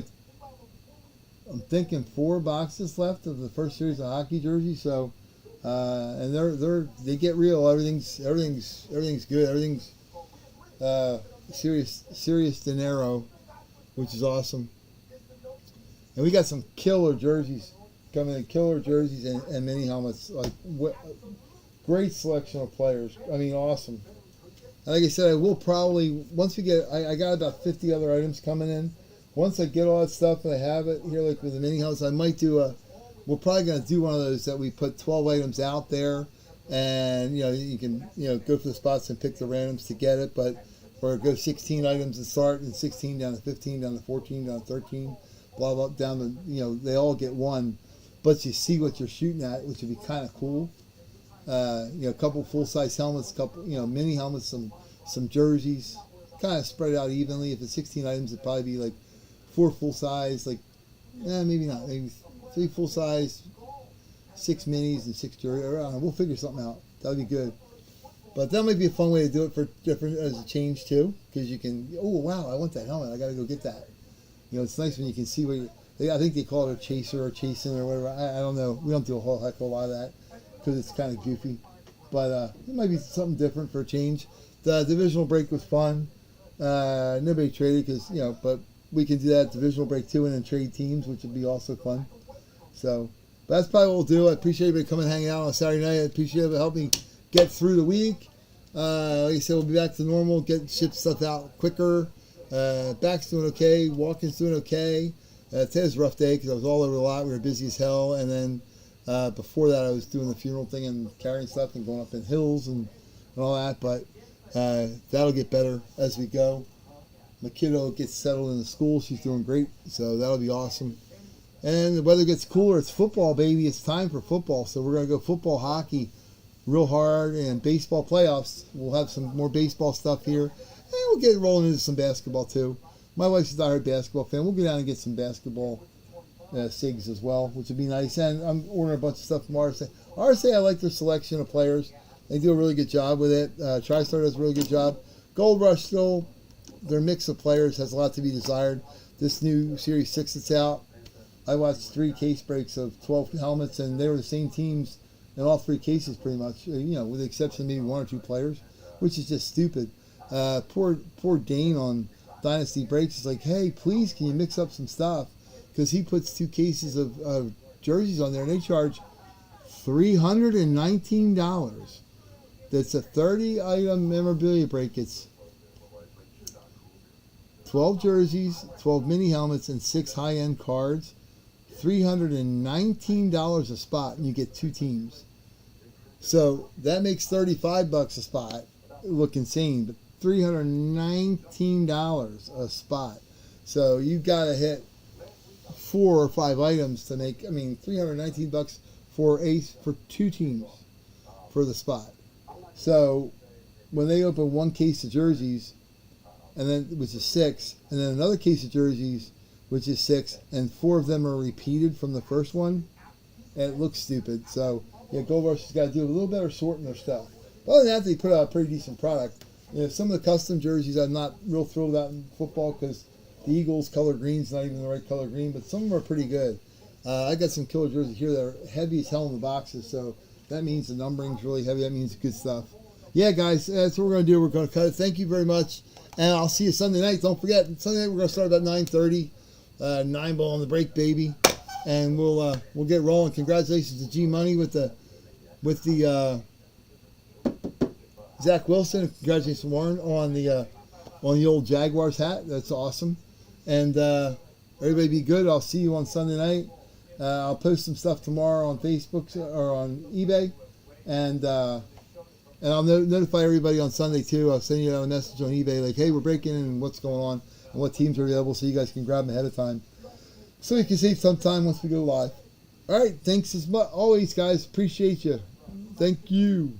I'm thinking 4 boxes left of the first series of hockey jerseys. So and they get real. Everything's good. Everything's serious dinero, which is awesome. And we got some killer jerseys coming in, killer jerseys and mini helmets. Great selection of players. I mean, awesome. And like I said, I will probably, once we get, I got about 50 other items coming in. Once I get all that stuff and I have it here, like with the mini helmets, I might do we're probably going to do one of those that we put 12 items out there. And, you can, go for the spots and pick the randoms to get it. But or go 16 items to start, and 16 down to 15, down to 14, down to 13, blah, blah, down to, they all get one. But you see what you're shooting at, which would be kind of cool. A couple full-size helmets, a couple, mini helmets, some jerseys, kind of spread out evenly. If it's 16 items, it'd probably be 4 full-size, maybe not, maybe 3 full-size, 6 minis, and 6 jerseys. We'll figure something out. That would be good. But that might be a fun way to do it for different as a change too, because you can. Oh wow, I want that helmet. I got to go get that. It's nice when you can see what. I think they call it a chaser or chasing or whatever. I don't know. We don't do a whole heck of a lot of that because it's kind of goofy. But it might be something different for a change. The divisional break was fun. Nobody traded because but we can do that divisional break too and then trade teams, which would be also fun. So, but that's probably what we'll do. I appreciate everybody coming and hanging out on Saturday night. I appreciate it helping me get through the week. Like I said, we'll be back to normal, ship stuff out quicker. Back's doing okay, walking's doing okay. Today was a rough day because I was all over the lot. We were busy as hell. And then before that, I was doing the funeral thing and carrying stuff and going up in hills and all that. But that'll get better as we go. My kiddo gets settled in the school. She's doing great, so that'll be awesome. And the weather gets cooler. It's football, baby. It's time for football. So we're going to go football, hockey, real hard, and baseball playoffs. We'll have some more baseball stuff here, and we'll get rolling into some basketball too. My wife's a diehard basketball fan. We'll go down and get some basketball SIGs as well, which would be nice. And I'm ordering a bunch of stuff from RSA. RSA, I like their selection of players. They do a really good job with it. TriStar does a really good job. Gold Rush still, their mix of players has a lot to be desired. This new Series 6 that's out, I watched 3 case breaks of 12 helmets, and they were the same teams in all 3 cases pretty much, with the exception of maybe 1 or 2 players, which is just stupid. Poor Dane on Dynasty Breaks is like, hey, please, can you mix up some stuff? Because he puts 2 cases of jerseys on there, and they charge $319. That's a 30-item memorabilia break. It's 12 jerseys, 12 mini helmets, and 6 high-end cards. $319 a spot, and you get 2 teams. So that makes $35 a spot. Look insane, but $319 a spot. So you got to hit 4 or 5 items to make. $319 for 2 teams for the spot. So when they open one case of jerseys, and then which is 6, and then another case of jerseys, which is 6, and 4 of them are repeated from the first one, and it looks stupid. So yeah, Gold Rush has got to do a little better sorting their stuff. But other than that, they put out a pretty decent product. You know, some of the custom jerseys I'm not real thrilled about in football because the Eagles color green's not even the right color green, but some of them are pretty good. I got some killer jerseys here that are heavy as hell in the boxes, so that means the numbering's really heavy. That means good stuff. Yeah, guys, that's what we're going to do. We're going to cut it. Thank you very much, and I'll see you Sunday night. Don't forget, Sunday night we're going to start about 9:30. 9 ball on the break, baby, and we'll get rolling. Congratulations to G Money with the Zach Wilson. Congratulations to Warren on the old Jaguars hat. That's awesome. And everybody be good. I'll see you on Sunday night. I'll post some stuff tomorrow on Facebook or on eBay, and I'll notify everybody on Sunday too. I'll send you a message on eBay like, hey, we're breaking in and what's going on and what teams are available, so you guys can grab them ahead of time, so you can save some time once we go live. All right, thanks as much always, guys. Appreciate you. Thank you.